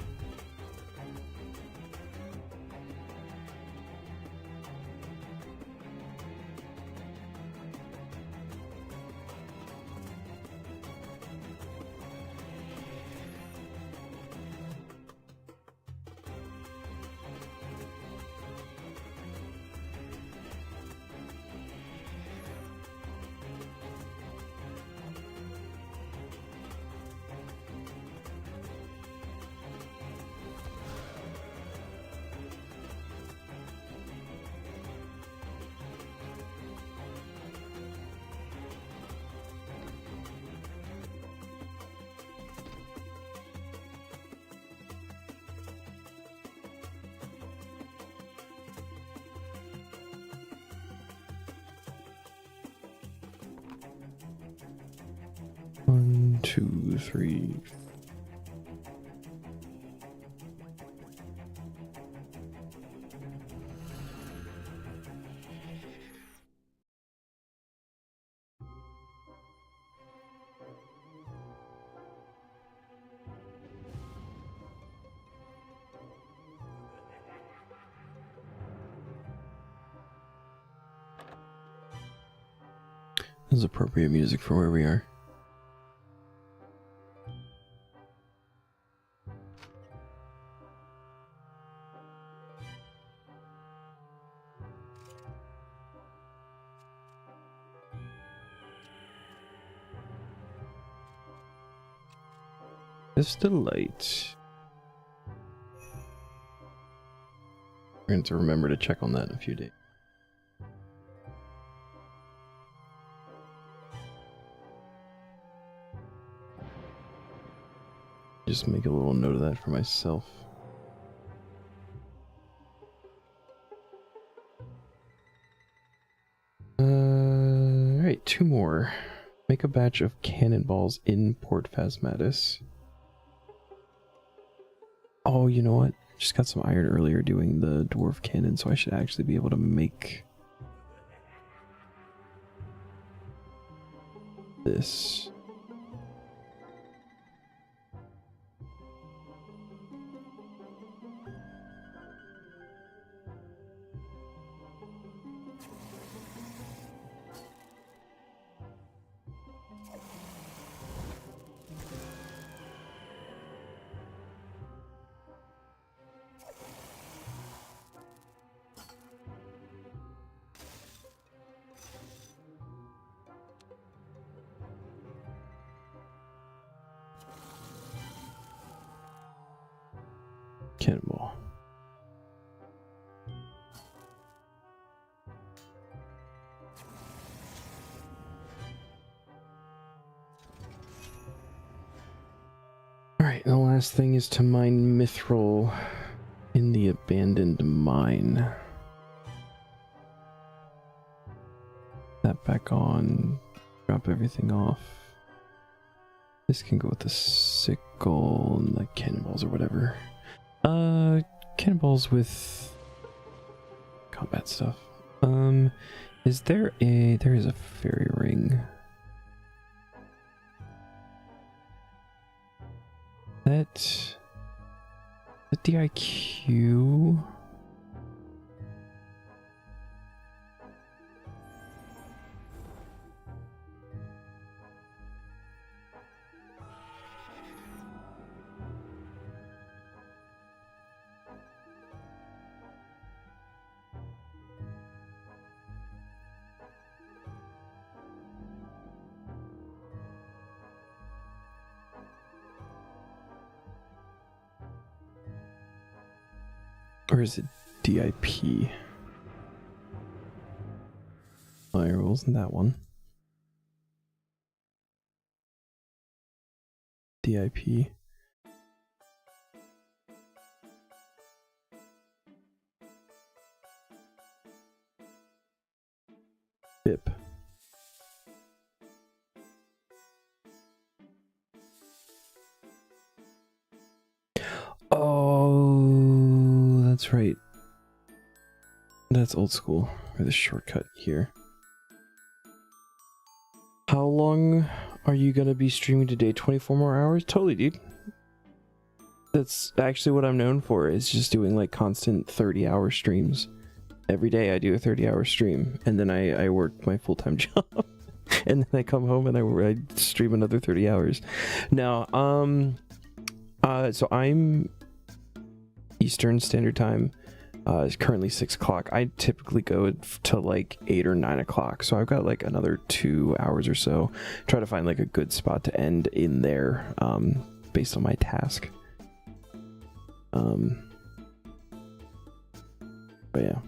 One, two, three. This is appropriate music for where we are. It's still late. We're going to remember to check on that in a few days. Just make a little note of that for myself. Alright, two more. Make a batch of cannonballs in Port Phasmatis. Oh, you know what? Just got some iron earlier doing the dwarf cannon, so I should actually be able to make this. Cannonball. Alright, the last thing is to mine mithril in the abandoned mine. That back on, drop everything off. This can go with the sickle and the cannonballs or whatever. Cannonballs with combat stuff. There is a fairy ring. That the DIQ. Or is it DIP? Fire rolls in that one. DIP. Bip. Oh, that's right. That's old school. Or the shortcut here. How long are you gonna be streaming today? 24 more hours? Totally, dude. That's actually what I'm known for, is just doing like constant 30-hour streams. Every day I do a 30-hour stream, and then I work my full-time job. And then I come home and I stream another 30 hours. Now, so I'm Eastern Standard Time. It's currently 6 o'clock. I typically go to like 8 or 9 o'clock, so I've got like another 2 hours or so. Try to find like a good spot to end in there, based on my task. But yeah.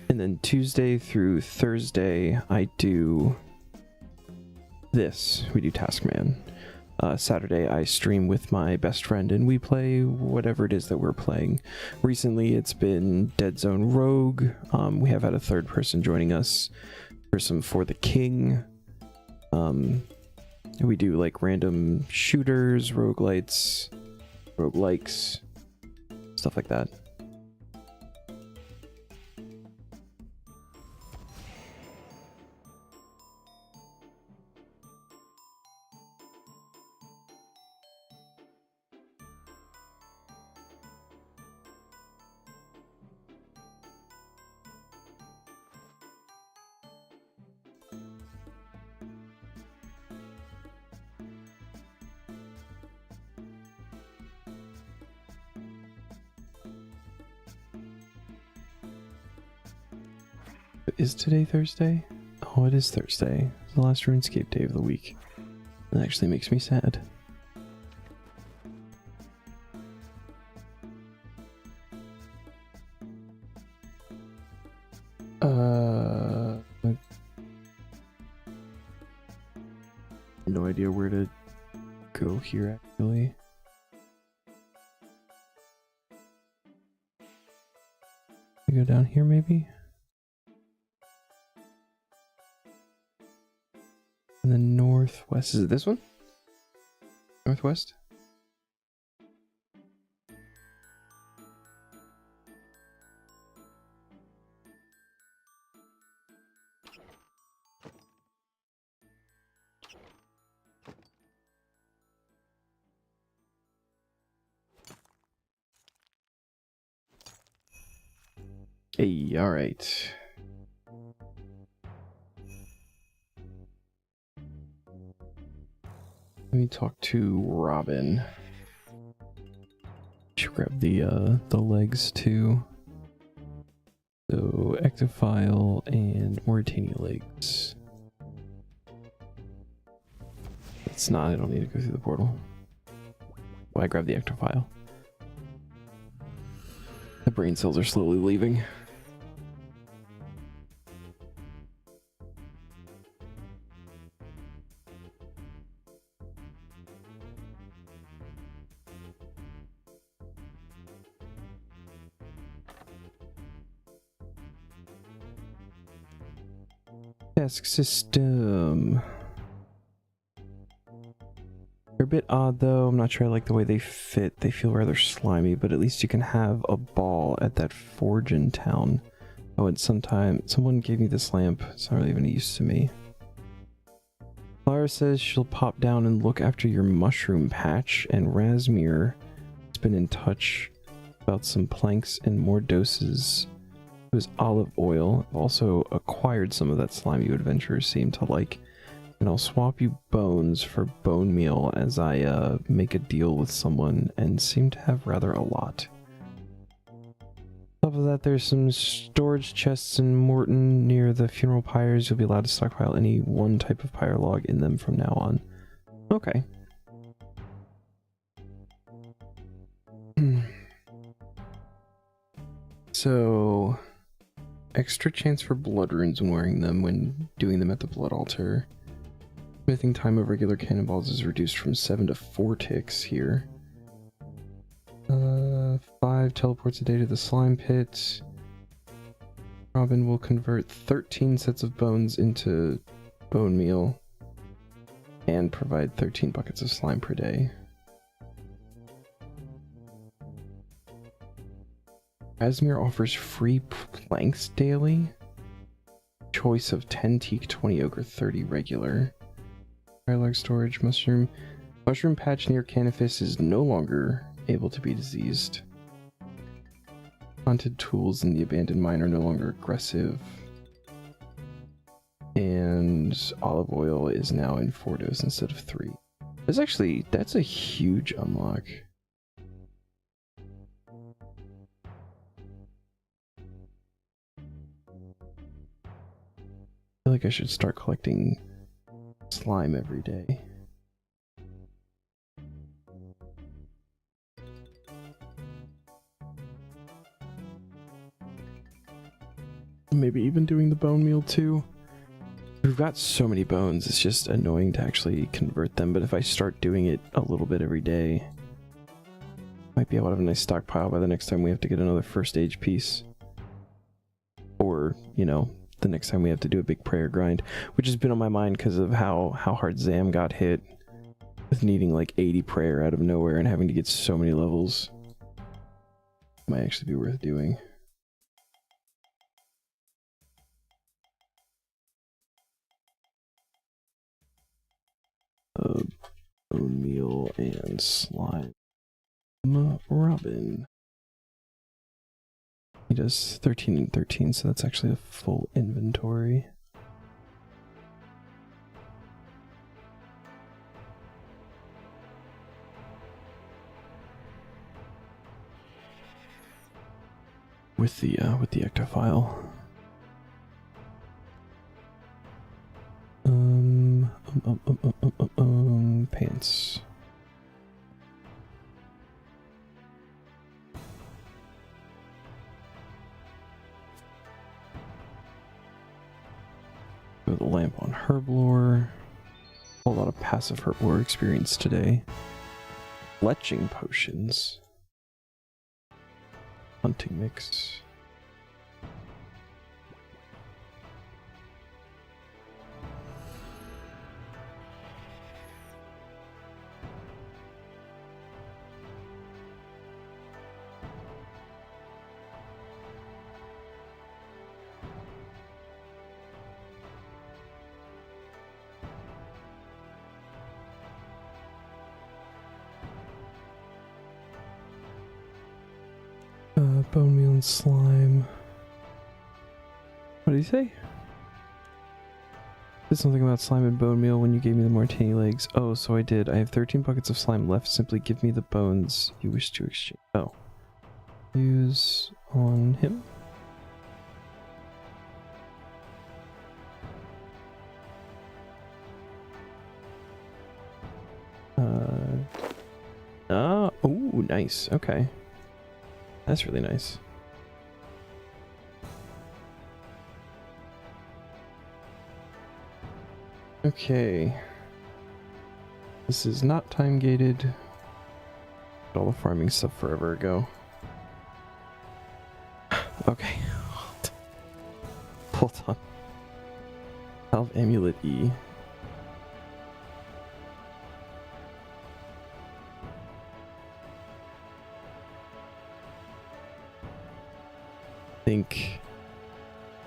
And then Tuesday through Thursday, I do this. We do Taskman. Saturday, I stream with my best friend, and we play whatever it is that we're playing. Recently, it's been Dead Zone Rogue. We have had a third person joining us for some For the King. We do like random shooters, roguelites, roguelikes, stuff like that. Is today Thursday? Oh, it is Thursday. It's the last RuneScape day of the week. That actually makes me sad. No idea where to go here, actually. Go down here, maybe? And then northwest. Is it this one? Northwest? Hey, alright. Let me talk to Robin. Should grab the legs too. So Ectophile and Mauritania legs. It's not, I don't need to go through the portal. Well, I grabbed the Ectophile. The brain cells are slowly leaving. Task system. They're a bit odd though. I'm not sure I like the way they fit. They feel rather slimy, but at least you can have a ball at that forge in town. Oh, and someone gave me this lamp. It's not really even use to me. Clara says she'll pop down and look after your mushroom patch, and Razmir has been in touch about some planks and more doses. It was olive oil. I've also acquired some of that slime you adventurers seem to like. And I'll swap you bones for bone meal as I make a deal with someone and seem to have rather a lot. On top of that, there's some storage chests in Morton near the funeral pyres. You'll be allowed to stockpile any one type of pyre log in them from now on. Okay. So, extra chance for blood runes when wearing them when doing them at the blood altar. Smithing time of regular cannonballs is reduced from 7 to 4 ticks here. 5 teleports a day to the slime pit. Robin will convert 13 sets of bones into bone meal and provide 13 buckets of slime per day. Asmir offers free planks daily. Choice of 10 teak, 20 ogre, 30 regular. Dialogue storage, mushroom. Mushroom patch near Canifis is no longer able to be diseased. Haunted tools in the abandoned mine are no longer aggressive. And olive oil is now in 4 dose instead of 3. That's a huge unlock. I feel like I should start collecting slime every day. Maybe even doing the bone meal too. We've got so many bones, it's just annoying to actually convert them, but if I start doing it a little bit every day, might be able to have a nice stockpile by the next time we have to get another first age piece. Or, you know, the next time we have to do a big prayer grind, which has been on my mind because of how hard Zam got hit with needing like 80 prayer out of nowhere and having to get so many levels. Might actually be worth doing. Bone meal and slime. Robin. He does 13 and 13, so that's actually a full inventory. With the ectophile. Pants. Go the lamp on herblore. A lot of passive herblore experience today. Fletching potions. Hunting mix. Bone meal and slime. What did he say? Did something about slime and bone meal when you gave me the martini legs. Oh, so I did. I have 13 buckets of slime left. Simply give me the bones you wish to exchange. Oh. Use on him. Oh, nice. Okay. That's really nice. Okay. This is not time gated. Did all the farming stuff forever ago. Okay. Hold on. Salve Amulet E.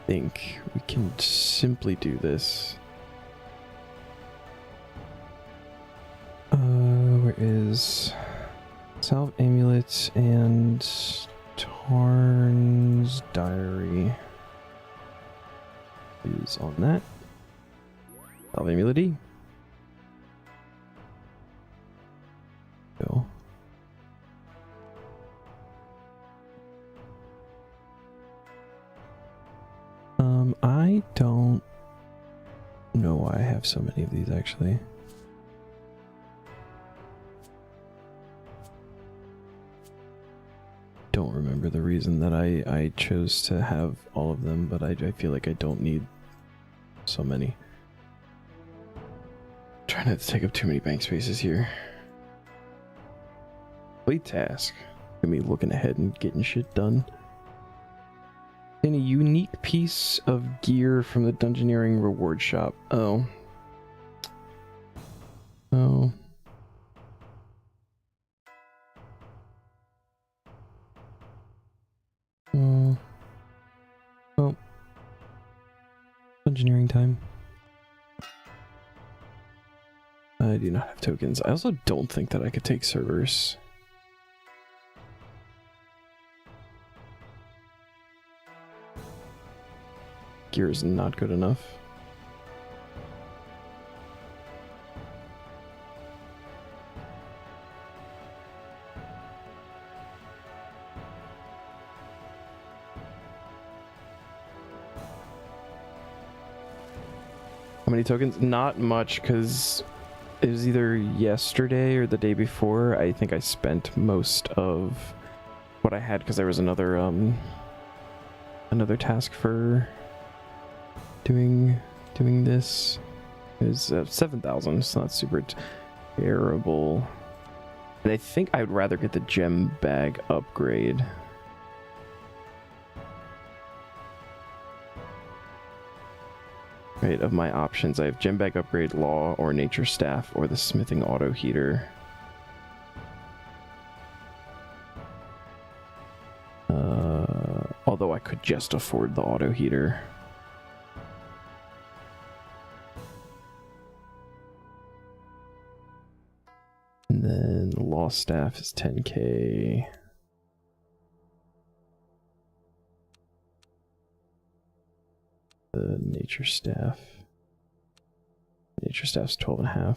think we can simply do this. Where is Salve Amulet and Tarn's Diary is on that. Salve Amulet E. Go. I don't know why I have so many of these actually. Don't remember the reason that I chose to have all of them, but I feel like I don't need so many. Trying not to take up too many bank spaces here. Complete task. Me looking ahead and getting shit done. And a unique piece of gear from the Dungeoneering reward shop. Oh. Oh. Oh. Dungeoneering time. I do not have tokens. I also don't think that I could take servers. Gear is not good enough. How many tokens? Not much, because it was either yesterday or the day before. I think I spent most of what I had because there was another task for doing this. It was 7,000. It's not super terrible. And I think I'd rather get the gem bag upgrade. Right, of my options, I have gem bag upgrade, law, or nature staff, or the smithing auto heater. Although I could just afford the auto heater. And then the law staff is 10k. The nature staff's 12.5.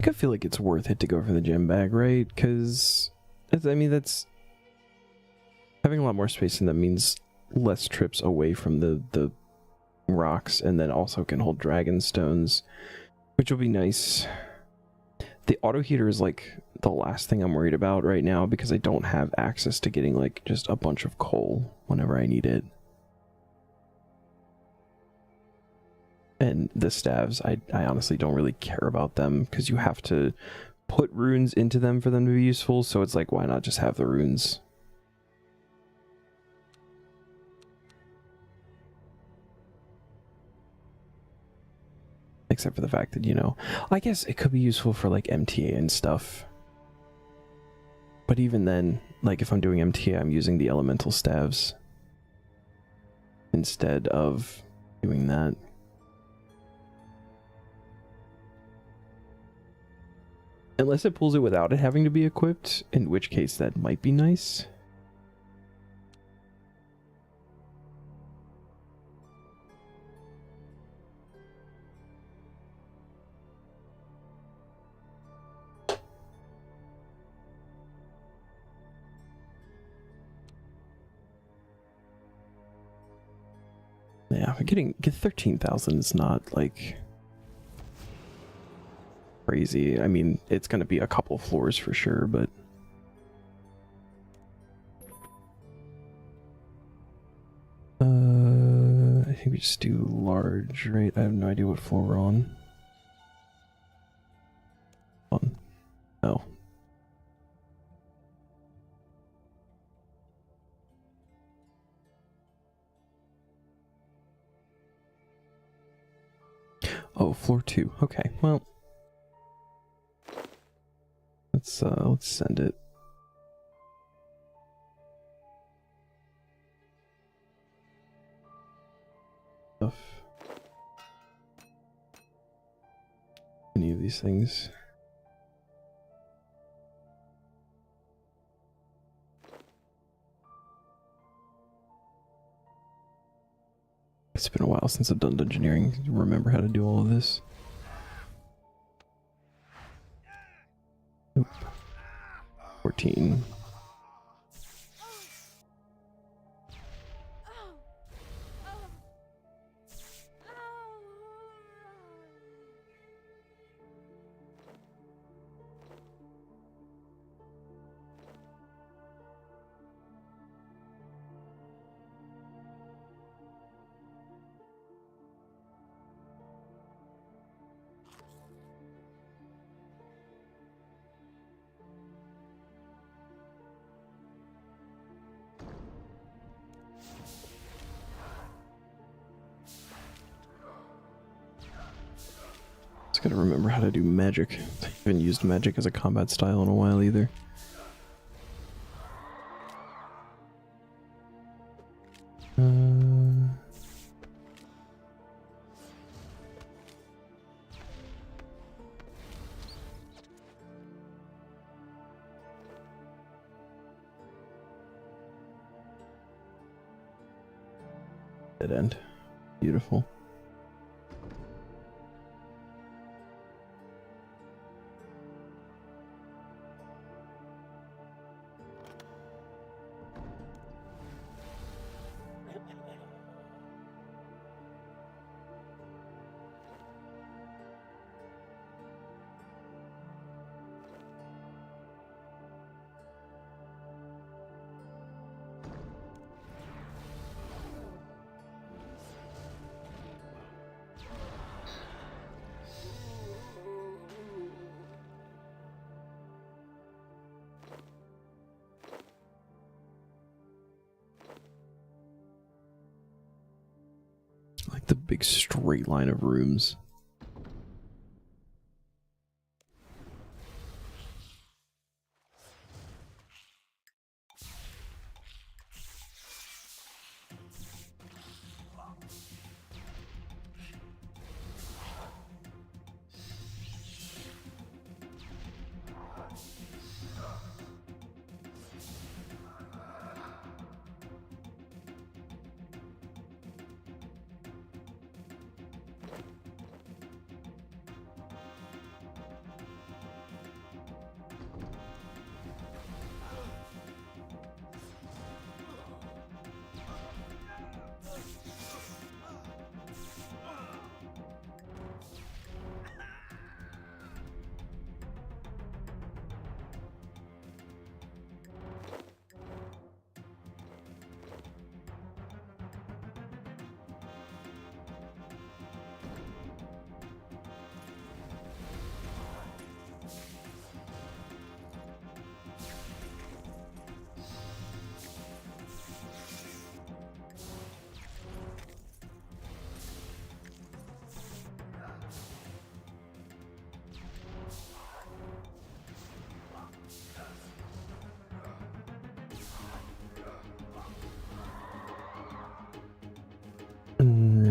I feel like it's worth it to go for the gem bag, right? Because I mean, that's having a lot more space, and that means less trips away from the rocks, and then also can hold dragon stones, which will be nice. The auto heater is like the last thing I'm worried about right now, because I don't have access to getting like just a bunch of coal whenever I need it. And the staves, I honestly don't really care about them, because you have to put runes into them for them to be useful, so it's like, why not just have the runes? Except for the fact that, you know, I guess it could be useful for like MTA and stuff. But even then, like if I'm doing MTA, I'm using the elemental staves instead of doing that. Unless it pulls it without it having to be equipped, in which case that might be nice. Yeah, getting 13,000 is not like crazy. I mean, it's going to be a couple floors for sure, but I think we just do large, right? I have no idea what floor we're on. Oh. Oh, floor 2. Okay, well, let's send it. Stuff. Any of these things. It's been a while since I've done engineering. Remember how to do all of this. Nope. 14. gotta remember how to do magic. I haven't used magic as a combat style in a while either. Dead end. Beautiful. Like the big straight line of rooms.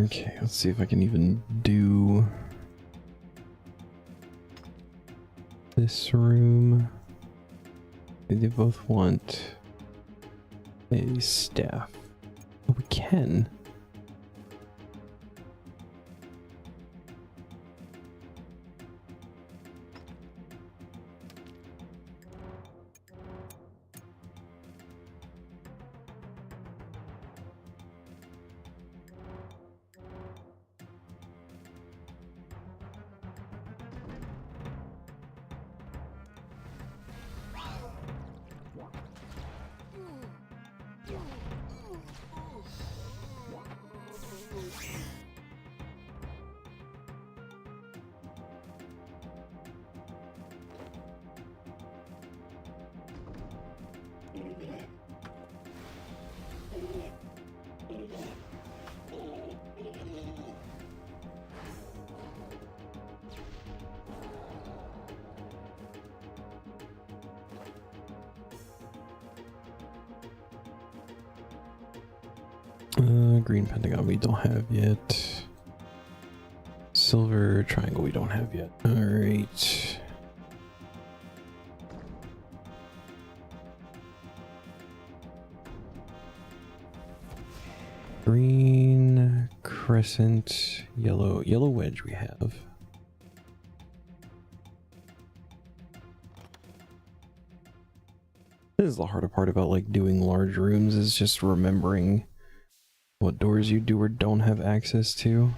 Okay, let's see if I can even do this room. They both want a staff. Oh, we can. Green pentagon we don't have yet. Silver triangle we don't have yet. All right. Green crescent, yellow wedge we have. This is the harder part about like doing large rooms, is just remembering what doors you do or don't have access to.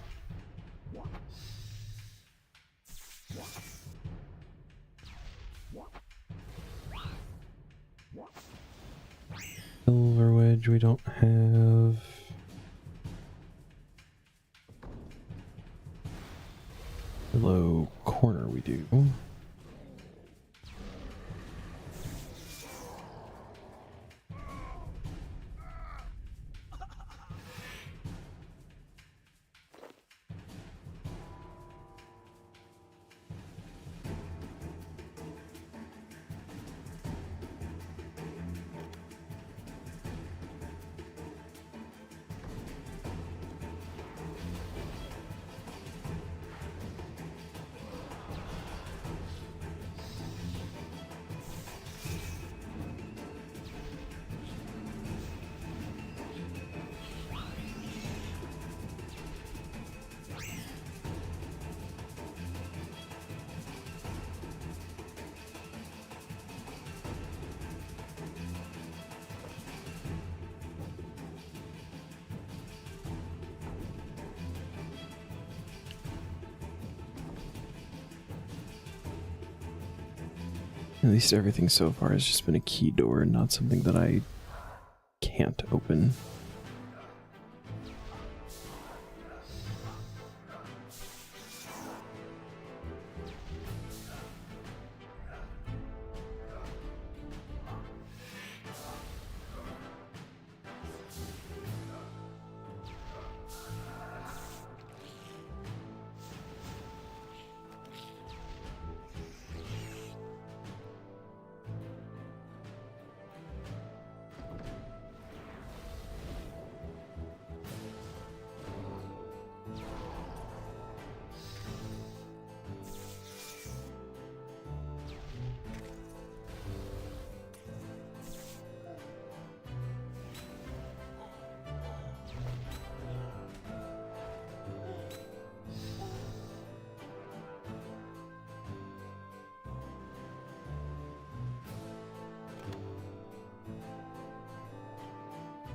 Silver wedge we don't have. Yellow corner we do. At least everything so far has just been a key door, not something that I can't open.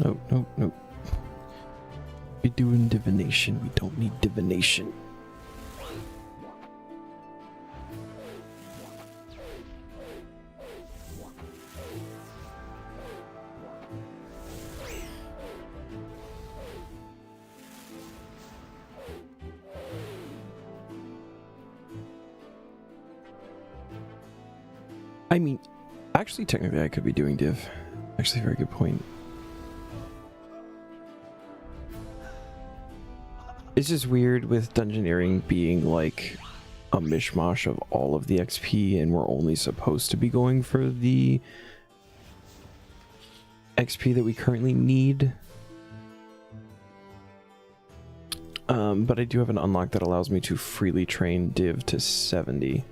Nope, nope, nope. We're doing divination. We don't need divination. I mean, actually, technically, I could be doing div. Actually, a very good point. It's just weird with dungeoneering being like a mishmash of all of the XP, and we're only supposed to be going for the XP that we currently need. But I do have an unlock that allows me to freely train div to 70.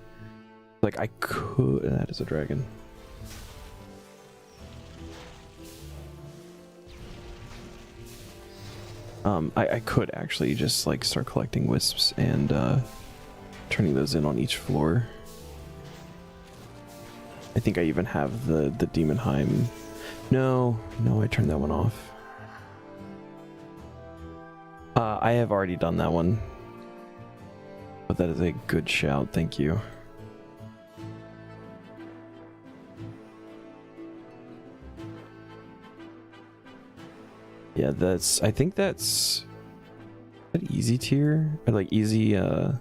Like I could... That is a dragon. I could actually just like start collecting wisps and turning those in on each floor. I think I even have the Demonheim. No, I turned that one off. I have already done that one. But that is a good shout, thank you. Yeah, I think that's an easy tier, or like easy, I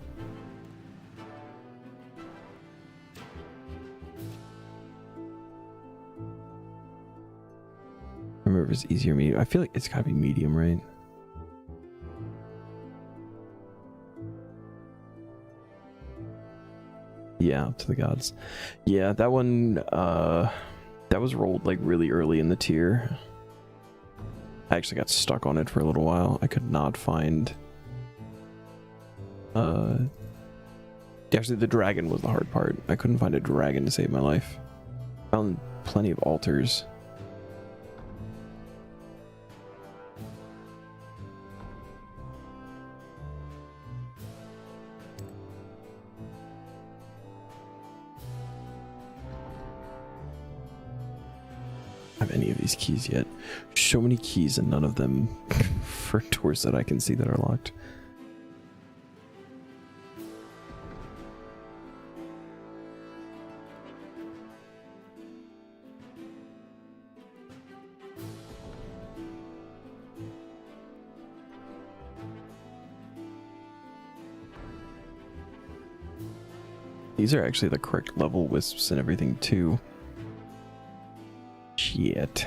remember if it's easy or medium. I feel like it's gotta be medium, right? Yeah, up to the gods. Yeah, that one, that was rolled like really early in the tier. I actually got stuck on it for a little while. I could not find... Actually, the dragon was the hard part. I couldn't find a dragon to save my life. Found plenty of altars. Have any of these keys yet? So many keys and none of them for doors that I can see that are locked. These are actually the correct level wisps and everything too. Shit.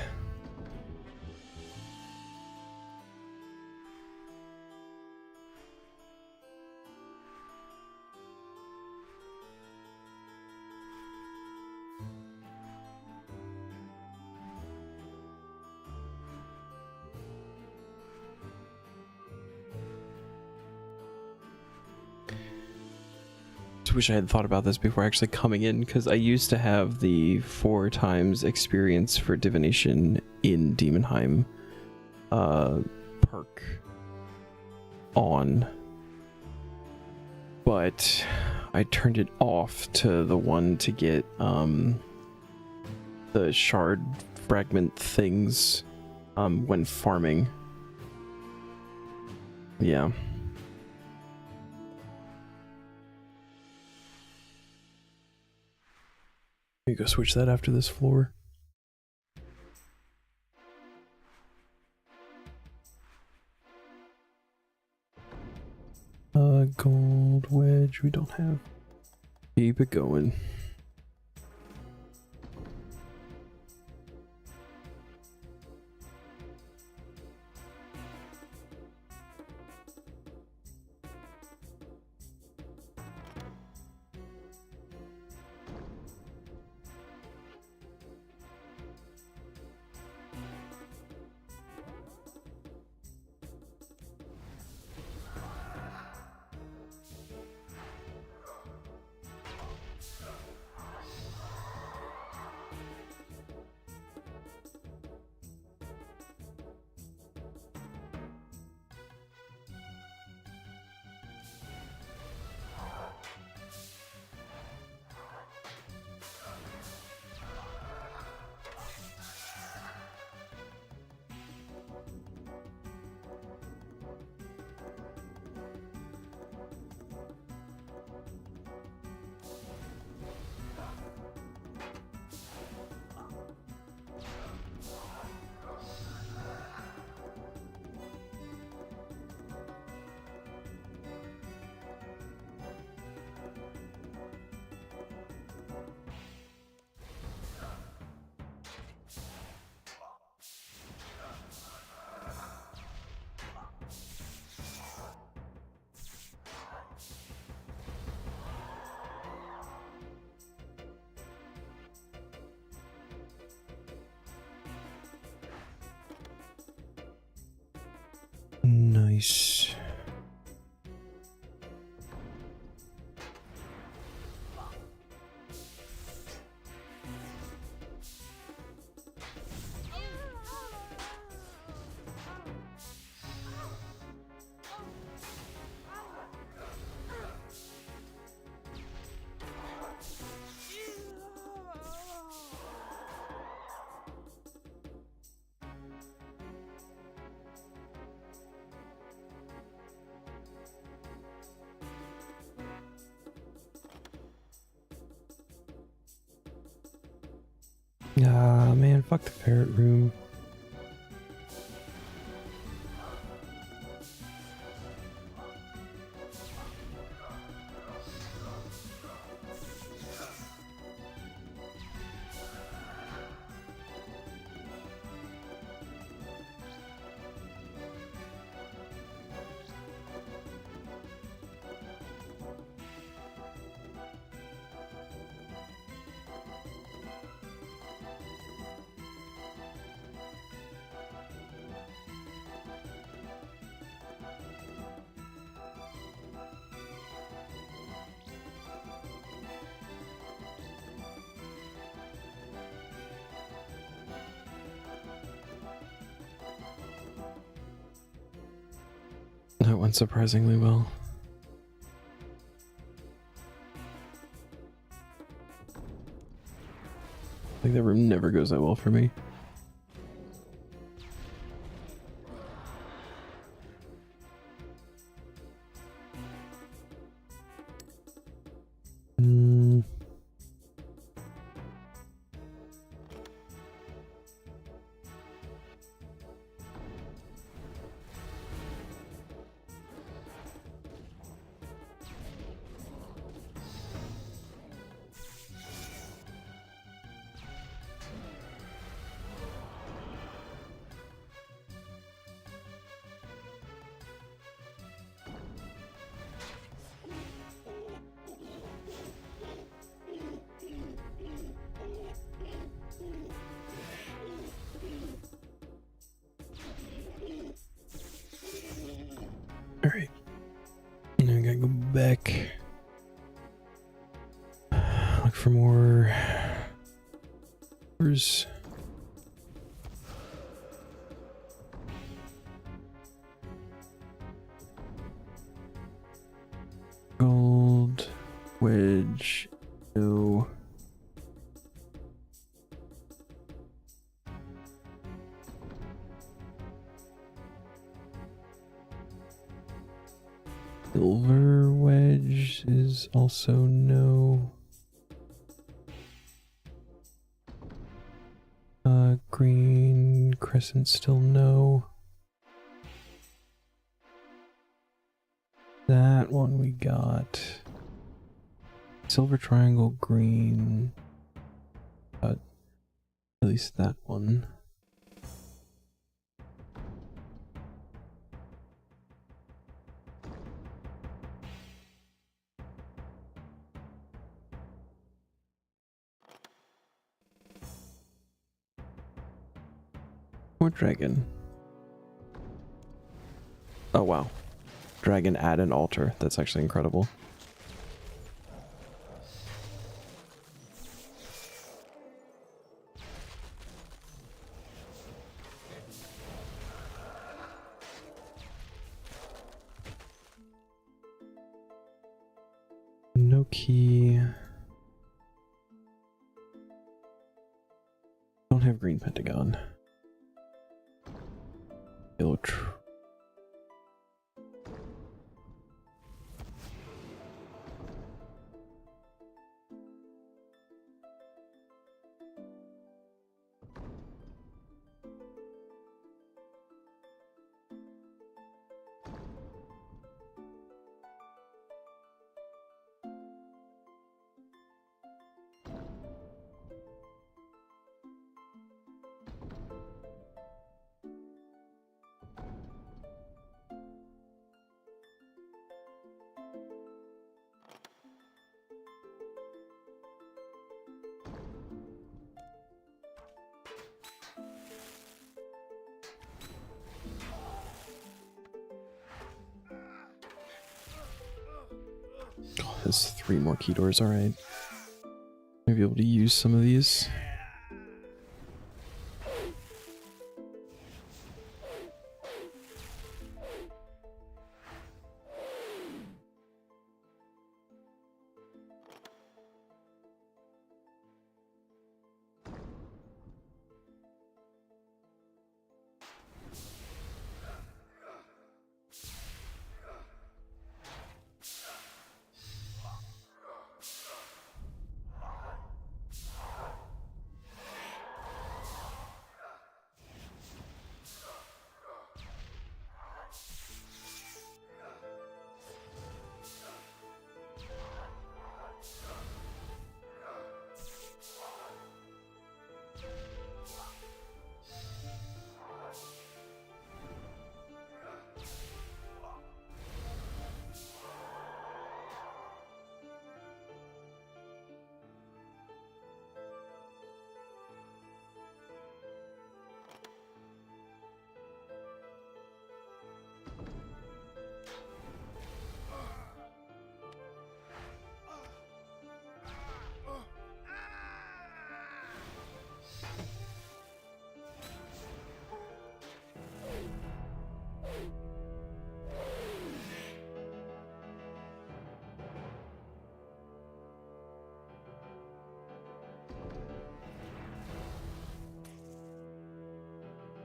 Wish I had thought about this before actually coming in, because I used to have the 4 times experience for divination in Demonheim perk on, but I turned it off to the one to get the shard fragment things when farming. Yeah. You go switch that after this floor. Gold wedge we don't have. Keep it going. Nice. Ah, man, fuck the ferret room. That went surprisingly well. Like that room never goes that well for me. Alright. Now I gotta go back. Look for more. Where's. Gold. Wedge. No. Silver wedge is also no. green crescent, still no. That one we got. Silver triangle, green. At least that one. More dragon. Oh wow. Dragon at an altar. That's actually incredible. No key. Don't have green pentagon. Yellow There's 3 more key doors, alright. Maybe able to use some of these.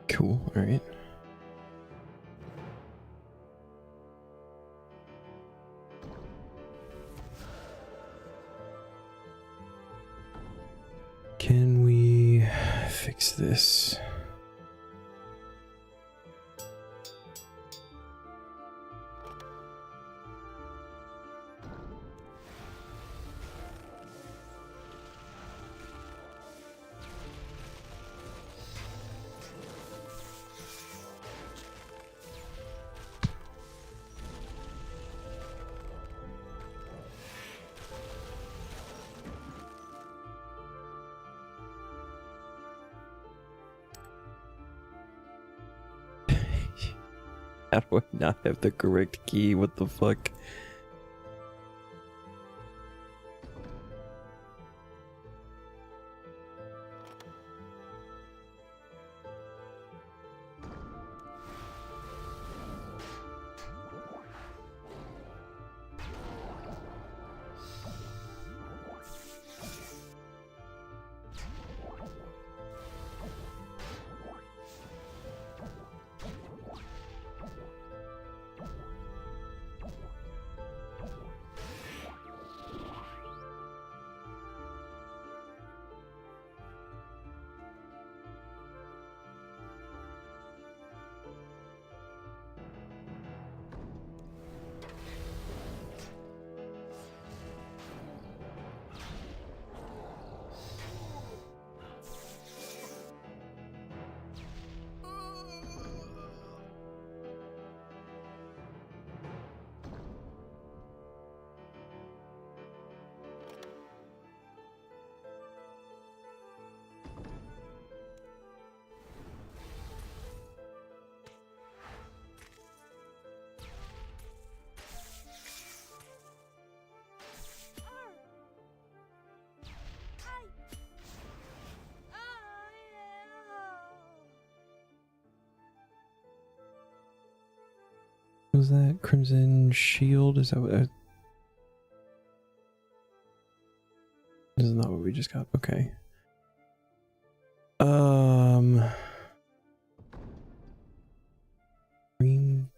Cool, alright. Can we fix this? How do I not have the correct key? What the fuck? was that? Crimson Shield? Is that what? This is not what we just got. Okay. Green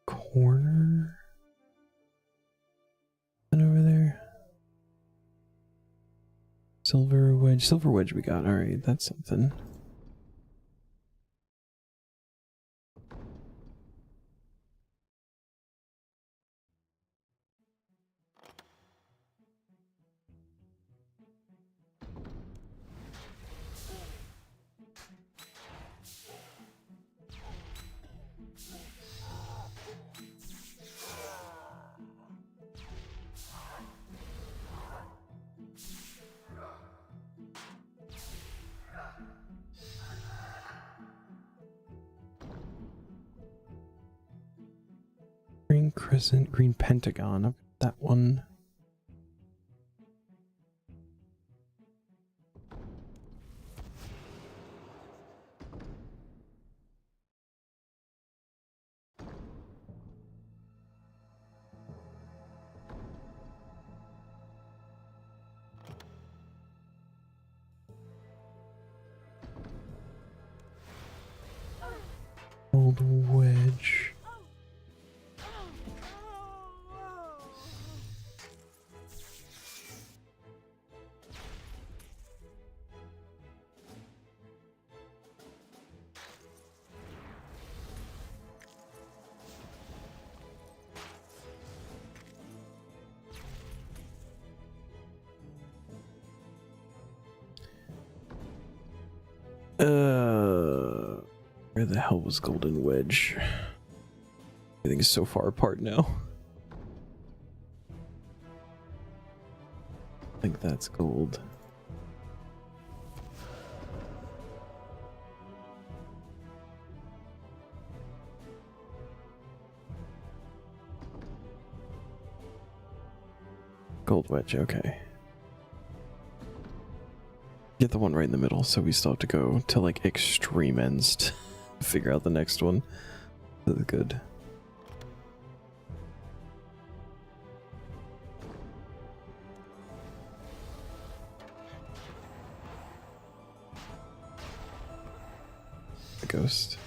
corner? And over there. Silver wedge. Silver wedge we got. Alright, that's something. Green crescent, green pentagon. I've got that one. Old wedge. Where the hell was Golden Wedge? Everything is so far apart now. I think that's gold. Gold wedge, okay. Get the one right in the middle, so we still have to go to like extreme ends to figure out the next one. That's good. The ghost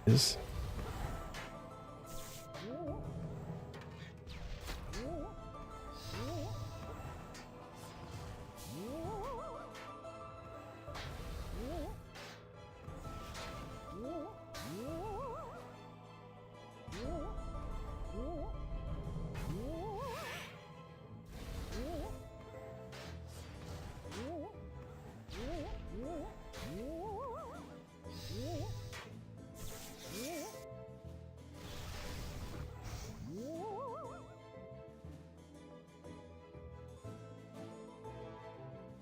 is.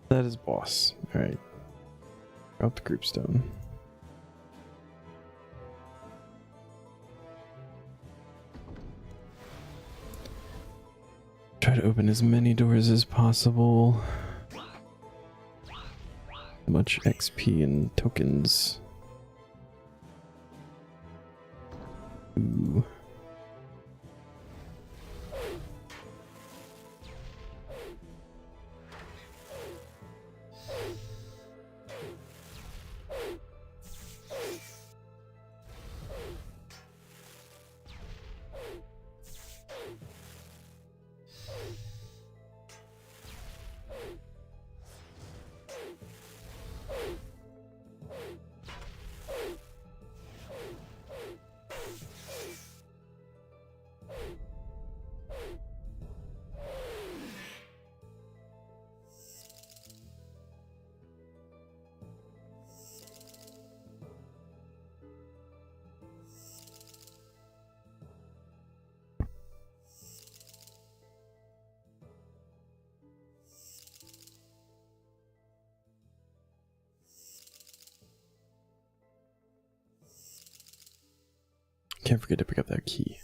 That is boss. Alright. Out the group stone. Try to open as many doors as possible. Much XP and tokens. Ooh. Can't forget to pick up that key.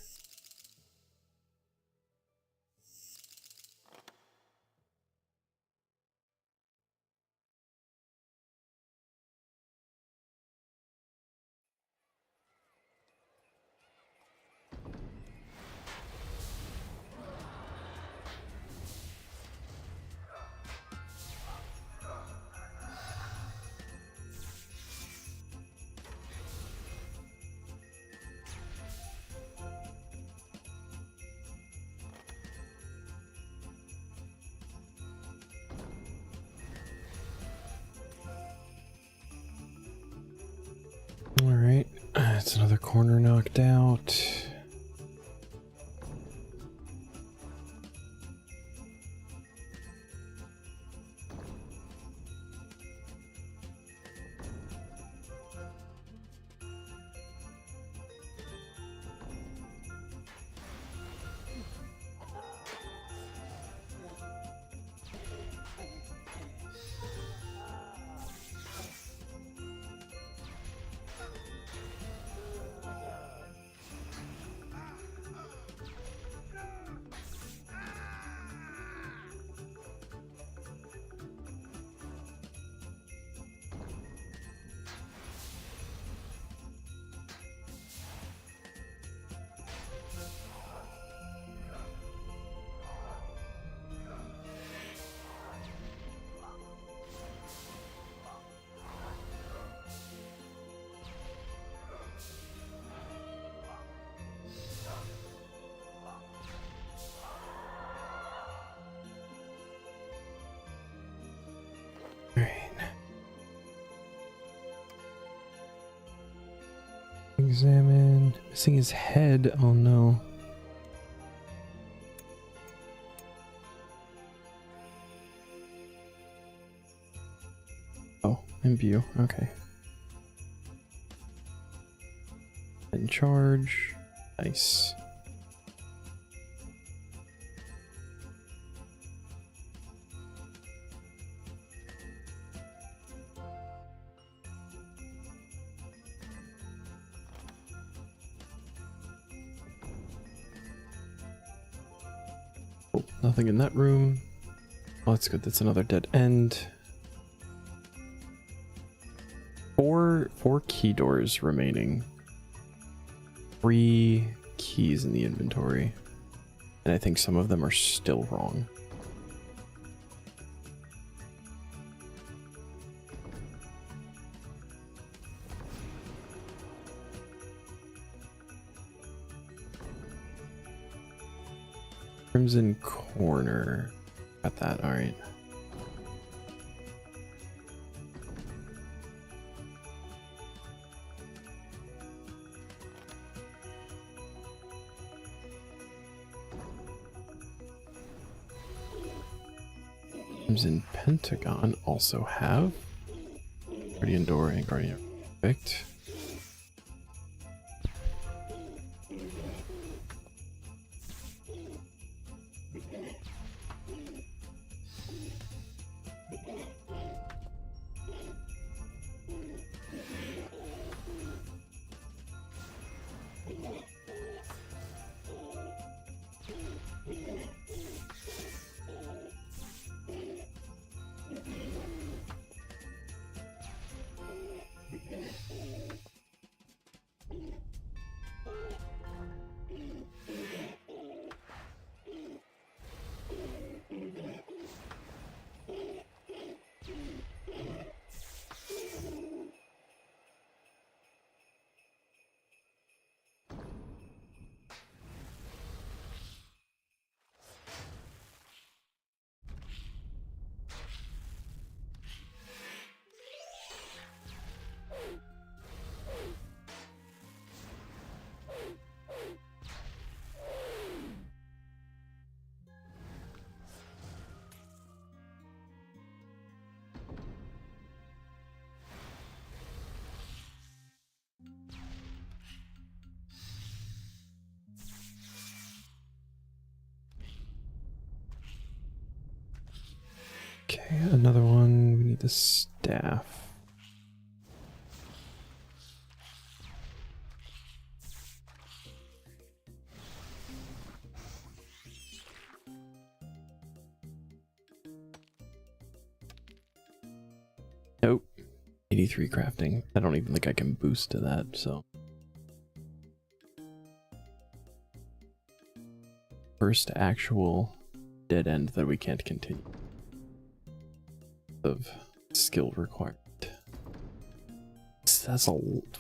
That's another corner knocked out. Examine. Missing his head. Oh no. Oh, imbue. Okay. In charge. Nice. Oh, nothing in that room. Oh, that's good. That's another dead end. Four key doors remaining. 3 keys in the inventory. And I think some of them are still wrong. Crimson Corner. Got that, alright. Crimson Pentagon also have. Guardian Door and Guardian. Perfect. Okay, another one. We need the staff. Nope. 83 crafting. I don't even think I can boost to that, so. First actual dead end that we can't continue. Of skill required. That's a lot.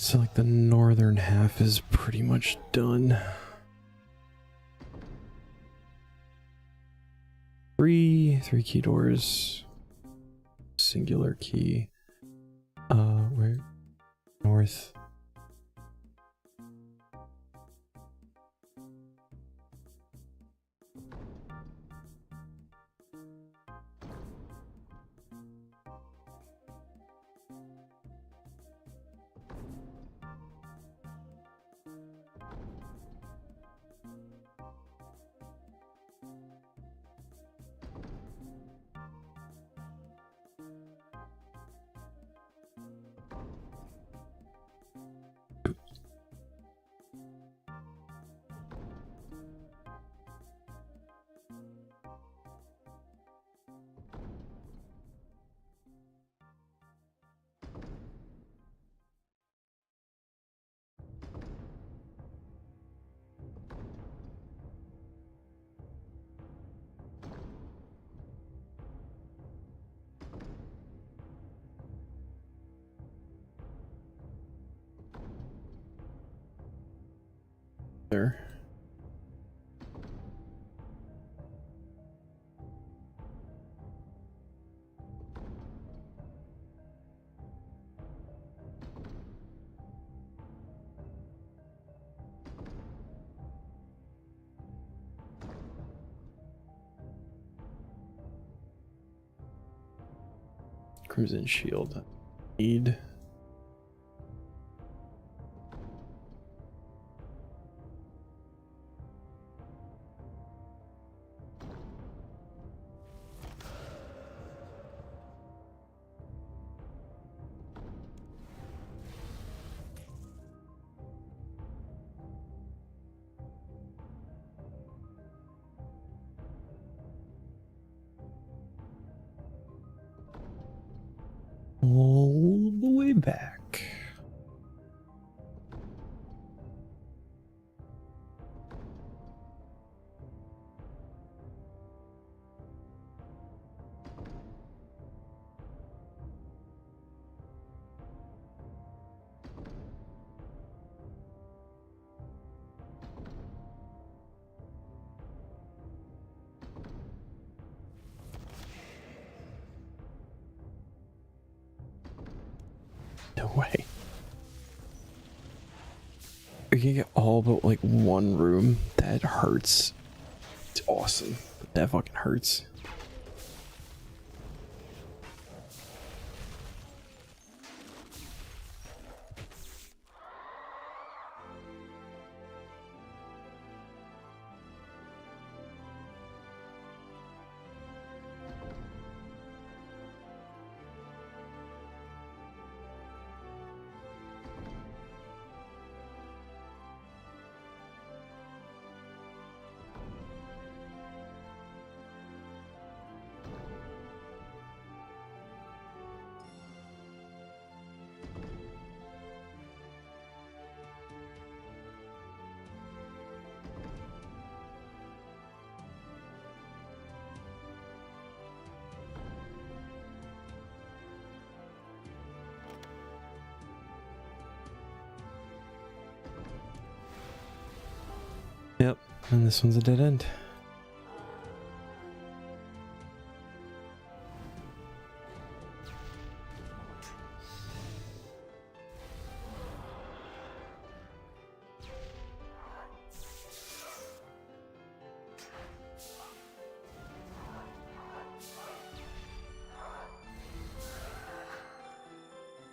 So like the northern half is pretty much done. Three key doors. Singular key. Where? North. There. Crimson Shield. Need. All the way back. No way. We can get all but like one room. That hurts. It's awesome, but that fucking hurts. Yep, and this one's a dead end.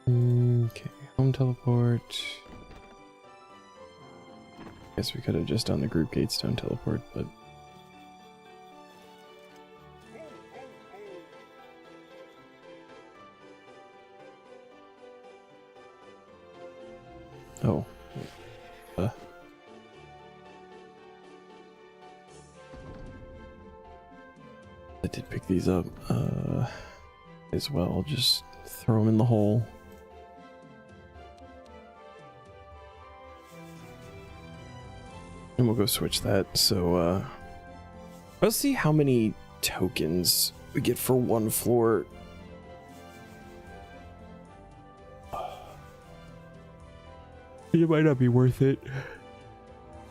Okay, home teleport. Guess we could have just done the group gates don't teleport, but oh, I did pick these up as well. Just throw them in the hole. And we'll go switch that. So let's see how many tokens we get for one floor. It might not be worth it.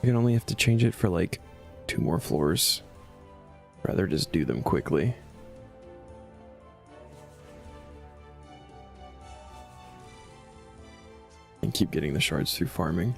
I can only have to change it for like 2 more floors. Rather just do them quickly. And keep getting the shards through farming.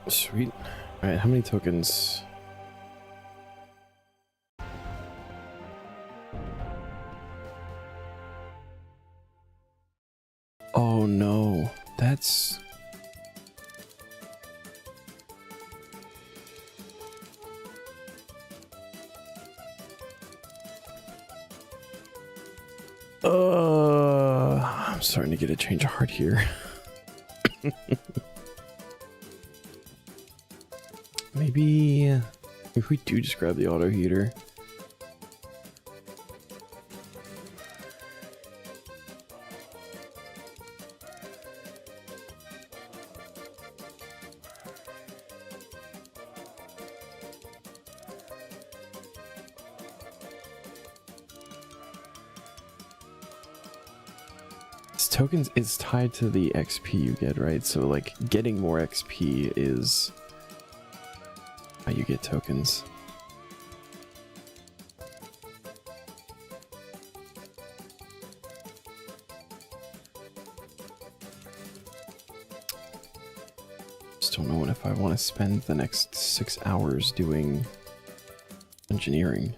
Sweet. Alright, how many tokens? Oh no, that's... I'm starting to get a change of heart here. Maybe if we do just grab the auto heater. Tokens is tied to the XP you get, right? So like getting more XP is how you get tokens. Just don't know if I want to spend the next 6 hours doing engineering.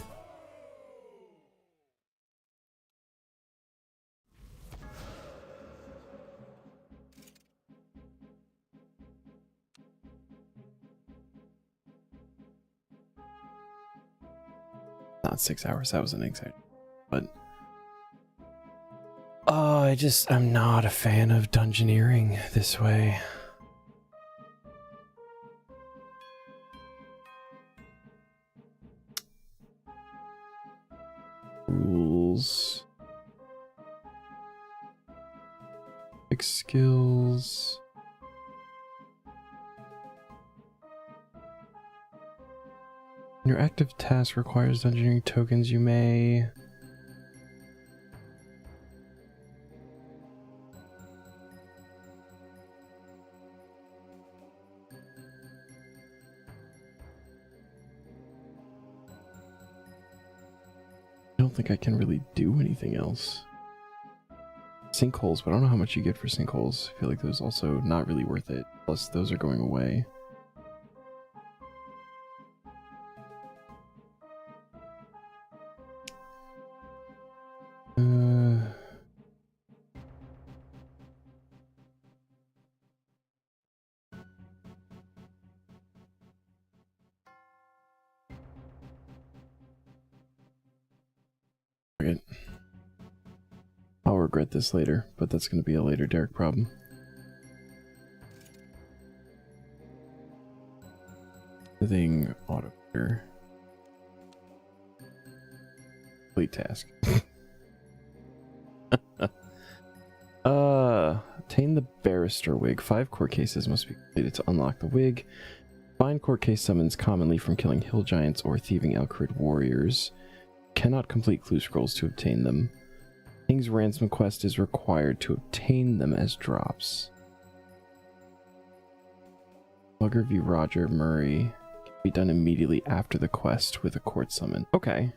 Not 6 hours, that was an exact, but I'm not a fan of dungeoneering this way. Rules. Pick skills. Your active task requires dungeoneering tokens. You may... I don't think I can really do anything else. Sinkholes, but I don't know how much you get for sinkholes. I feel like those also not really worth it. Plus, those are going away. I'll regret this later, but that's going to be a later Derek problem. Thing auto here. Complete task. Obtain the barrister wig. 5 court cases must be completed to unlock the wig. Find court case summons commonly from killing hill giants or thieving Elkrid warriors. Cannot complete clue scrolls to obtain them. King's ransom quest is required to obtain them as drops. Slugger v. Roger Murray can be done immediately after the quest with a court summon. Okay.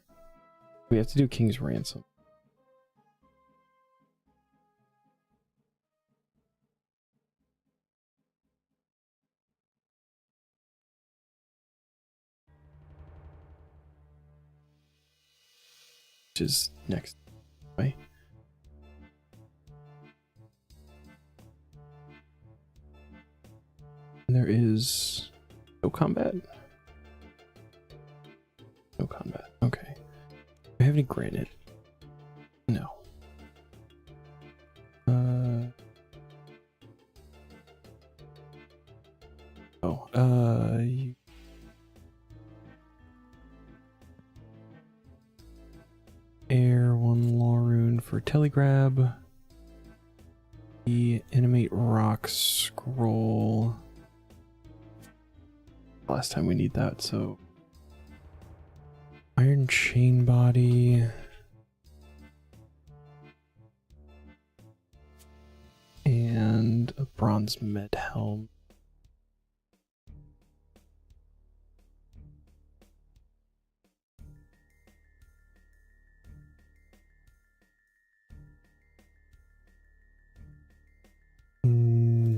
We have to do King's ransom. Which is next, right? And there is no combat. No combat. Okay. Do I have any granite? No. Air 1 law rune for telegrab. The animate rock scroll. Last time we need that, so iron chain body. And a bronze med helm.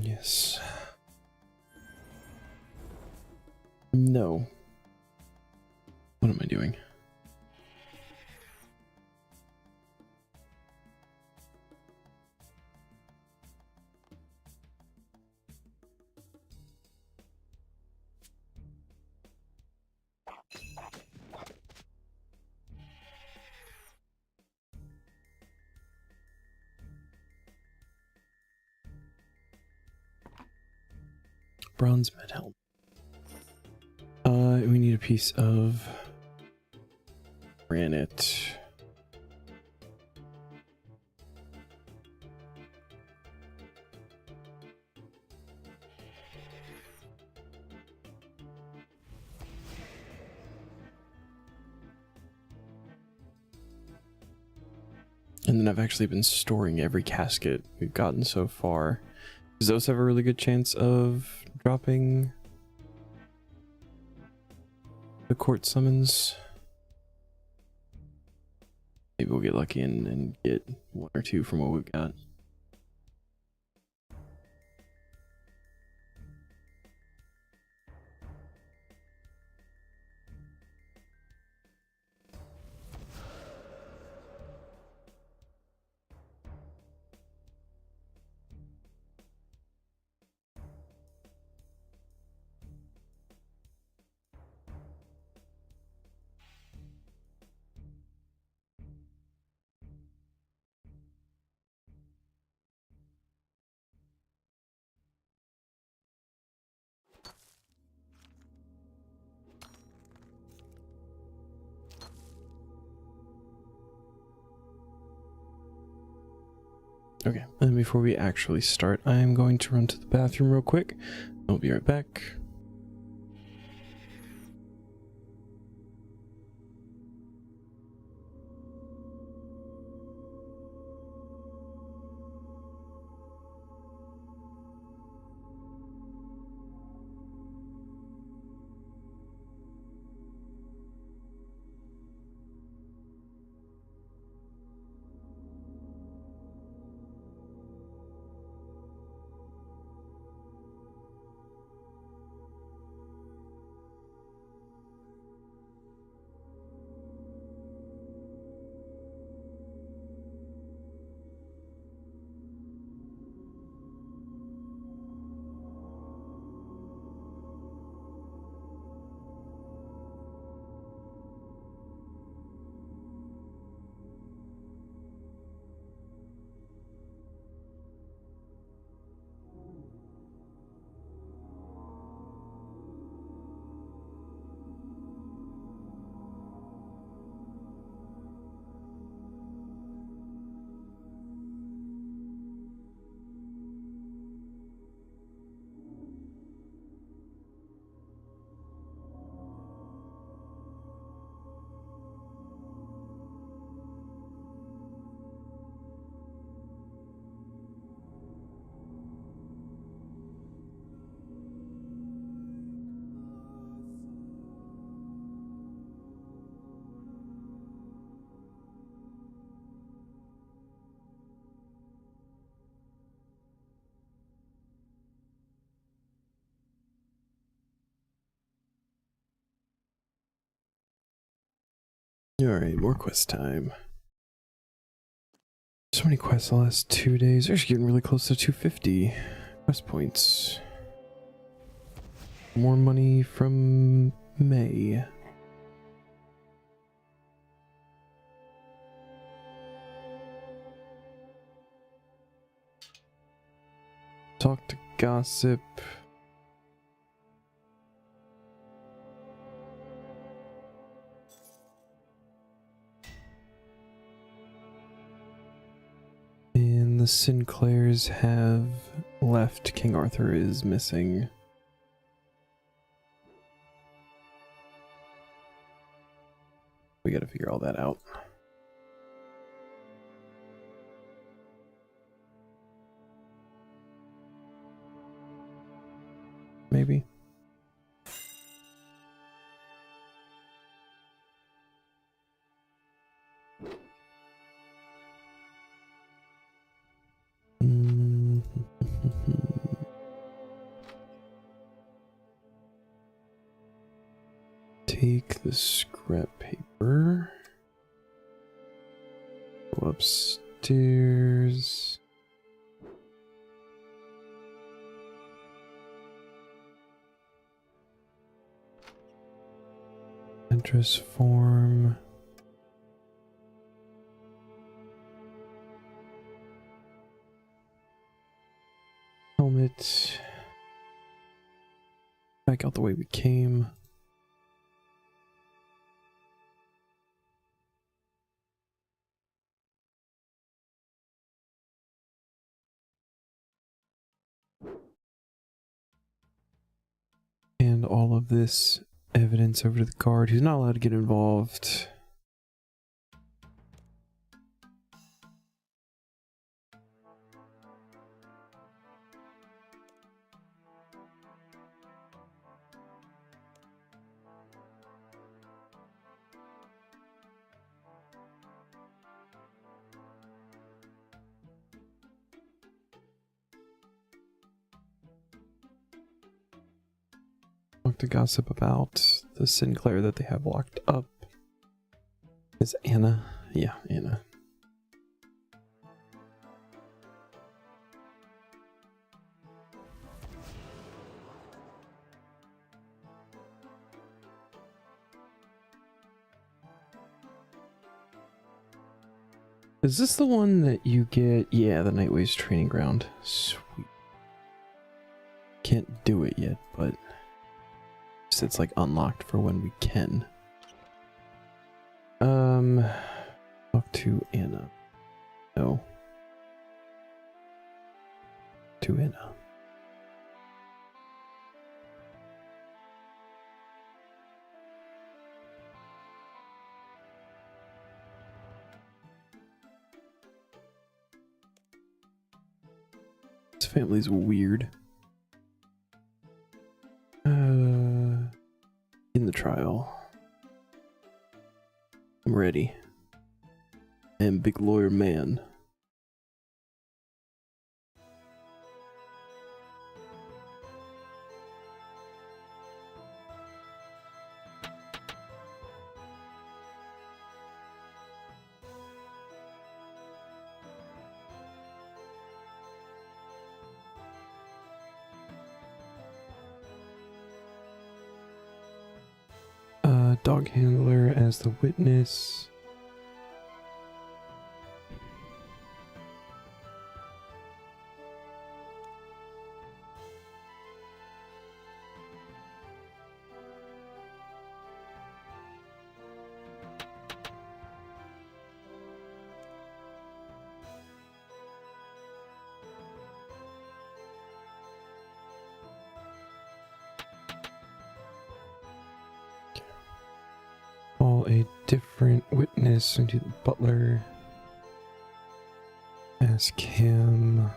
Yes. No. What am I doing? Bronze med helm. We need a piece of granite. And then I've actually been storing every casket we've gotten so far. Does those have a really good chance of dropping the court summons? Maybe we'll get lucky and get 1 or 2 from what we've got. Okay, and before we actually start, I'm going to run to the bathroom real quick. I'll be right back. Alright, more quest time. So many quests the last 2 days. They're getting really close to 250 quest points. More money from May. Talk to Gossip. And the Sinclairs have left. King Arthur is missing. We gotta figure all that out. Maybe. Take the scrap paper. Go upstairs. Address form. Helmet. Back out the way we came. And all of this evidence over to the guard, who's not allowed to get involved. Talk to Gossip about the Sinclair that they have locked up. Is Anna? Yeah, Anna. Is this the one that you get? Yeah, the Nightways training ground. Sweet. Can't do it yet, but it's like unlocked for when we can. Talk to Anna. No. to Anna. This family's weird. In the trial. I'm ready. I am big lawyer man. Dog handler as the witness. A different witness into the butler. Ask him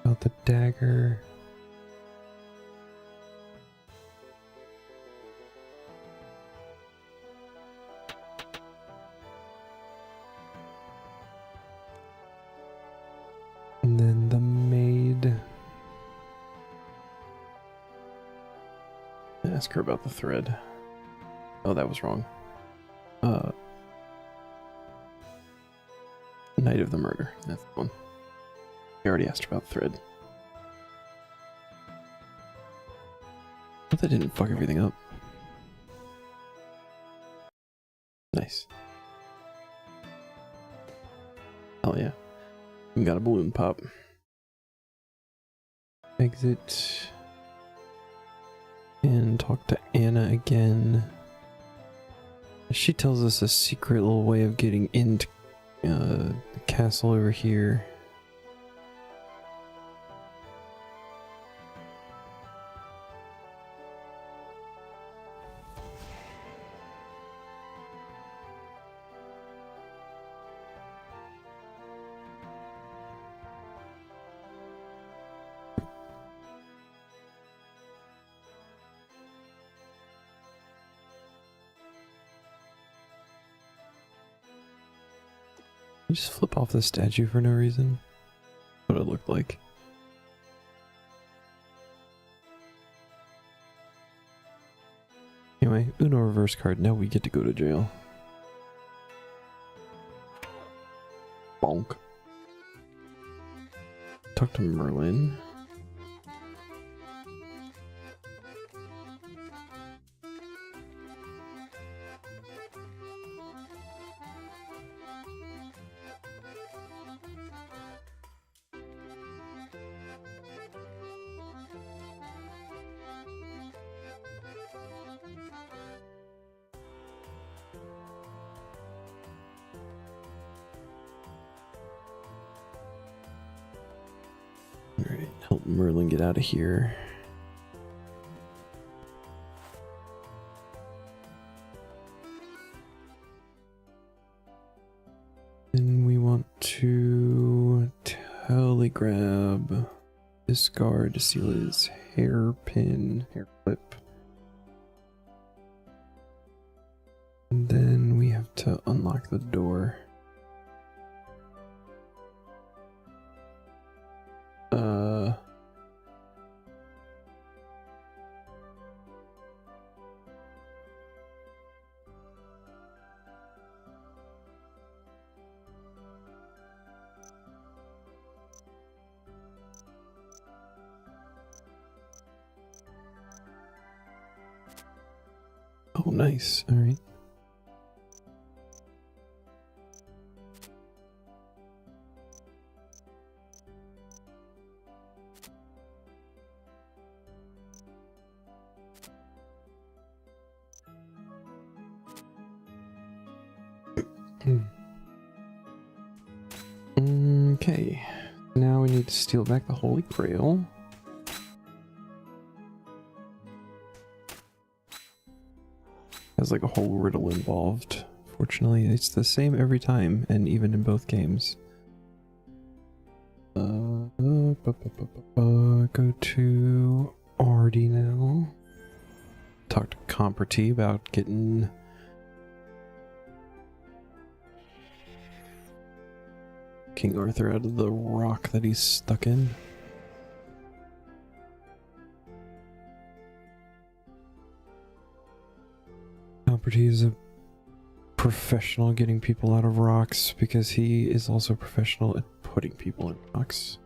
about the dagger. And then the maid. Ask her about the thread. Oh, that was wrong. Night of the murder. That's the one. I already asked about thread. But that didn't fuck everything up. Nice. Hell yeah. We got a balloon pop. Exit. And talk to Anna again. She tells us a secret little way of getting into the castle over here. Just flip off the statue for no reason. What it looked like. Anyway, Uno reverse card. Now we get to go to jail. Bonk. Talk to Merlin. Alright, help Merlin get out of here. Then we want to telegrab this guard to seal his hair clip. And then we have to unlock the door. Oh, nice. All right. Okay. Now we need to steal back the Holy Grail. Has like a whole riddle involved. Fortunately, it's the same every time, and even in both games. Go to Artie now. Talk to Comperty about getting King Arthur out of the rock that he's stuck in. Comperty is a professional getting people out of rocks because he is also professional at putting people in rocks.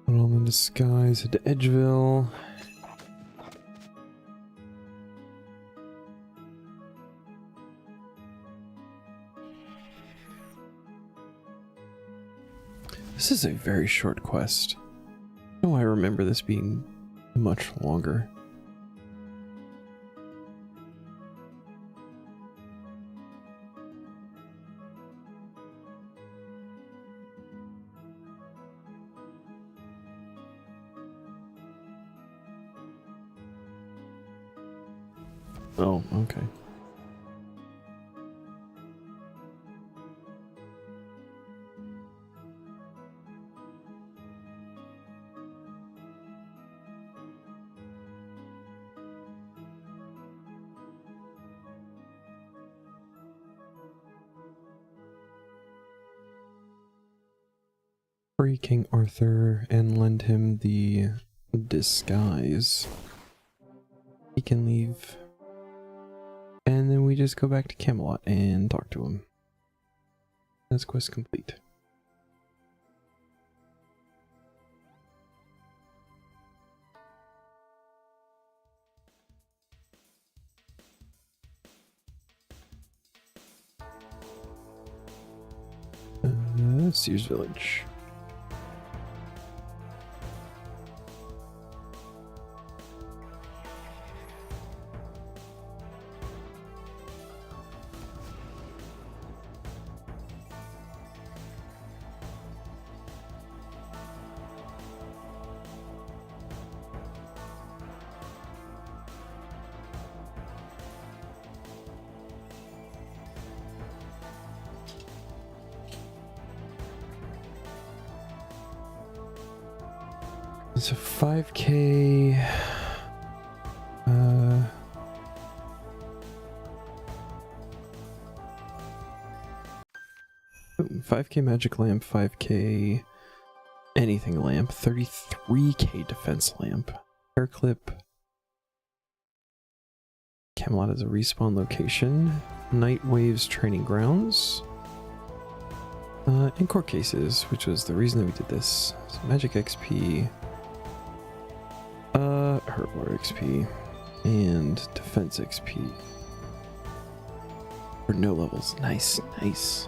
Put on the disguise, head to Edgeville. This is a very short quest. Oh, I remember this being much longer. Oh, okay. Free King Arthur and lend him the disguise. He can leave. And then we just go back to Camelot and talk to him. That's quest complete. Sears Village. It's a 5K. 5K magic lamp, 5K anything lamp, 33K defense lamp, hair clip. Camelot is a respawn location. Night Waves training grounds. And court cases, which was the reason that we did this. So magic XP. Herbal XP. And defense XP. For no levels. Nice, nice.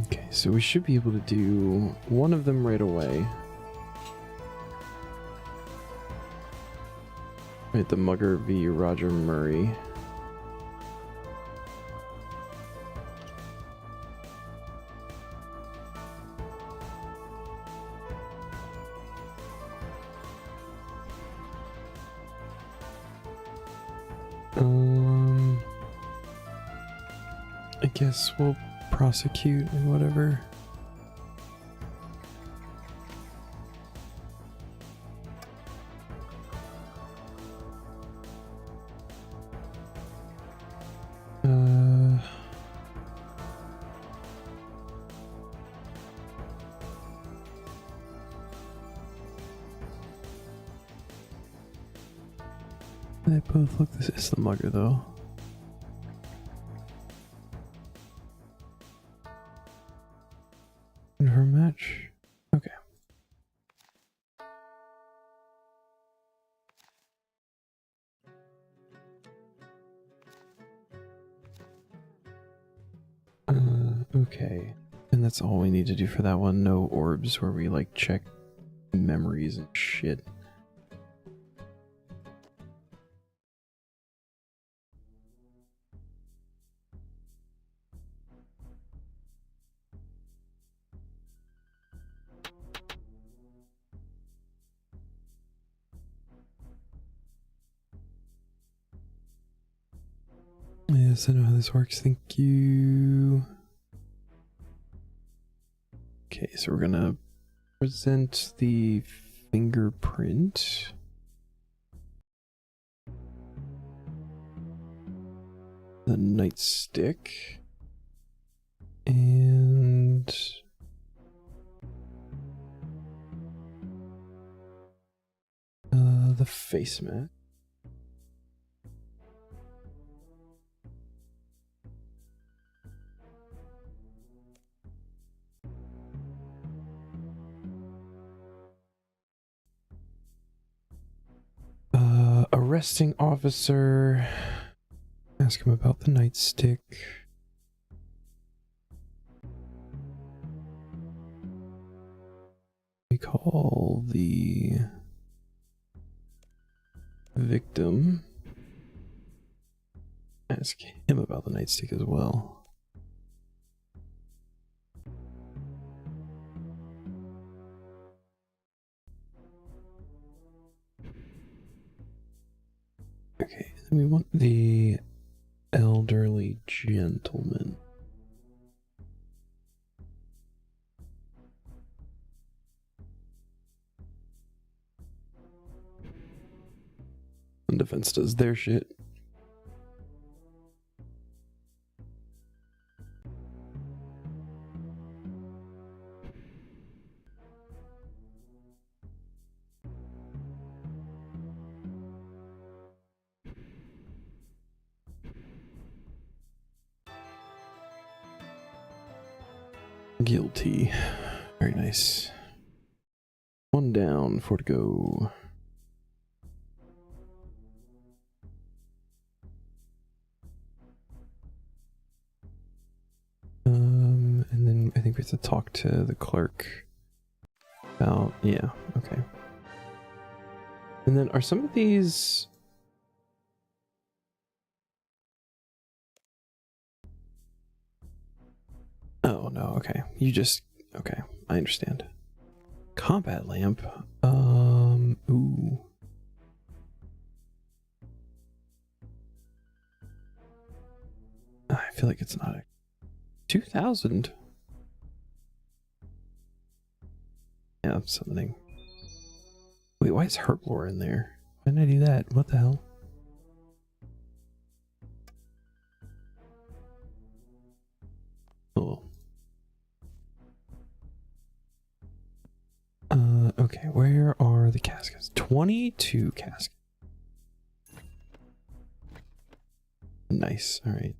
Okay, so we should be able to do one of them right away. Right, the Mugger v. Roger Murray. I guess we'll prosecute and whatever. They both look. This is the mugger though. And her match. Okay. Okay. And that's all we need to do for that one. No orbs where we like check memories and shit. Yes, I know how this works. Thank you. Okay, so we're gonna present the fingerprint. The nightstick. And the face mat. Arresting officer. Ask him about the nightstick. We call the victim. Ask him about the nightstick as well. Okay, then we want the elderly gentleman. And defense does their shit. Guilty. Very nice. One down, 4 to go. And then I think we have to talk to the clerk about, yeah, okay. And then are some of these... Oh, no, okay. You just... Okay, I understand. Combat lamp. Ooh. I feel like it's not a... 2,000? Yeah, I'm summoning. Wait, why is Herblore in there? Why didn't I do that? What the hell? Oh. Okay, where are the caskets? 22 caskets. Nice, alright.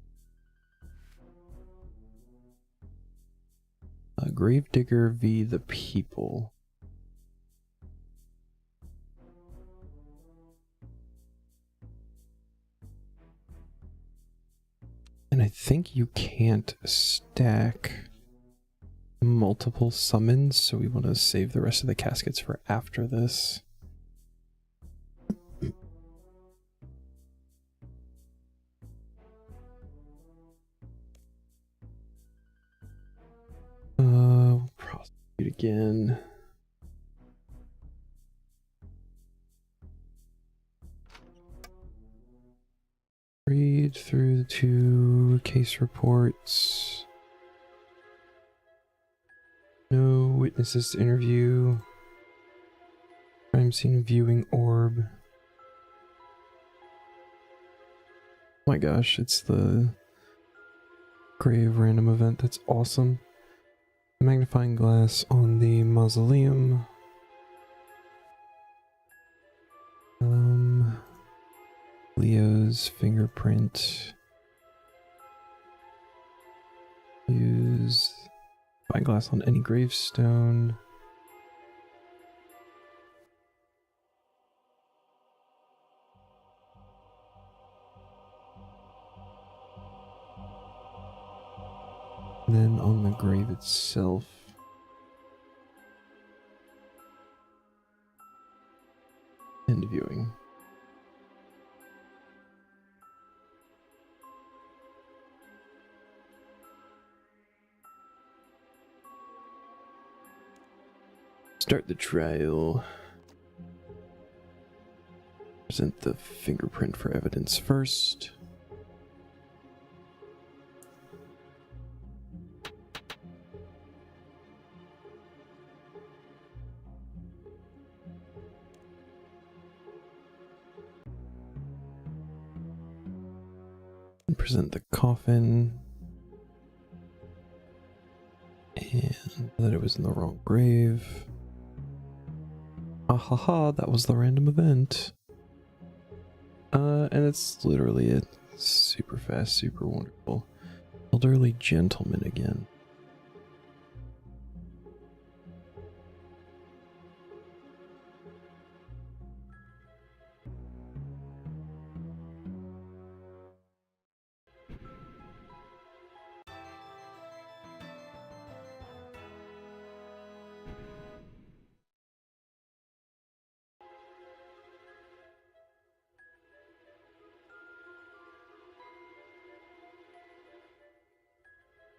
Gravedigger v. the People. And I think you can't stack multiple summons, so we want to save the rest of the caskets for after this. Prosecute again. Read through the 2 case reports. No witnesses to interview. Crime scene viewing orb. Oh my gosh, it's the grave random event. That's awesome. Magnifying glass on the mausoleum. Leo's fingerprint. Use spyglass on any gravestone. And then on the grave itself, end viewing. Start the trial. Present the fingerprint for evidence first. And present the coffin. And that it was in the wrong grave. Ahaha, that was the random event. And it's literally it. Super fast, super wonderful. Elderly gentleman again.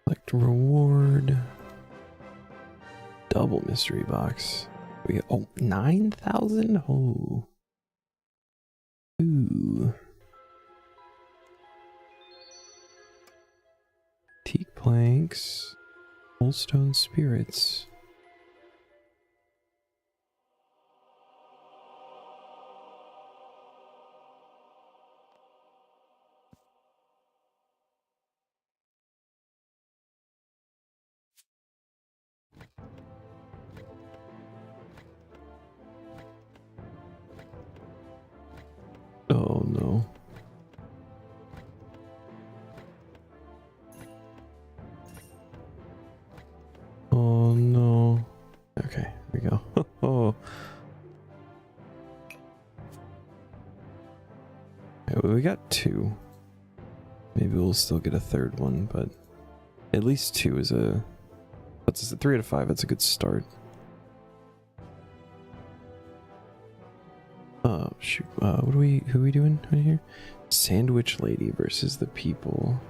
Select reward. Double mystery box. We get, oh, 9,000? Oh. Ooh. Teak planks. Oldstone spirits. Oh no. Oh no. Okay, here we go. Oh. Okay, well, we got two. Maybe we'll still get a third one, but at least two is a... What's this? 3 out of 5. That's a good start. Oh shoot. Who are we doing right here? Sandwich Lady versus the people.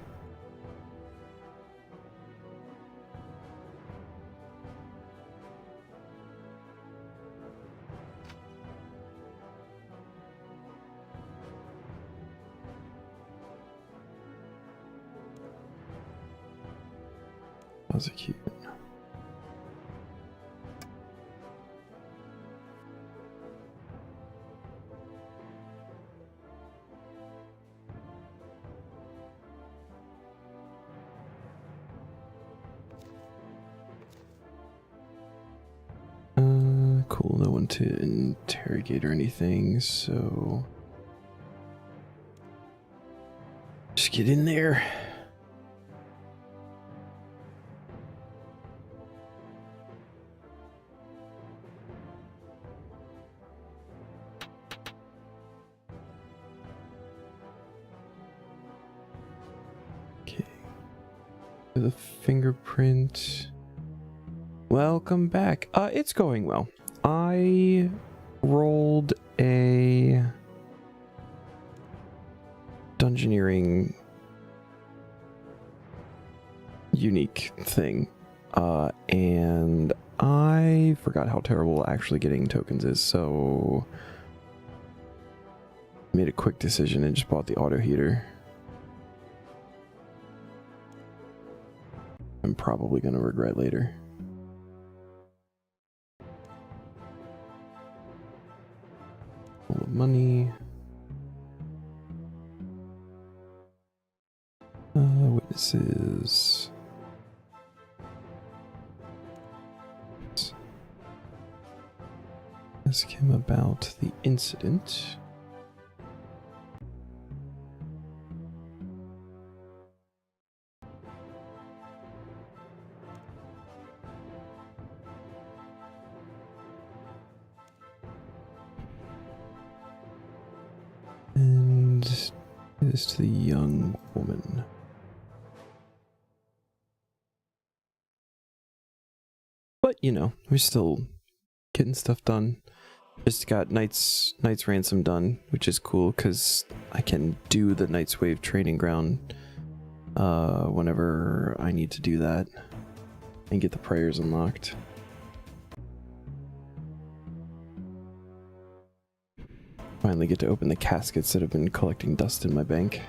That was cute. Cool, no one to interrogate or anything, so just get in there. Okay. The fingerprint. Welcome back. It's going well. I rolled a dungeoneering unique thing, and I forgot how terrible actually getting tokens is, so I made a quick decision and just bought the auto heater. I'm probably going to regret later. Full of money. Witnesses. Ask him about the incident. this to the young woman. But, you know, we're still getting stuff done. Just got Knight's Ransom done, which is cool because I can do the Knight's Wave training ground whenever I need to do that and get the prayers unlocked. Finally get to open the caskets that have been collecting dust in my bank.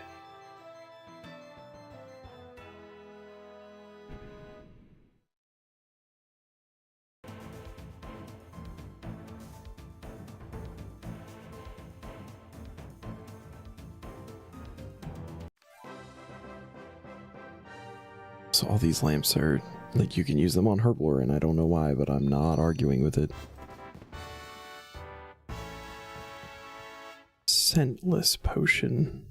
So all these lamps are, like, you can use them on Herblore, and I don't know why, but I'm not arguing with it. Scentless potion.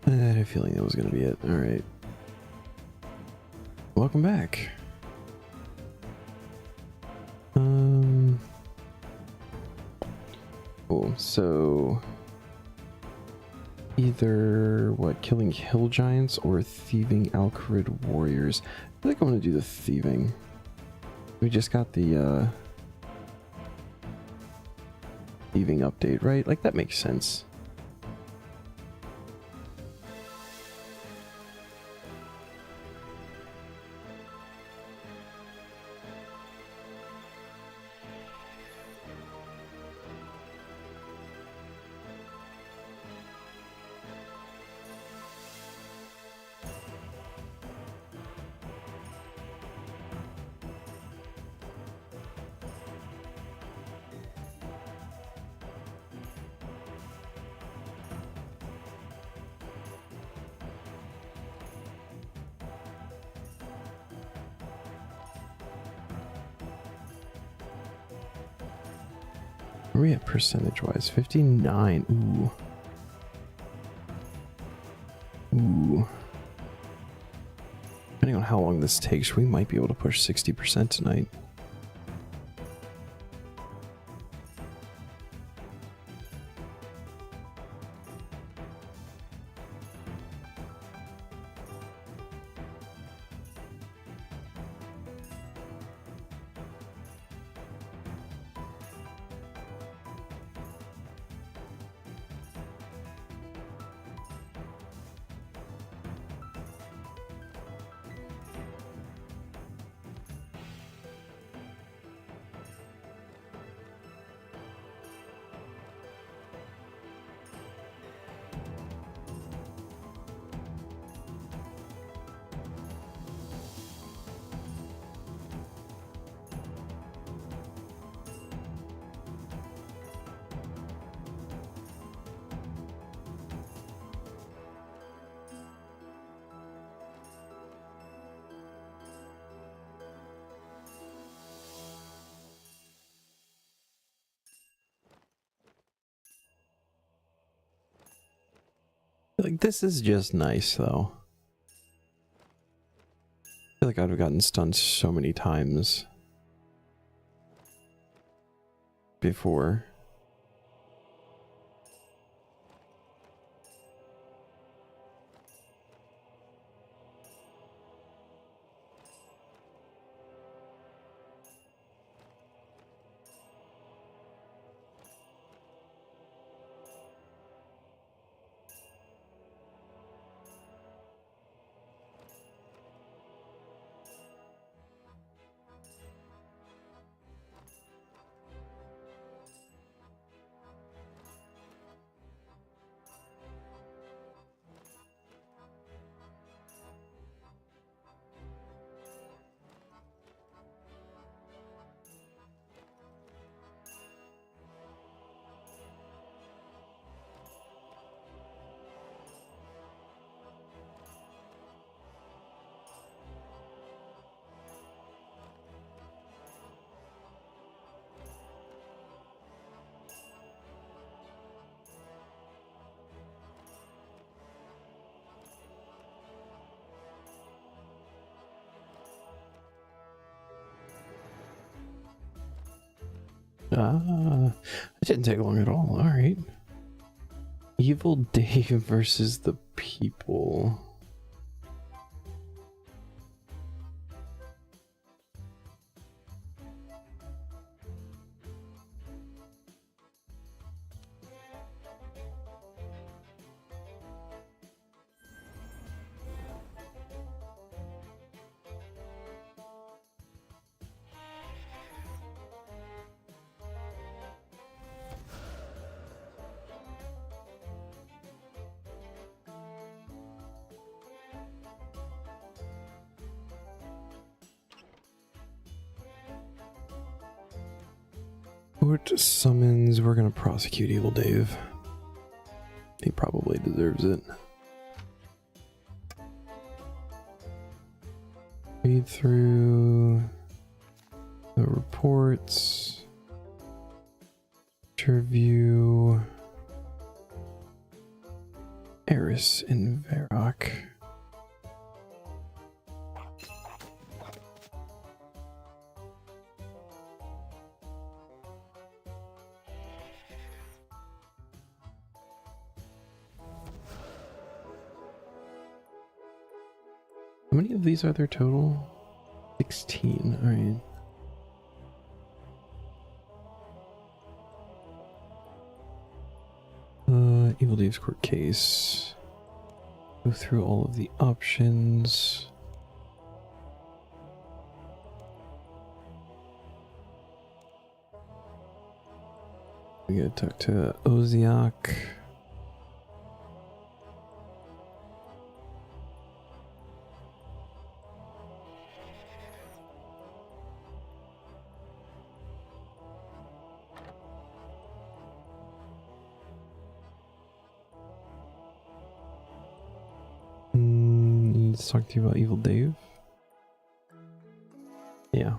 I had a feeling that was going to be it. Alright. Welcome back. Cool. So either killing hill giants or thieving Alcarid warriors. I feel like I want to do the thieving. We just got the thieving update, right? Like, that makes sense. Where are we at percentage-wise? 59. Ooh. Depending on how long this takes, we might be able to push 60% tonight. Like, this is just nice, though. I feel like I'd have gotten stunned so many times before. Ah, it didn't take long at all. All right. Evil Dave versus the people. Court summons. We're gonna prosecute Evil Dave. He probably deserves it. Read through the reports. Interview Eris in Varrock. How many of these are there total? 16, alright. Evil Dave's court case. Go through all of the options. We gotta talk to Oziak. Let's talk to you about Evil Dave. Yeah.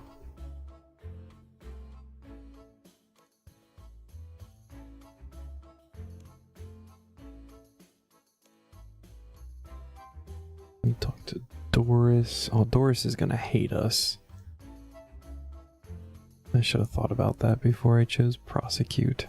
Let me talk to Doris. Oh, Doris is gonna hate us. I should have thought about that before I chose prosecute.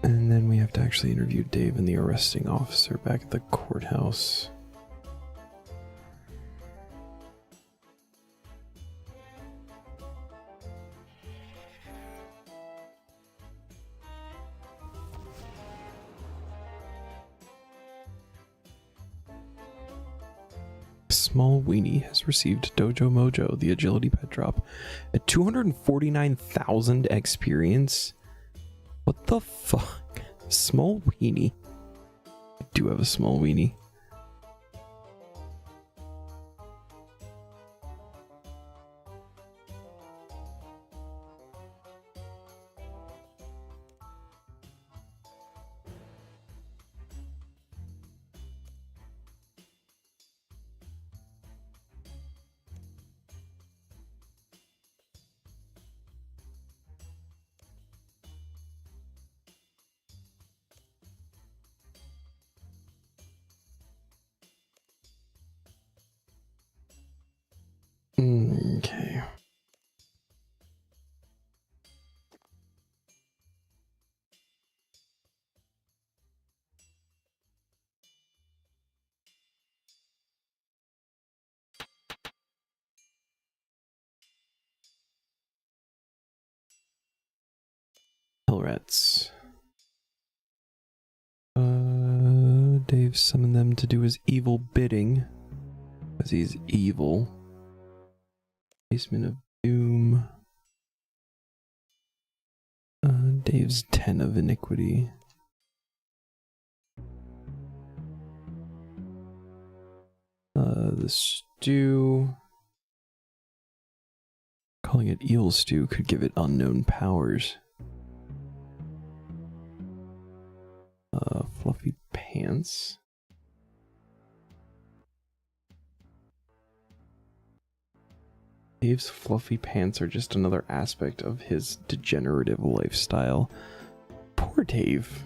And then we have to actually interview Dave and the arresting officer back at the courthouse. Small Weenie has received Dojo Mojo, the agility pet drop, at 249,000 experience. What the fuck? Small Weenie. I do have a Small Weenie. Okay. Hellrats. Dave summoned them to do his evil bidding, because he's evil. Basement of Doom. Dave's 10 of Iniquity. The stew. Calling it eel stew could give it unknown powers. Fluffy pants. Dave's fluffy pants are just another aspect of his degenerative lifestyle. Poor Dave.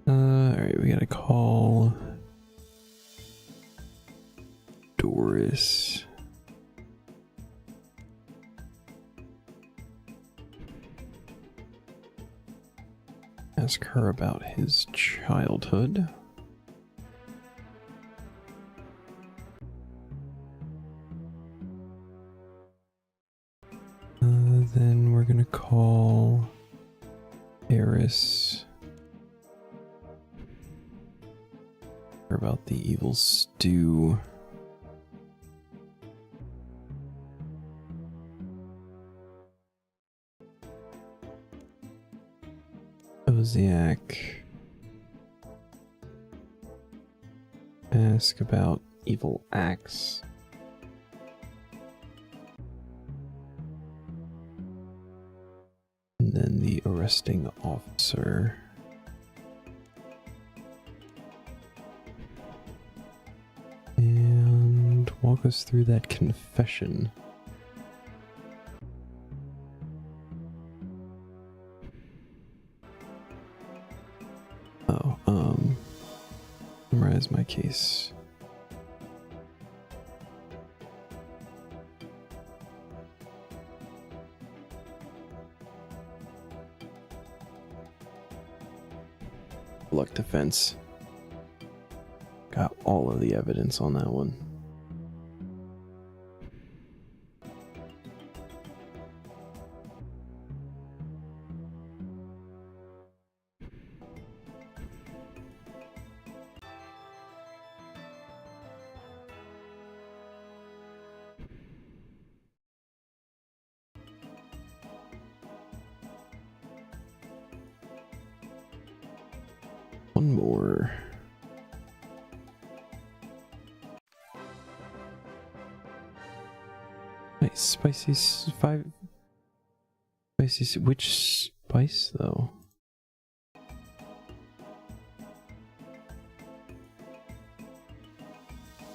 Alright, we gotta call Doris. Ask her about his childhood. Then we're gonna call Eris. About the evil stew. Oziak. Ask about evil axe. And then the arresting officer. And walk us through that confession. Summarize my case. Luck defense. Got all of the evidence on that one. One more. Nice, spicy five. Spicy. Which spice though?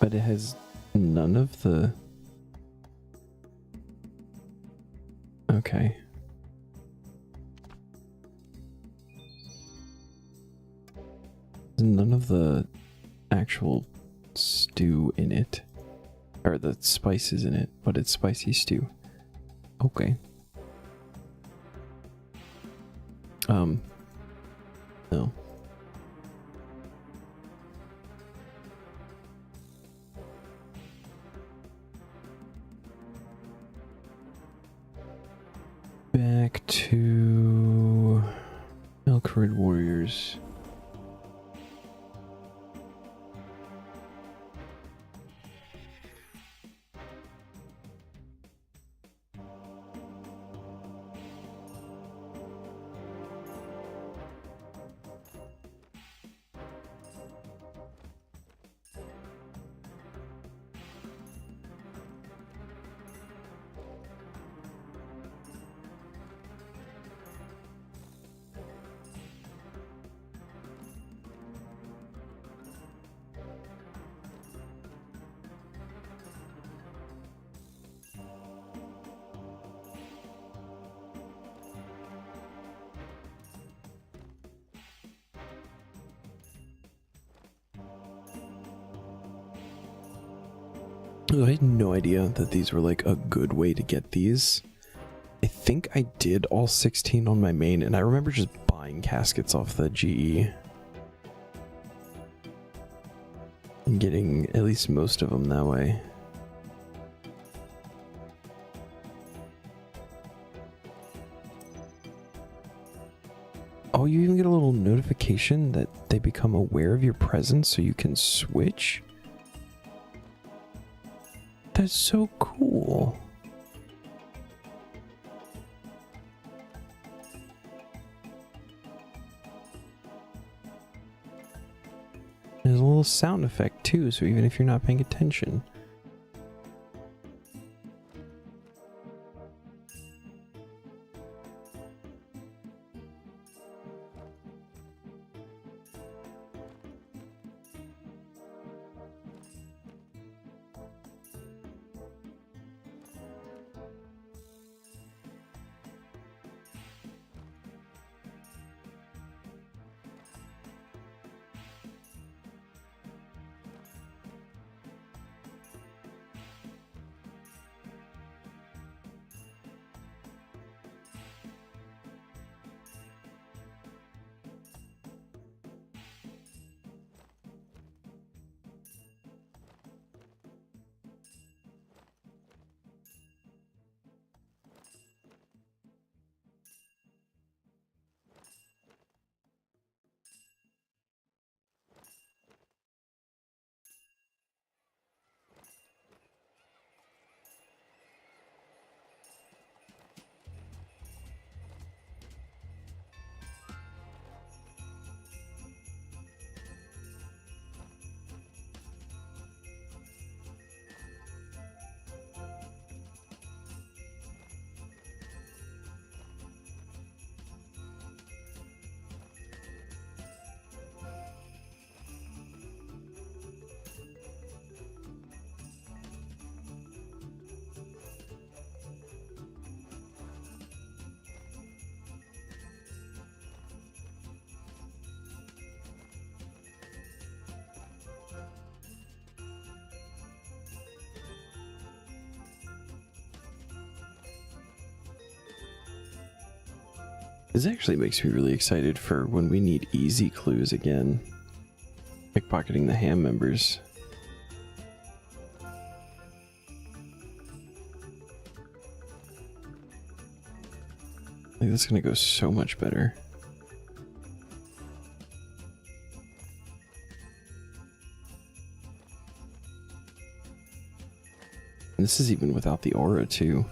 But it has none of the. Okay. None of the actual stew in it, or the spices in it, but it's spicy stew. Okay. No. Back to Elkrid Warriors. I had no idea that these were like a good way to get these. I think I did all 16 on my main, and I remember just buying caskets off the GE. And getting at least most of them that way. Oh, you even get a little notification that they become aware of your presence so you can switch? That's so cool. there's a little sound effect too, so even if you're not paying attention. This actually makes me really excited for when we need easy clues again. Pickpocketing the ham members. I think that's gonna go so much better. And this is even without the aura too.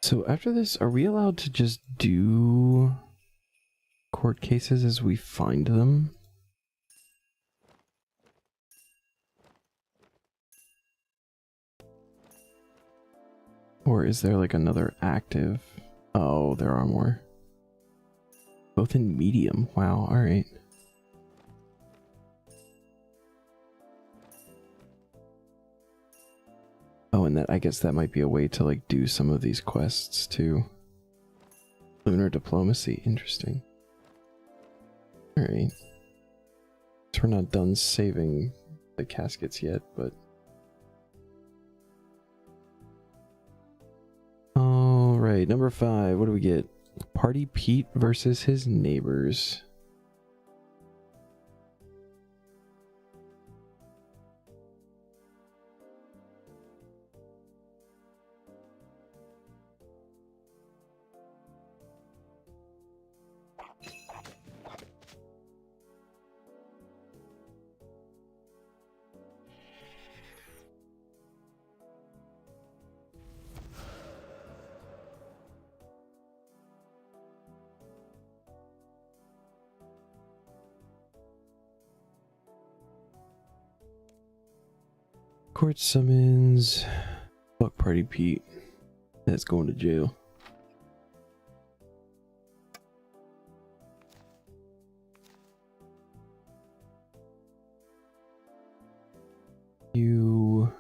So after this, are we allowed to just do court cases as we find them? Or is there like another active? Oh, there are more. Both in medium. Wow, alright. Oh, and that I guess that might be a way to like do some of these quests too. Lunar diplomacy, interesting. Alright. So we're not done saving the caskets yet, but... Alright, number 5, what do we get? Party Pete versus his neighbors. Court summons. Fuck Party Pete. That's going to jail. You.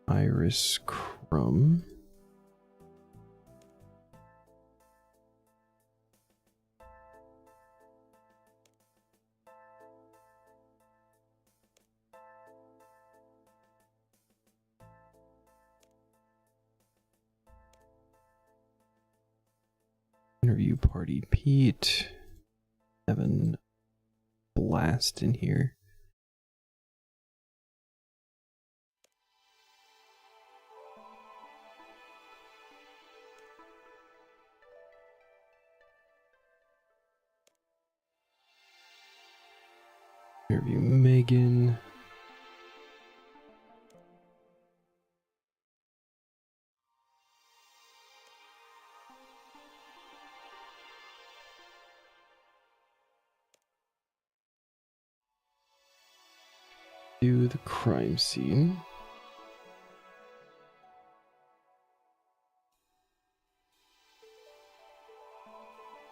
Iris Crumb. Interview Party Pete. Having blast in here. Interview Megan. Do the crime scene.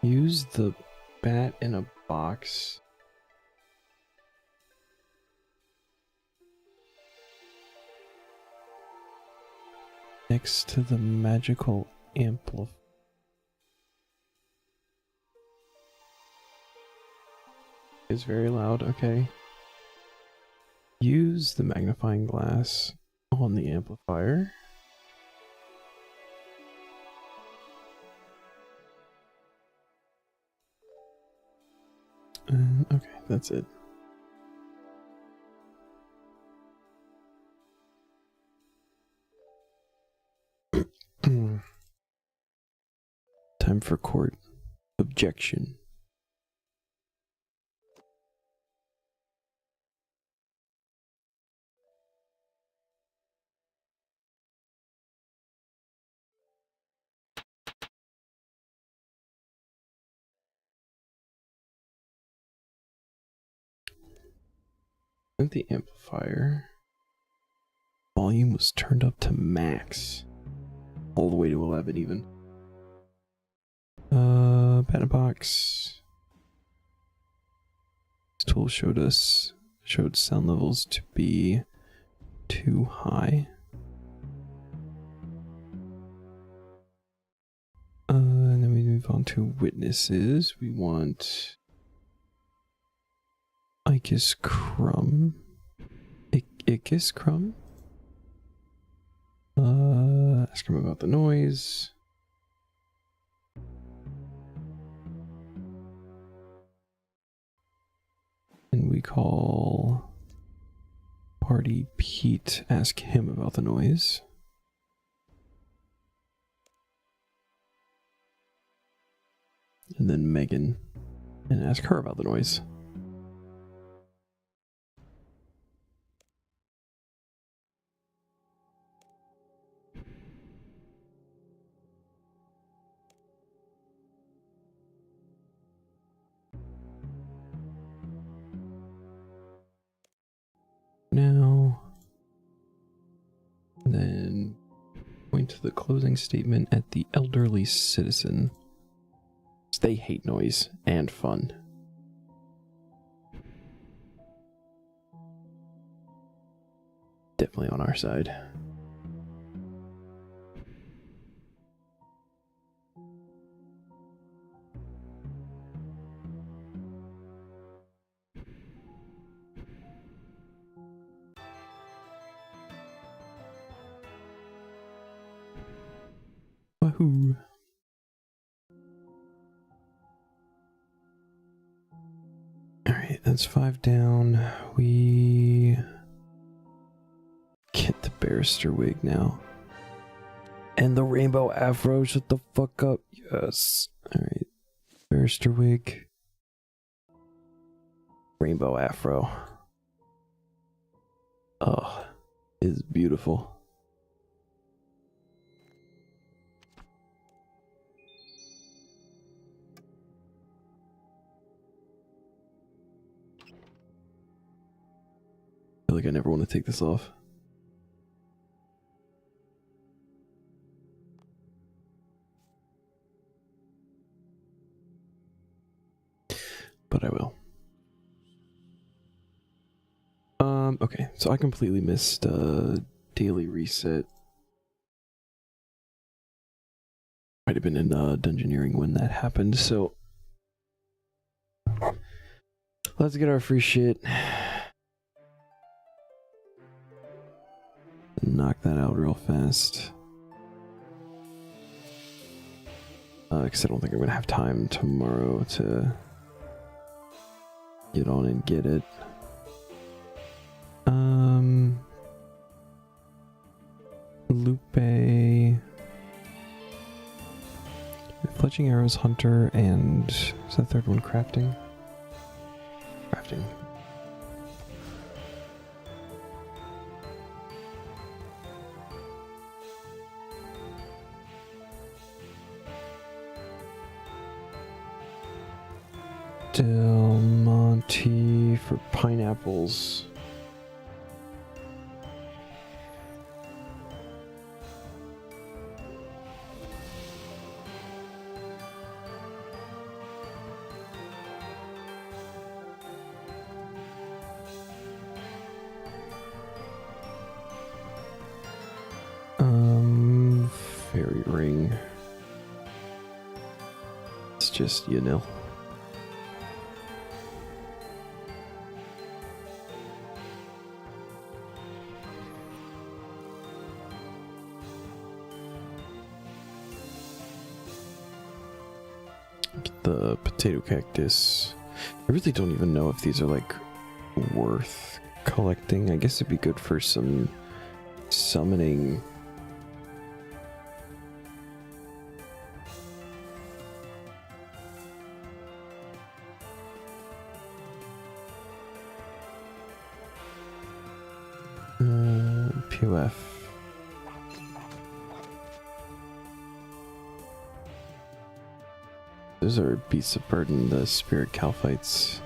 Use the bat in a box. Next to the magical amplifier. It's very loud, okay. Use the magnifying glass on the amplifier. Okay, that's it. Time for court. Objection. And the amplifier volume was turned up to max, all the way to 11 even. Banner box. This tool showed sound levels to be too high. And then we move on to witnesses. We want Icus Crumb. Icus Crumb? Ask him about the noise. And we call Party Pete, ask him about the noise. And then Megan, and ask her about the noise. point to the closing statement at the elderly citizen. They hate noise and fun. Definitely on our side. Wahoo! Alright, that's 5 down. We get the barrister wig now. And the rainbow afro, shut the fuck up. Yes. Alright. Barrister wig. Rainbow afro. Oh, it's beautiful. I feel like I never want to take this off. But I will. Okay, so I completely missed daily reset. Might have been in Dungeoneering when that happened, so let's get our free shit. Knock that out real fast. Because I don't think I'm gonna have time tomorrow to get on and get it. Lupe, Fletching Arrows, Hunter, and is that third one crafting? Crafting. Del Monte for pineapples. Fairy ring. It's just, you know. Get the potato cactus. I really don't even know if these are like worth collecting. I guess it'd be good for some summoning. POF. Those are beasts of burden, the spirit calphites.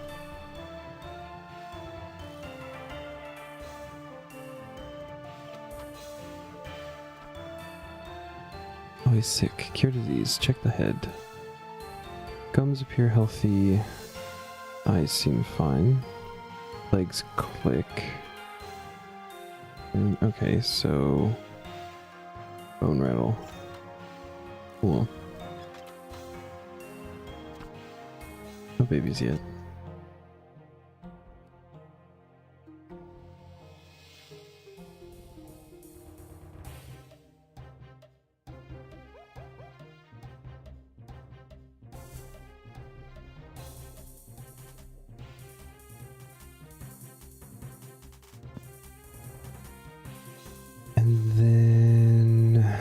Oh, he's sick. Cure disease. Check the head. Gums appear healthy. Eyes seem fine. Legs click. Okay, so bone rattle. Cool. No babies yet. And then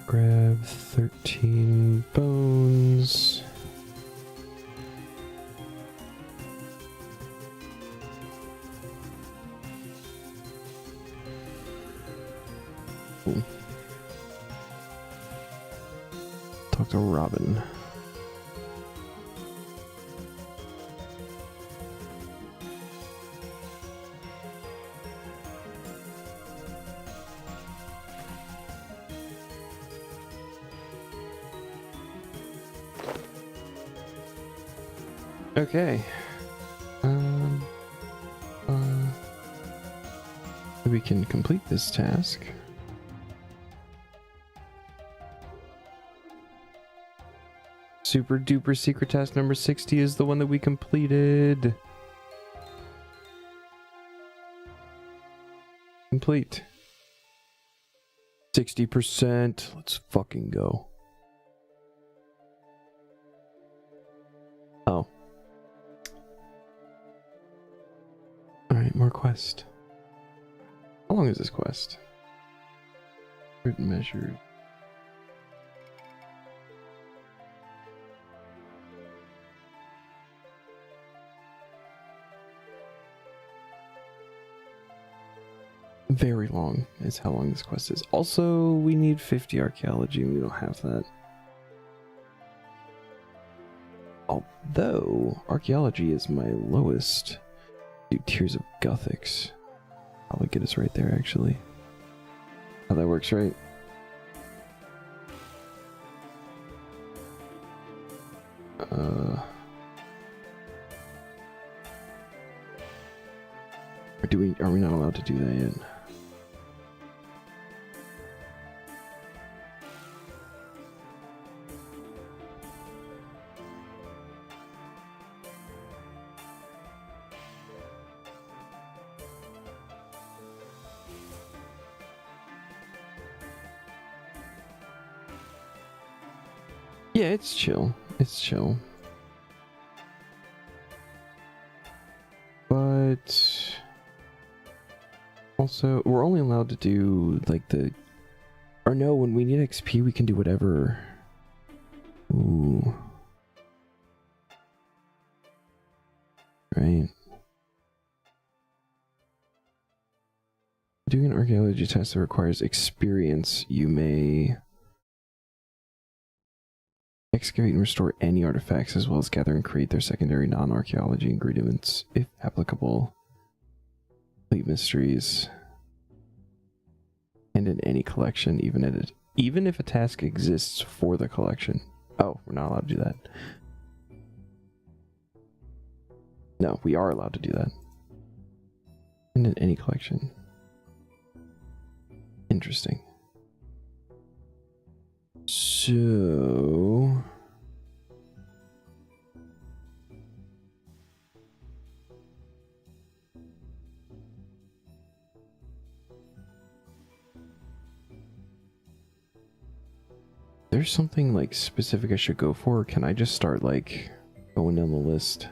grab 13 bones. Cool. Talk to Robin. Okay. We can complete this task. Super duper secret task number 60 is the one that we completed. Complete. 60%. Let's fucking go. Oh. Alright, more quest. How long is this quest? Written measures. Very long is how long this quest is. Also, we need 50 archaeology and we don't have that. Although, archaeology is my lowest. Dude, Tears of Gothics. Probably get us right there, actually. How that works, right? Are we not allowed to do that yet? Yeah, it's chill. It's chill. But also, we're only allowed to do like the... Or no, when we need XP, we can do whatever. Ooh. Right. Doing an archaeology test that requires experience, you may excavate and restore any artifacts as well as gather and create their secondary non-archaeology ingredients, if applicable. Complete mysteries. And in any collection, even if a task exists for the collection. Oh, we're not allowed to do that. No, we are allowed to do that. And in any collection. Interesting. So... there's something like specific I should go for, or can I just start like going down the list?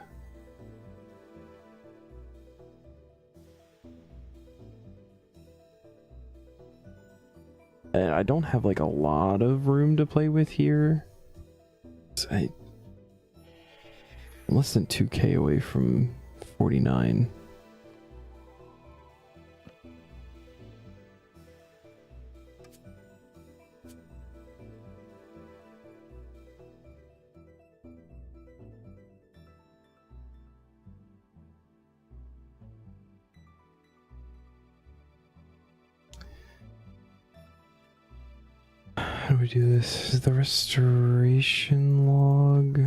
And I don't have like a lot of room to play with here. I'm less than 2k away from 49. How do we do this? This is the restoration log.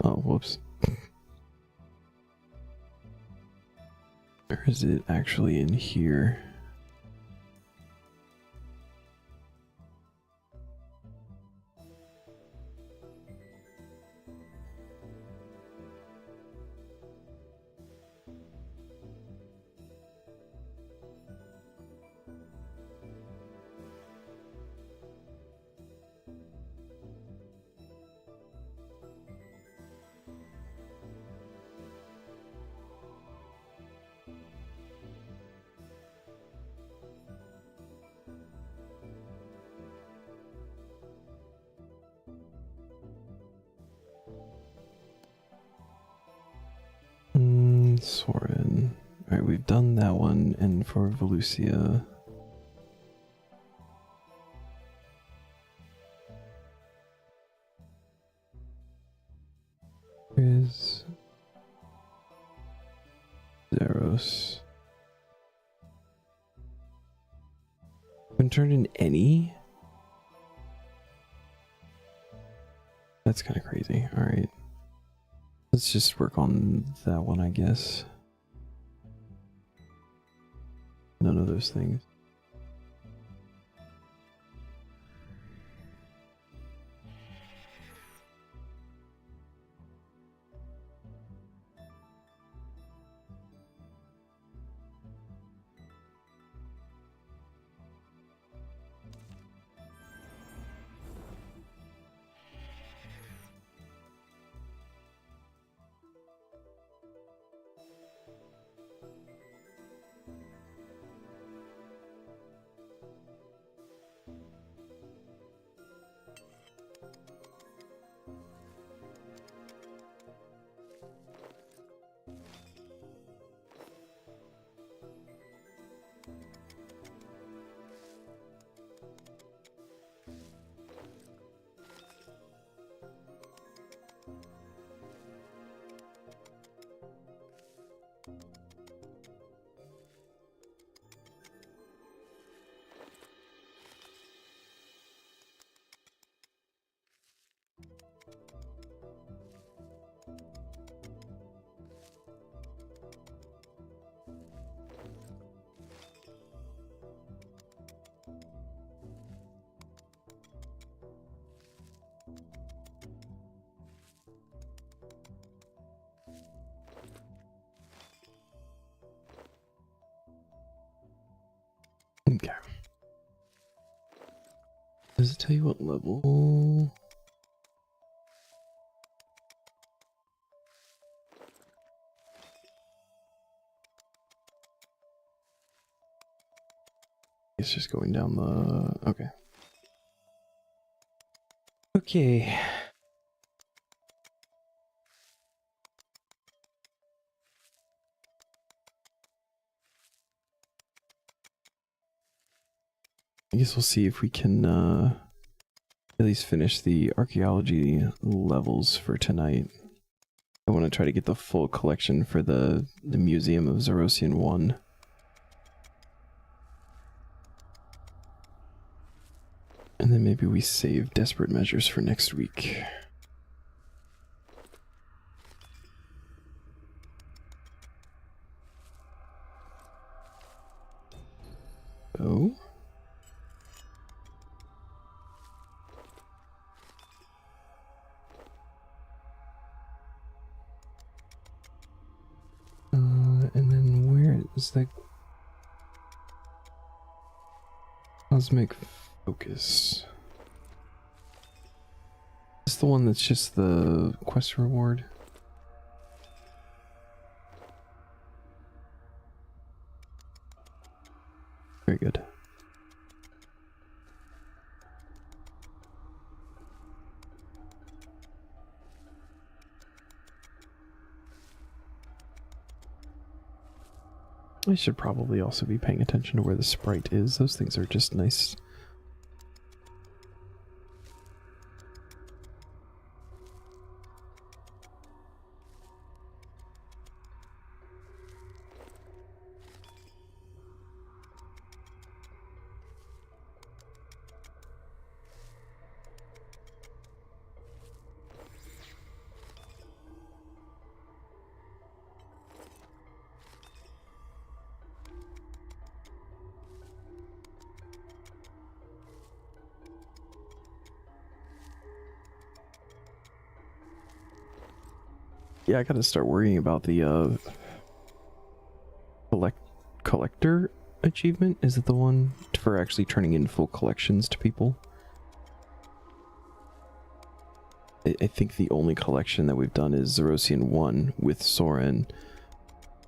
Oh, whoops. Where is it actually in here? Soren. Alright, we've done that one, and for Volusia. Is Zeros. Been turned in any? that's kind of crazy. Alright. Let's just work on that one, I guess. None of those things. Okay. Does it tell you what level? It's just going down the... Okay. Okay. I guess we'll see if we can at least finish the archaeology levels for tonight. I want to try to get the full collection for the Museum of Zerosian 1. And then maybe we save Desperate Measures for next week. Oh? And then where is the Cosmic Focus? Is this the one that's just the quest reward? Very good. I should probably also be paying attention to where the sprite is. Those things are just nice. Yeah, I gotta start worrying about the collector achievement. Is it the one for actually turning in full collections to people? I think the only collection that we've done is Zerosian 1 with Soren,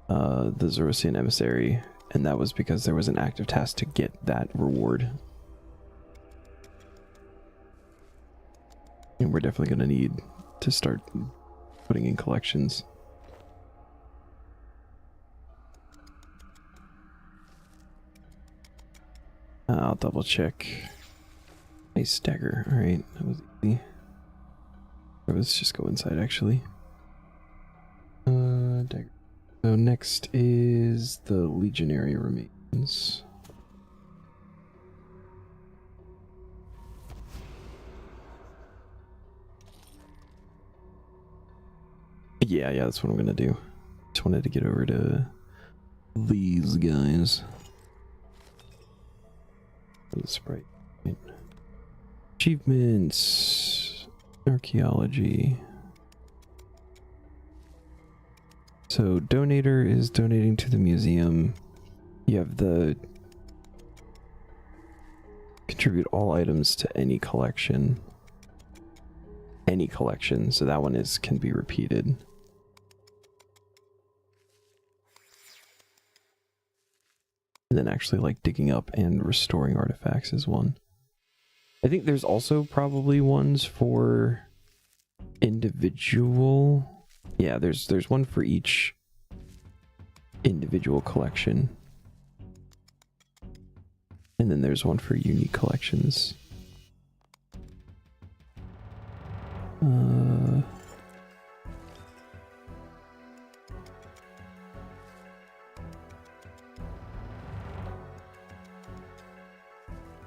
the Zerosian emissary, and that was because there was an active task to get that reward. And we're definitely gonna need to start putting in collections. I'll double check. Nice dagger. Alright, that was easy. Or let's just go inside actually. Dagger. So next is the Legionary remains. Yeah, that's what I'm gonna do. Just wanted to get over to these guys. The sprite. Achievements. Archaeology. So donator is donating to the museum. You have the contribute all items to any collection. Any collection, so that one can be repeated. And then actually like digging up and restoring artifacts is one. I think there's also probably ones for individual. Yeah, there's one for each individual collection. And then there's one for unique collections.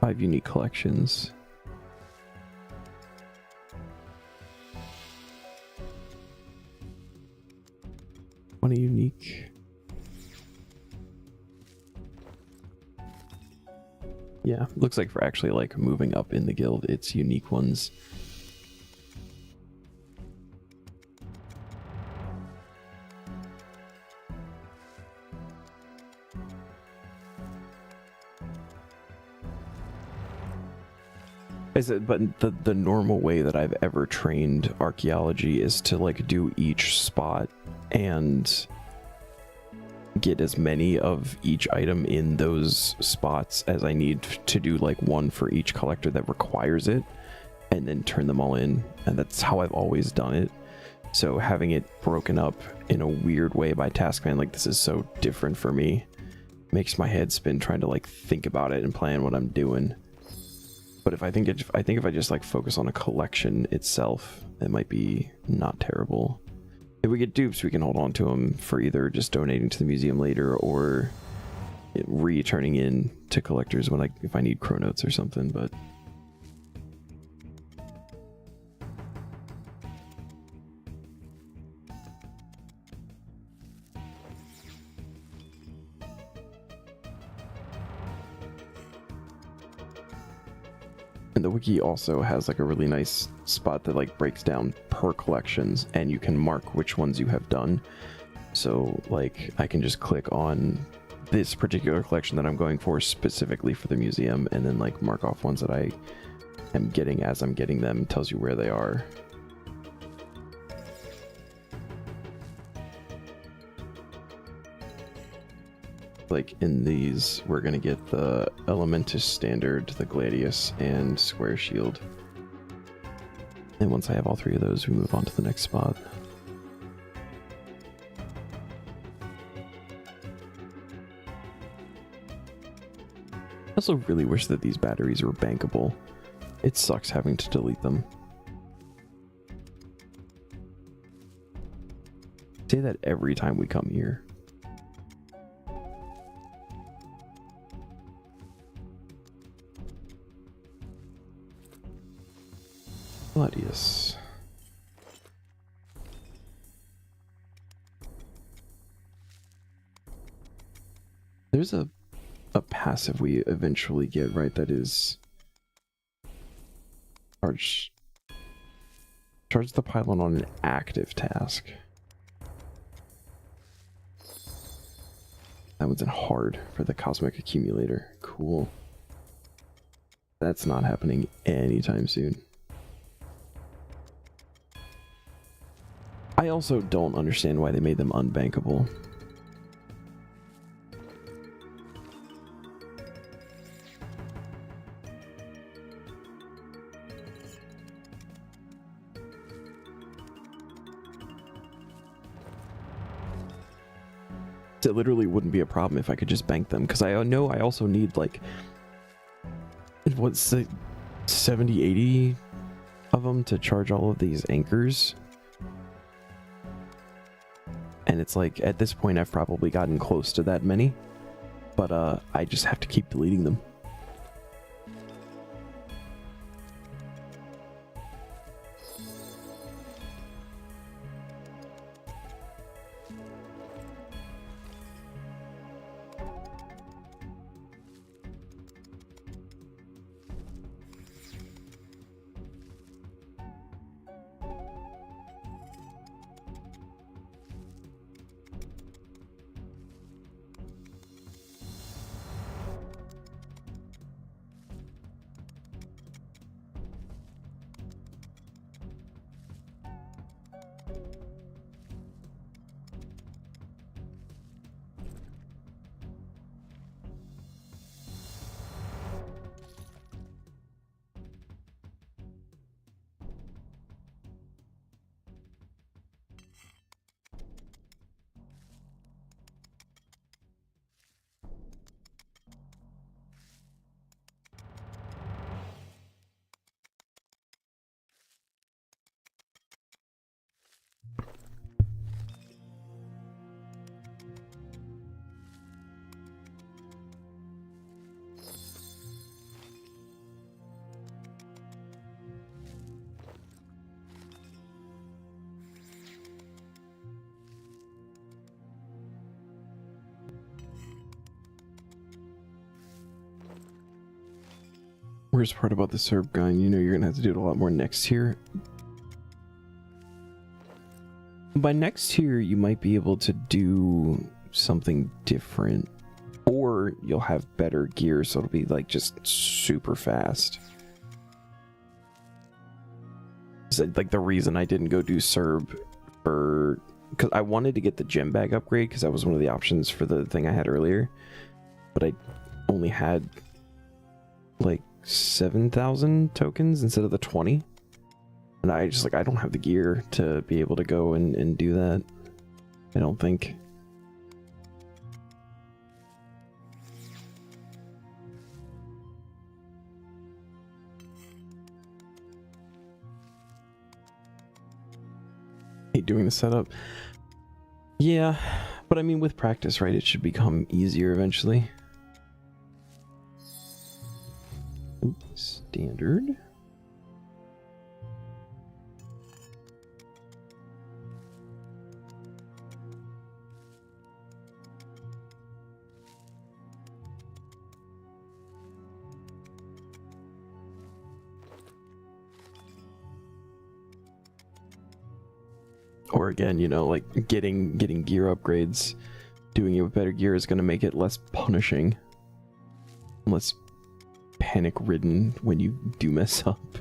5 unique collections. One unique. Yeah, looks like for actually like moving up in the guild, it's unique ones. But the normal way that I've ever trained archaeology is to like do each spot and get as many of each item in those spots as I need to do, like one for each collector that requires it, and then turn them all in. And that's how I've always done it. So having it broken up in a weird way by Taskman, like this is so different for me, makes my head spin trying to like think about it and plan what I'm doing. But if I think if I just like focus on a collection itself, it might be not terrible. If we get dupes, we can hold on to them for either just donating to the museum later or returning in to collectors when if I need chronotes or something. But and the wiki also has like a really nice spot that like breaks down per collections, and you can mark which ones you have done. So like I can just click on this particular collection that I'm going for specifically for the museum, and then like mark off ones that I am getting as I'm getting them. It tells you where they are. Like in these, we're gonna get the Elementus Standard, the Gladius, and Square Shield. And once I have all 3 of those, we move on to the next spot. I also really wish that these batteries were bankable. It sucks having to delete them. I say that every time we come here. Gladius. There's a passive we eventually get, right? That is charge the pylon on an active task. That one's in hard for the cosmic accumulator. Cool. That's not happening anytime soon. I also don't understand why they made them unbankable. It literally wouldn't be a problem if I could just bank them, because I know I also need like what's the 70-80 of them to charge all of these anchors. And it's like, at this point, I've probably gotten close to that many. But I just have to keep deleting them. worst part about the Serb gun, you know you're gonna have to do it a lot more next tier. By next tier, you might be able to do something different, or you'll have better gear, so it'll be like just super fast. So, like the reason I didn't go do Serb for, because I wanted to get the gem bag upgrade because that was one of the options for the thing I had earlier, but I only had like 7,000 tokens instead of the 20. And I just, like, I don't have the gear to be able to go and do that. I don't think. Hate doing the setup. Yeah, but I mean, with practice, right, it should become easier eventually. Standard. Or again, you know, like getting gear upgrades, doing it with better gear is going to make it less punishing, less panic-ridden when you do mess up.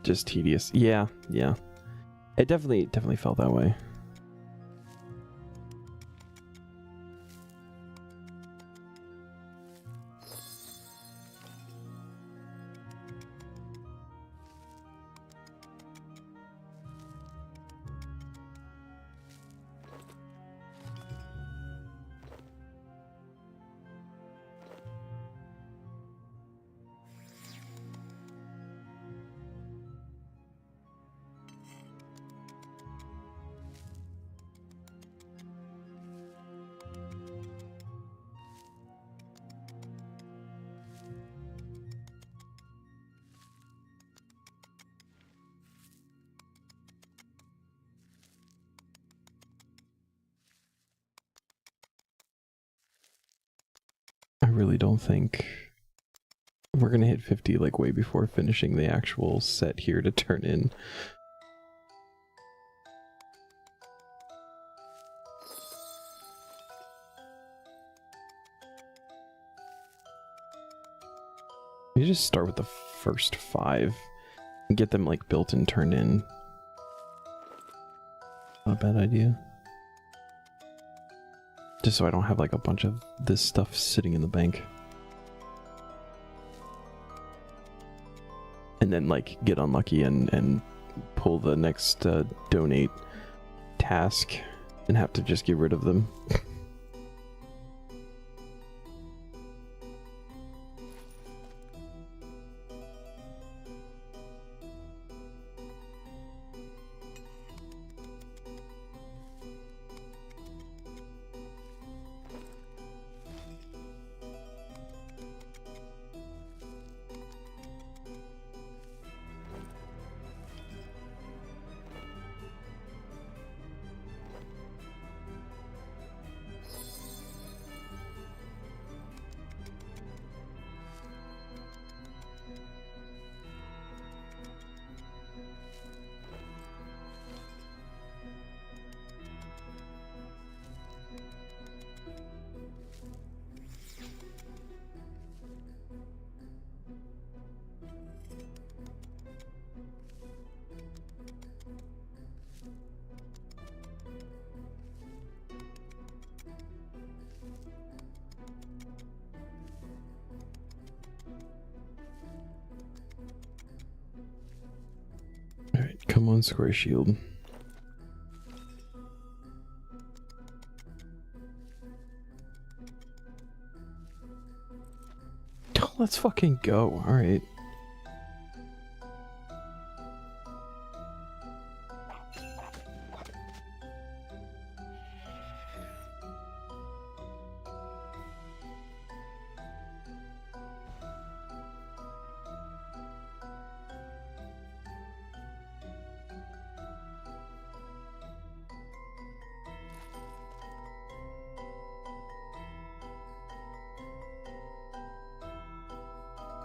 Just tedious. Yeah, yeah. It definitely felt that way. I really don't think we're gonna hit 50 like way before finishing the actual set here to turn in. You just start with the first 5 and get them like built and turned in. Not a bad idea. Just so I don't have like a bunch of this stuff sitting in the bank. And then like get unlucky and pull the next donate task and have to just get rid of them. Alright, come on, square shield. Oh, let's fucking go. Alright.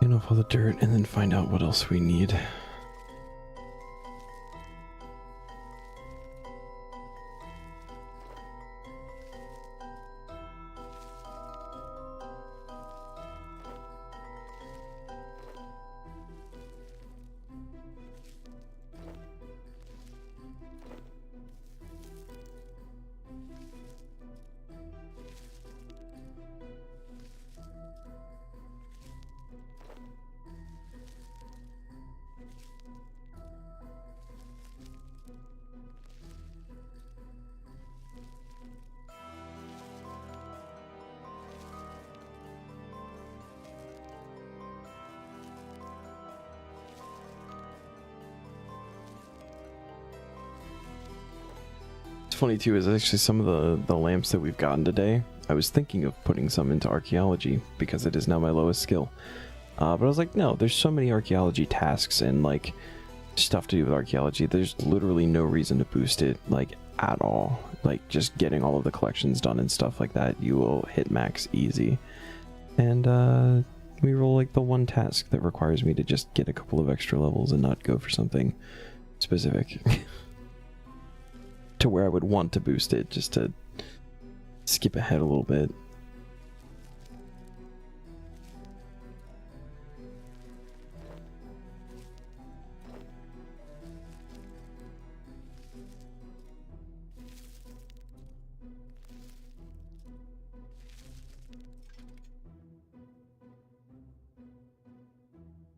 Clean off all the dirt and then find out what else we need. Funny too is actually some of the lamps that we've gotten today. I was thinking of putting some into archaeology because it is now my lowest skill, but I was like, no, there's so many archaeology tasks and like stuff to do with archaeology. There's literally no reason to boost it like at all. Like just getting all of the collections done and stuff like that, you will hit max easy. And we roll like the one task that requires me to just get a couple of extra levels and not go for something specific. To where I would want to boost it, just to skip ahead a little bit.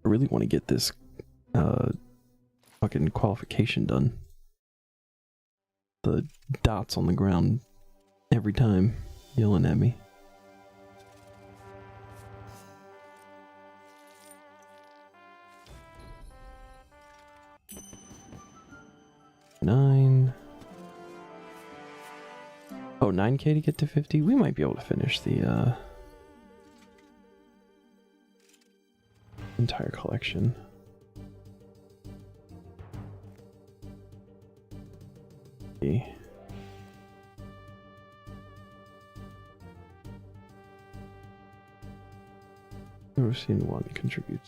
I really want to get this fucking qualification done. The dots on the ground every time yelling at me. Nine. Oh, 9k to get to 50? We might be able to finish the entire collection. Never seen one contribute.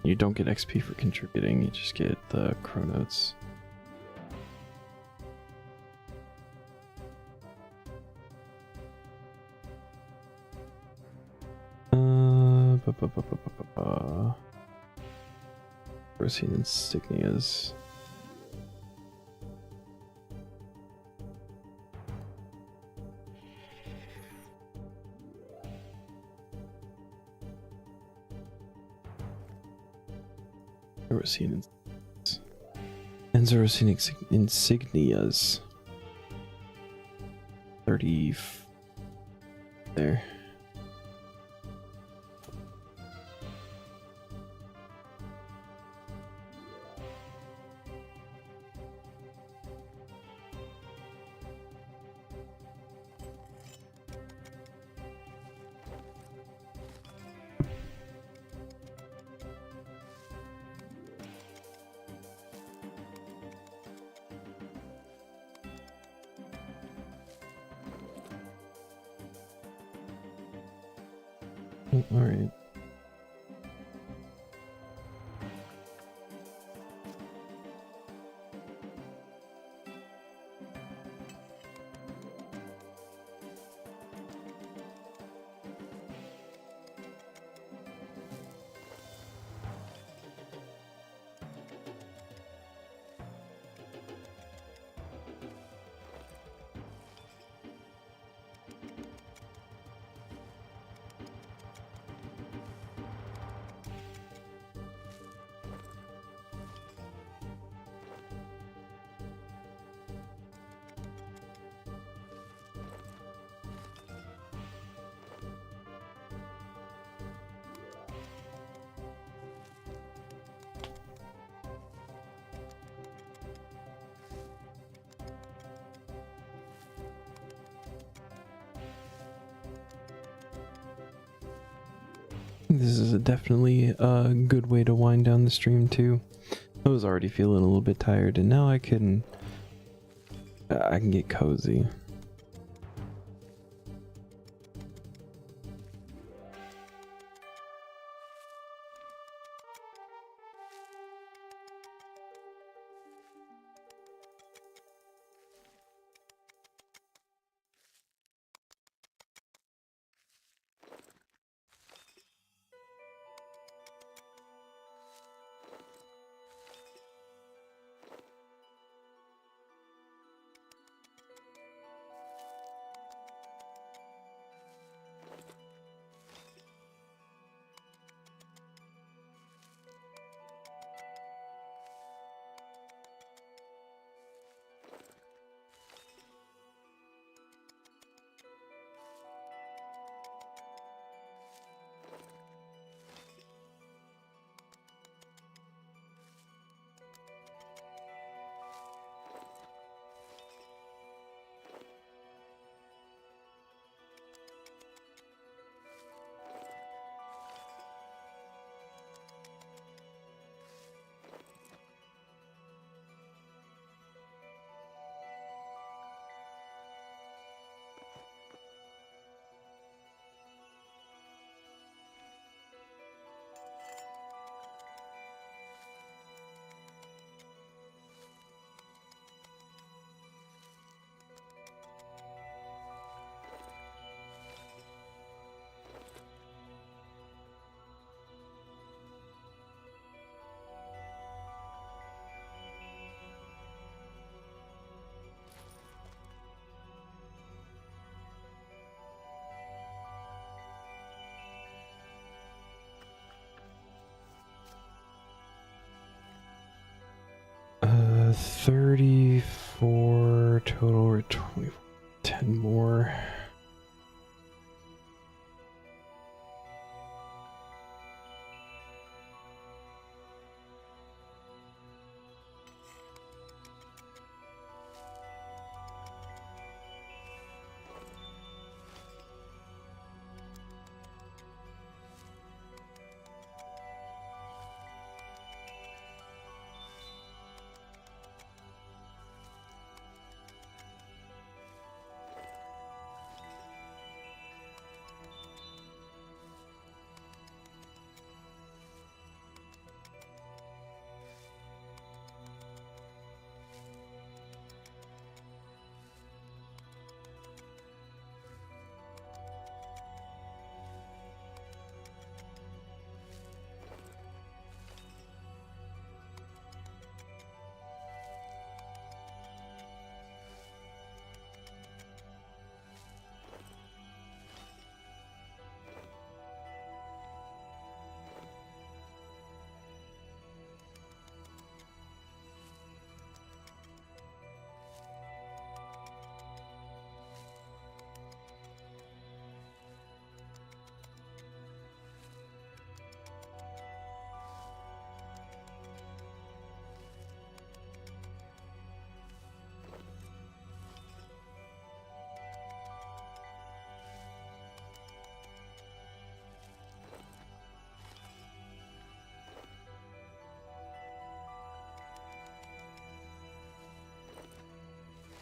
You don't get XP for contributing, you just get the chronotes. We're seeing insignias. Zerosine and Zerosine insignias. 30 there. All right. This is definitely a good way to wind down the stream too. I was already feeling a little bit tired, and now I can get cozy. 34 total, or 20, 10 more.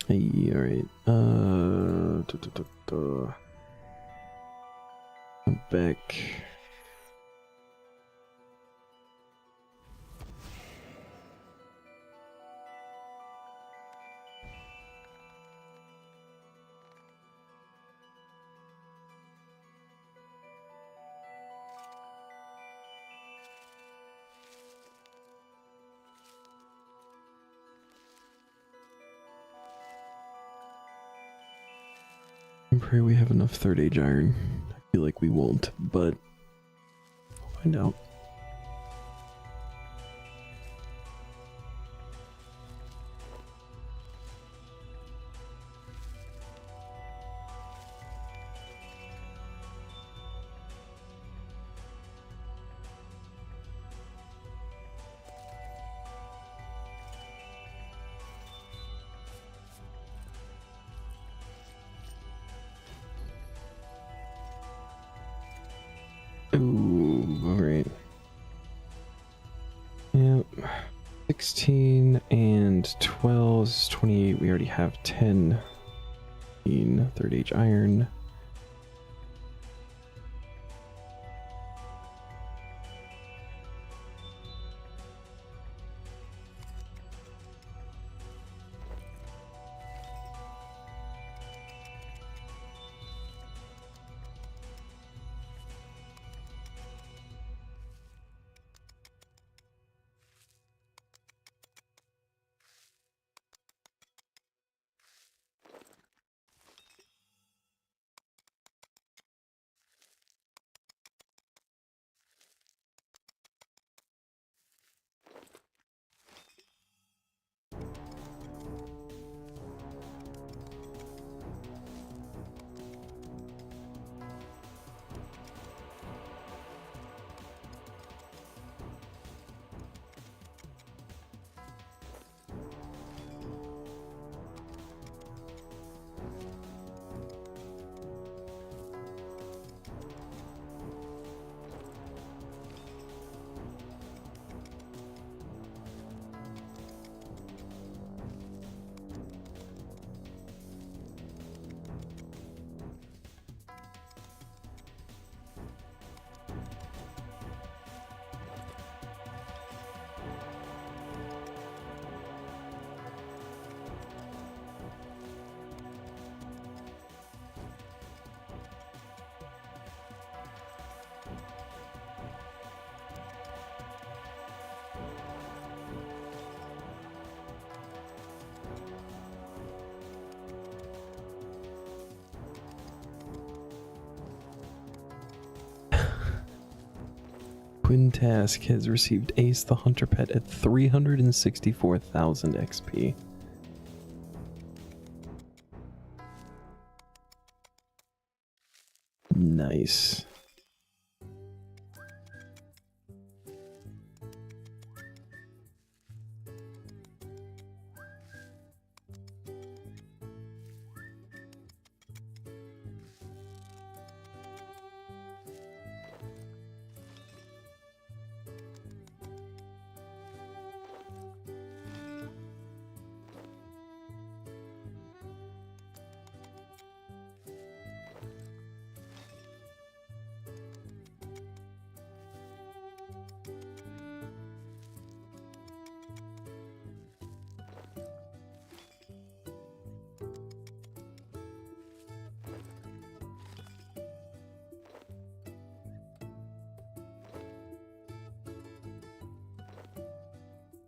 Hey, alright. I'm back. I pray we have enough third age iron. I feel like we won't, but we'll find out. Ooh, alright. Yep. 16 and 12 is 28. We already have 10 in third age iron. Quintask has received Ace the Hunter Pet at 364,000 XP. Nice.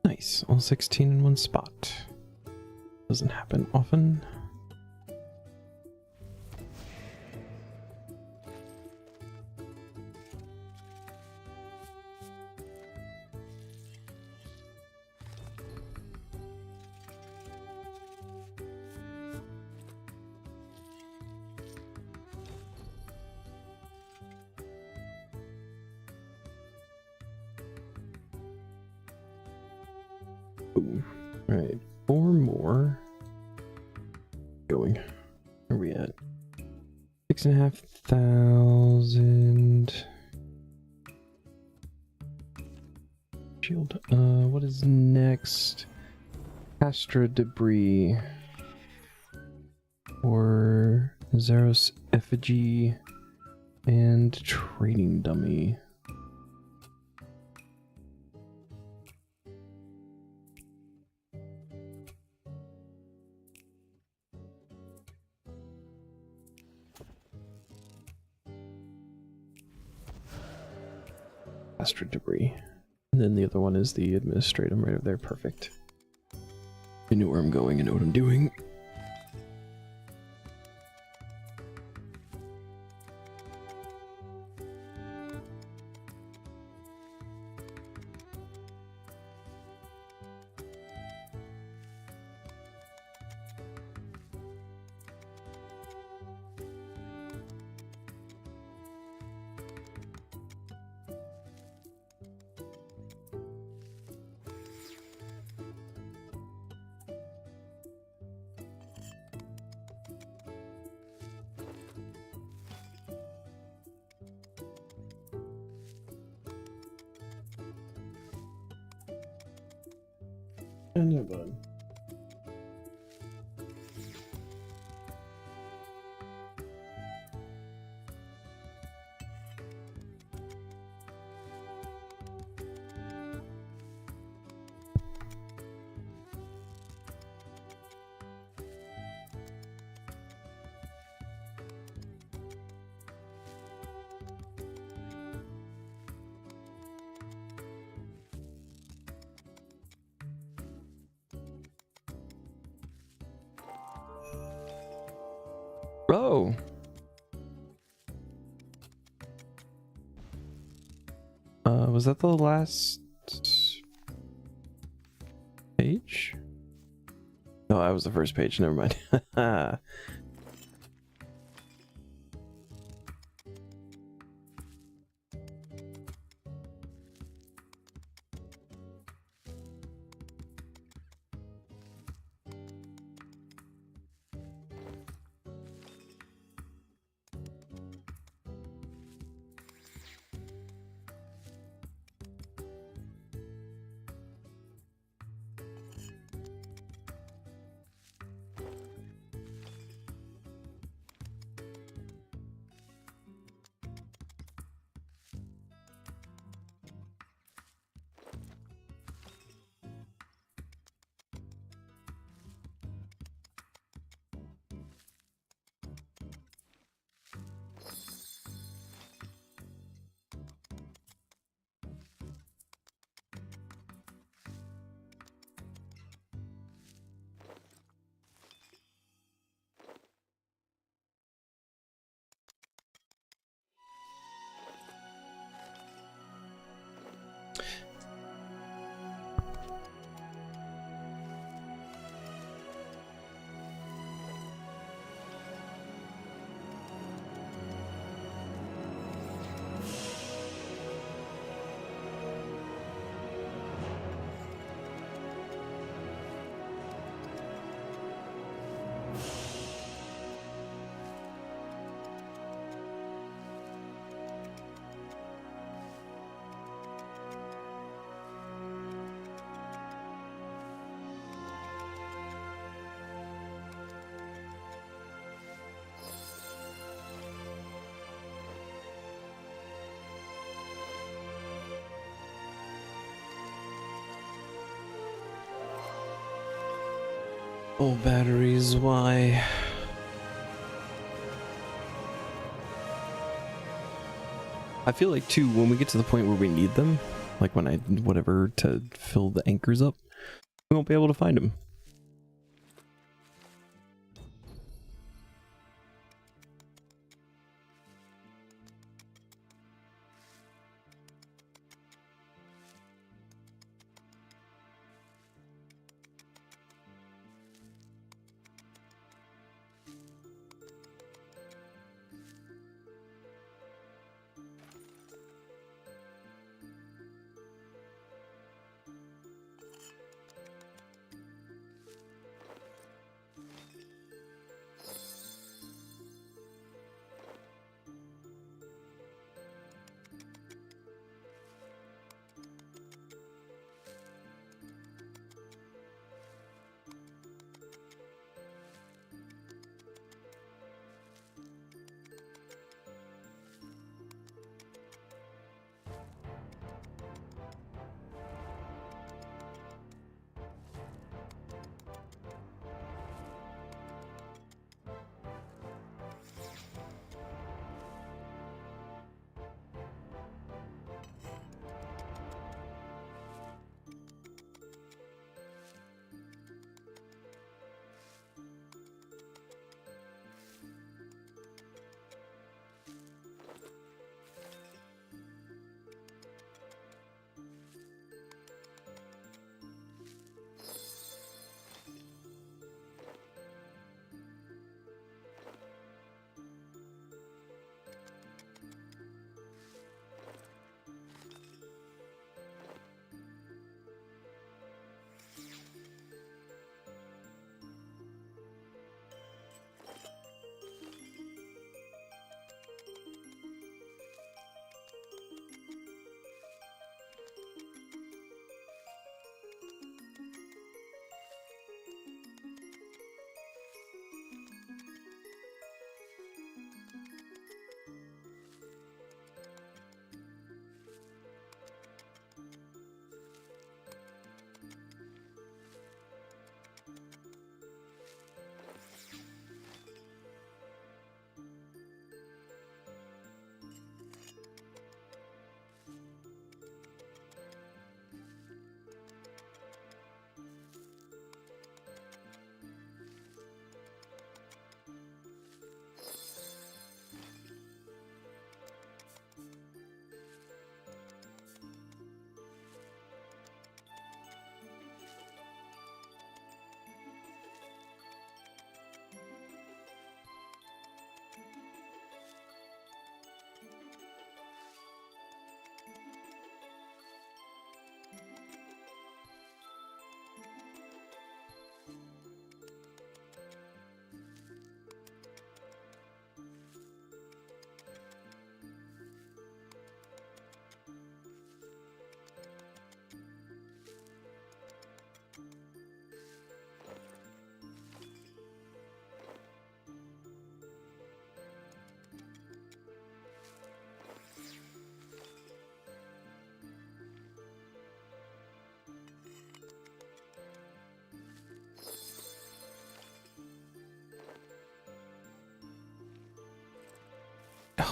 Nice, all 16 in one spot. Doesn't happen often. Alright, 4 more. Going. Where are we at? 6,500. Shield. What is next? Astra Debris. Or Zaros Effigy. And Training Dummy. Astra Debris. And then the other one is the Administratum right over there. Perfect. I know where I'm going, I know what I'm doing. I know, bud. Bro. Was that the last page? No, that was the first page. Never mind. Oh, batteries, why? I feel like too, when we get to the point where we need them, like when whatever to fill the anchors up, we won't be able to find them.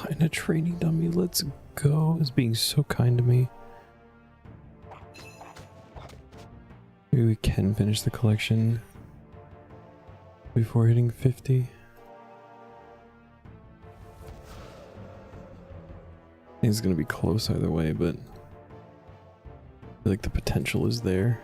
And a training dummy, let's go. It's being so kind to me. Maybe we can finish the collection before hitting 50. I think it's gonna be close either way, but I feel like the potential is there.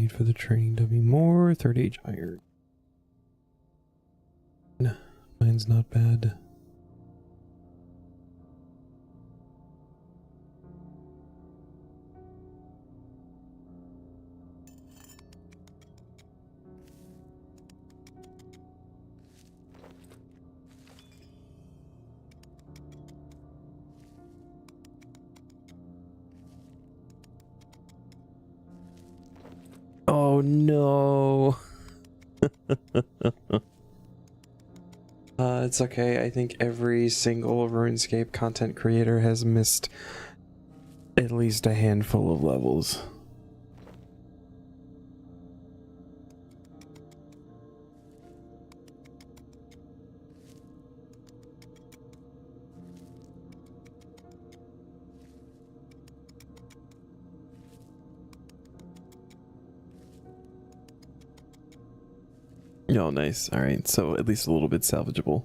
need for the training dummy? More third age iron. Mine's not bad. Oh no. It's okay. I think every single RuneScape content creator has missed at least a handful of levels. Oh, nice. All right. So at least a little bit salvageable.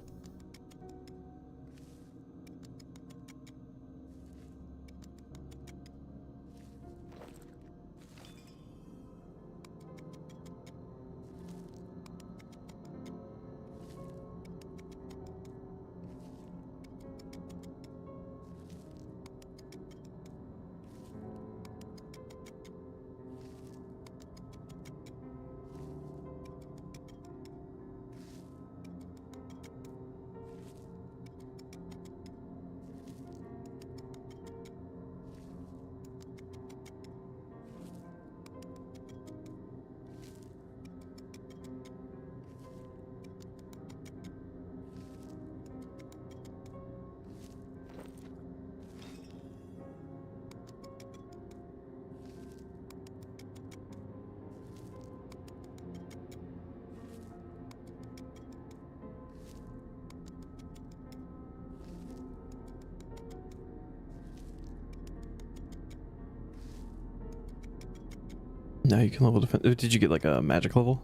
Now you can level defense. Did you get like a magic level?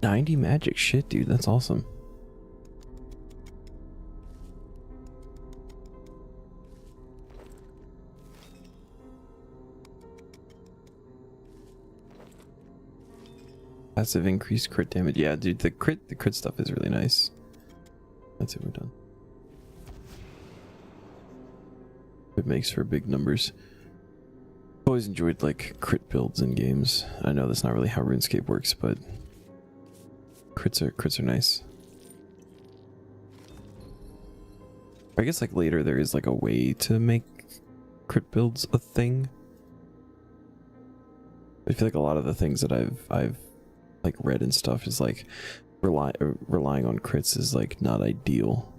$90 magic. Shit, dude, that's awesome. Passive increased crit damage. Yeah, dude, the crit stuff is really nice. That's it, we're done. It makes for big numbers. Always enjoyed like crit builds in games. I know that's not really how RuneScape works, but crits are nice. I guess like later there is like a way to make crit builds a thing. I feel like a lot of the things that I've like read and stuff is like relying on crits is like not ideal.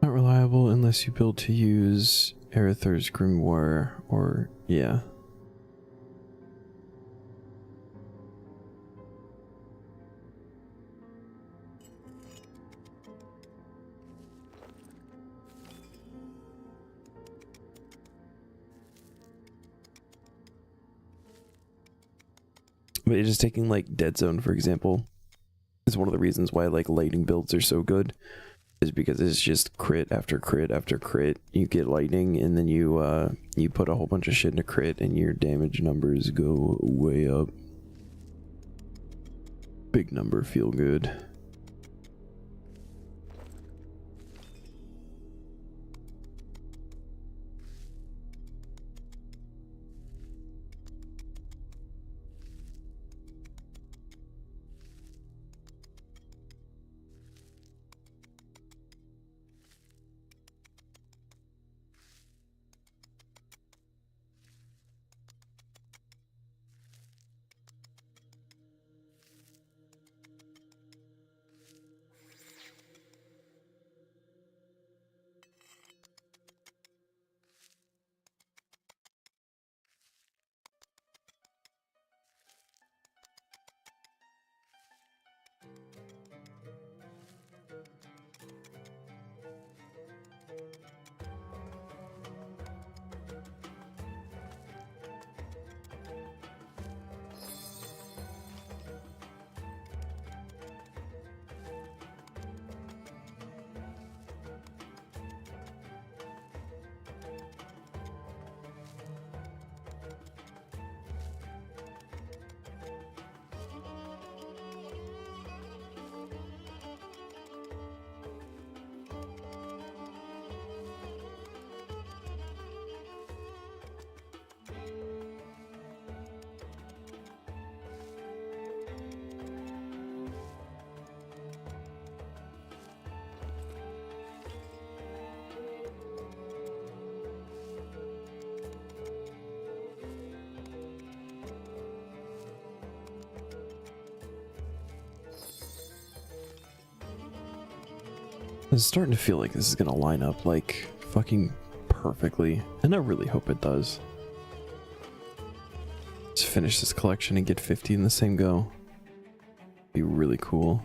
Not reliable unless you build to use Arether's Grimoire or yeah. But just taking like Dead Zone for example is one of the reasons why like lightning builds are so good. Is because it's just crit after crit after crit. You get lightning and then you put a whole bunch of shit in a crit and your damage numbers go way up. Big number, feel good. It's starting to feel like this is gonna line up like fucking perfectly, and I really hope it does. Just finish this collection and get 50 in the same go. Be really cool.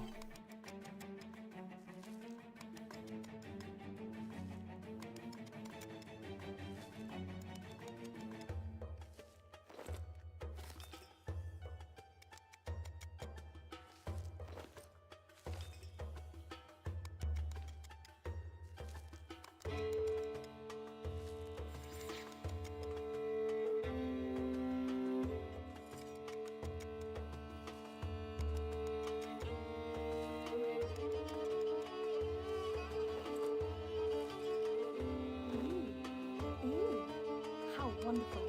How wonderful.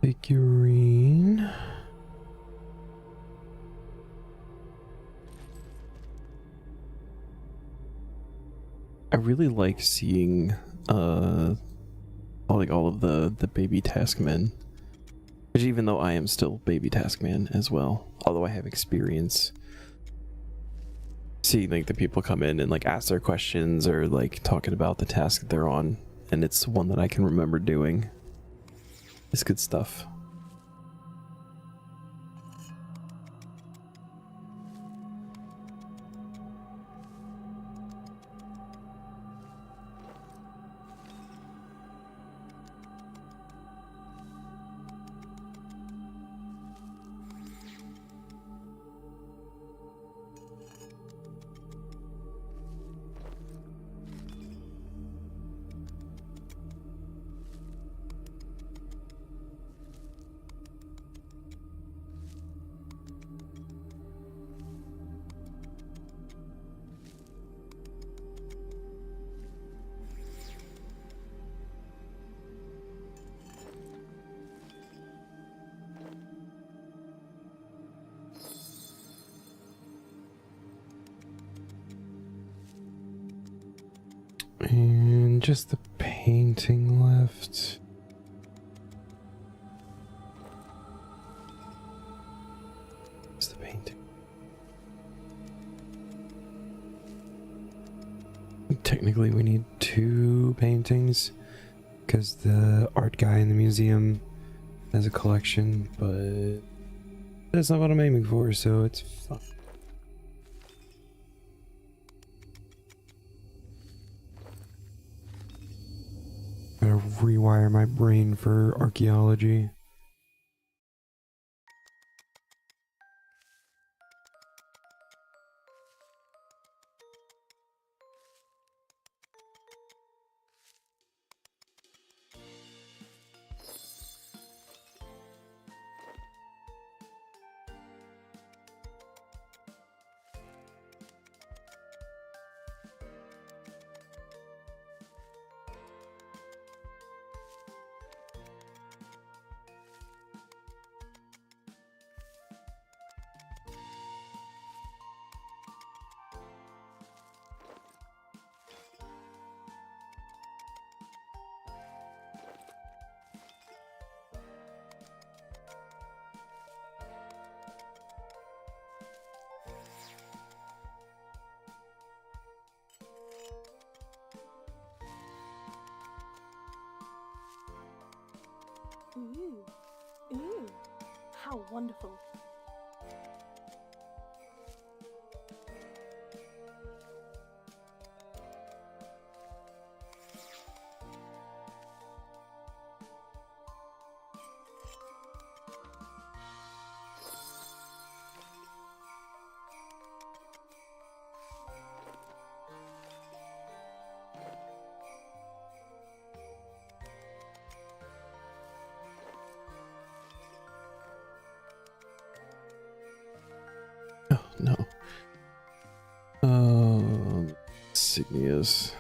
Figurine. I really like seeing all of the baby Taskmen. Which, even though I am still baby Taskman as well, although I have experience seeing like the people come in and like ask their questions or like talking about the task that they're on, and it's one that I can remember doing. It's good stuff. And just the painting left. Just the painting. Technically we need 2 paintings because the art guy in the museum has a collection, but that's not what I'm aiming for, so it's fine. Gotta rewire my brain for archaeology. Ooh. Ooh. How wonderful. Oh, no. Insignias.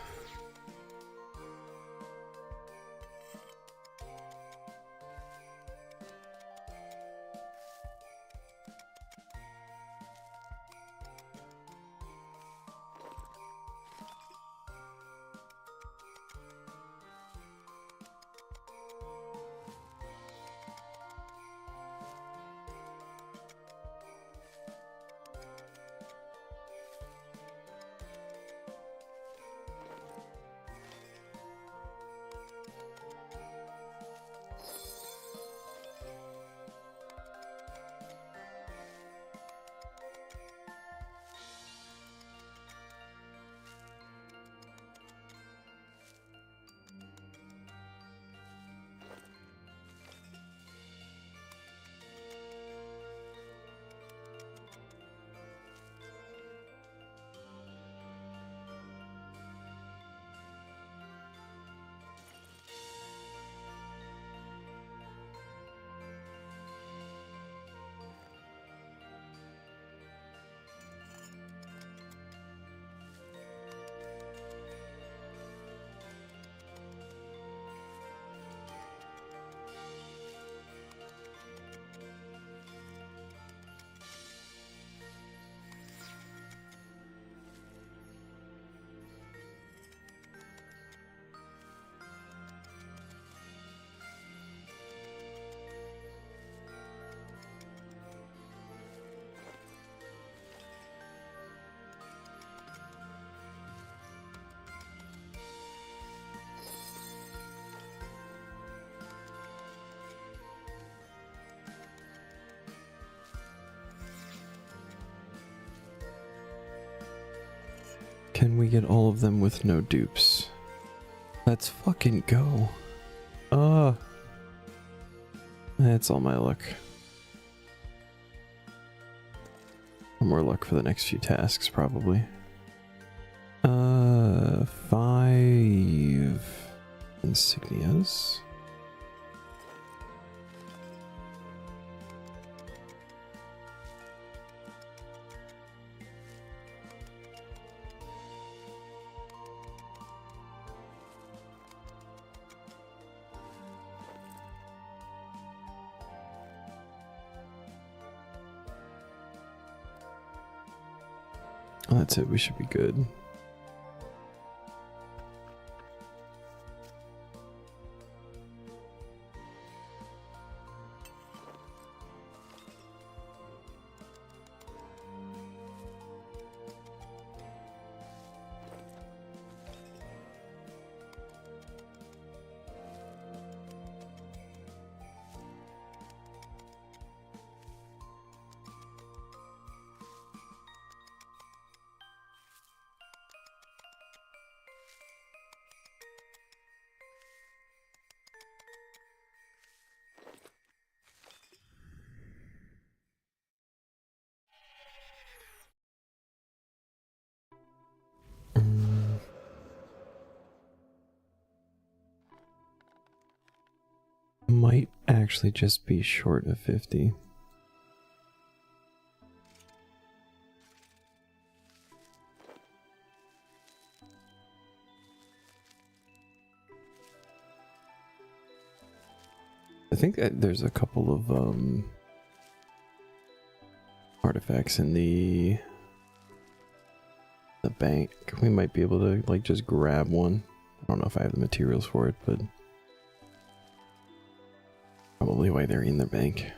Can we get all of them with no dupes? Let's fucking go. That's all my luck. More luck for the next few tasks, probably. 5 insignias. Oh, that's it. We should be good. Might actually just be short of 50. I think that there's a couple of artifacts in the bank. We might be able to like just grab one. I don't know if I have the materials for it, but probably why they're in the bank.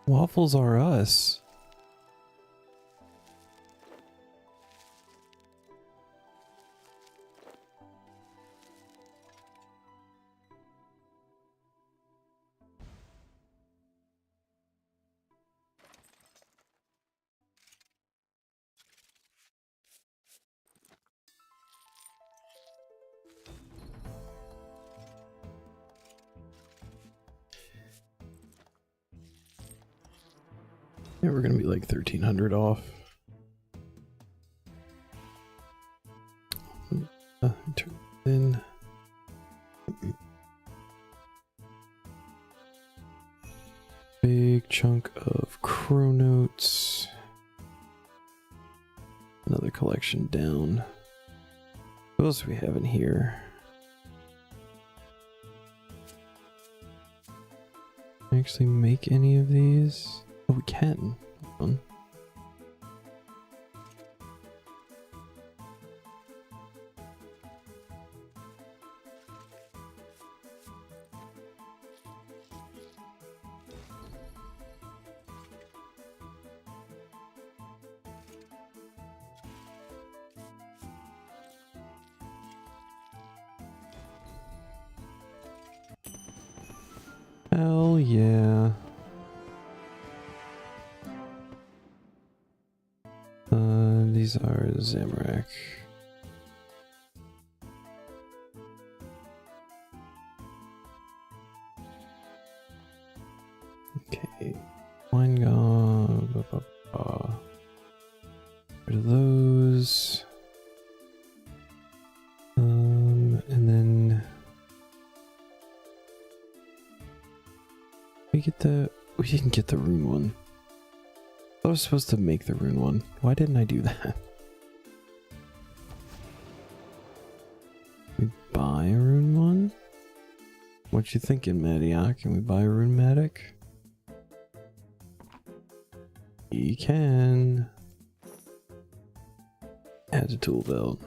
Waffles are us. Yeah, we're gonna be like 1,300 off. Turn it in. Big chunk of crow notes. Another collection down. What else do we have in here? Can I actually make any of these? Oh, we can. Hold on. Hell yeah. These are Zamorak. Okay. Wine gone. Rid of those. And then we didn't get the rune one. I was supposed to make the rune one. Why didn't I do that? We buy a rune one? What you thinking, Mattia? Can we buy a rune matic? We can. Add a tool belt.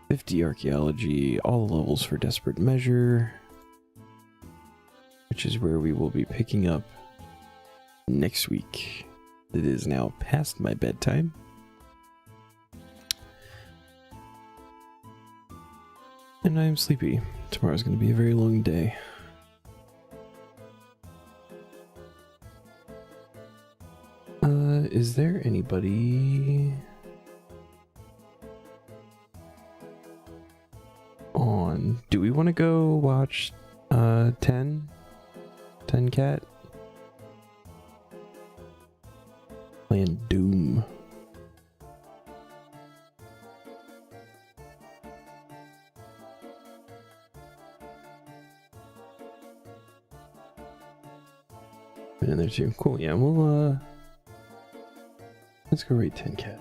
50 archaeology, all the levels for desperate measure. Which is where we will be picking up next week. It is now past my bedtime. And I am sleepy. Tomorrow's going to be a very long day. Is there anybody on? Do we want to go watch 10 Cat playing Doom? Been in there too. Cool. Yeah, we'll let's go rate 10 Cat.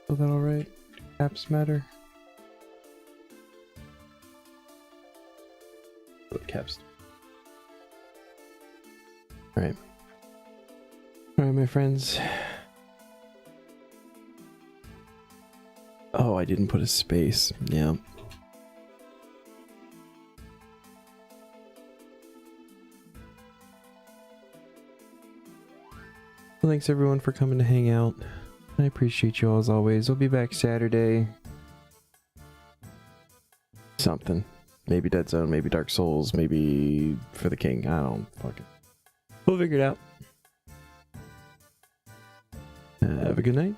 Is that alright? Caps matter? What caps? Alright. Alright, my friends. Oh, I didn't put a space. Yeah. Well, thanks everyone for coming to hang out. I appreciate you all as always. I'll be back Saturday. Something. Maybe Dead Zone, maybe Dark Souls, maybe For the King. I don't fucking. We'll figure it out. Have a good night.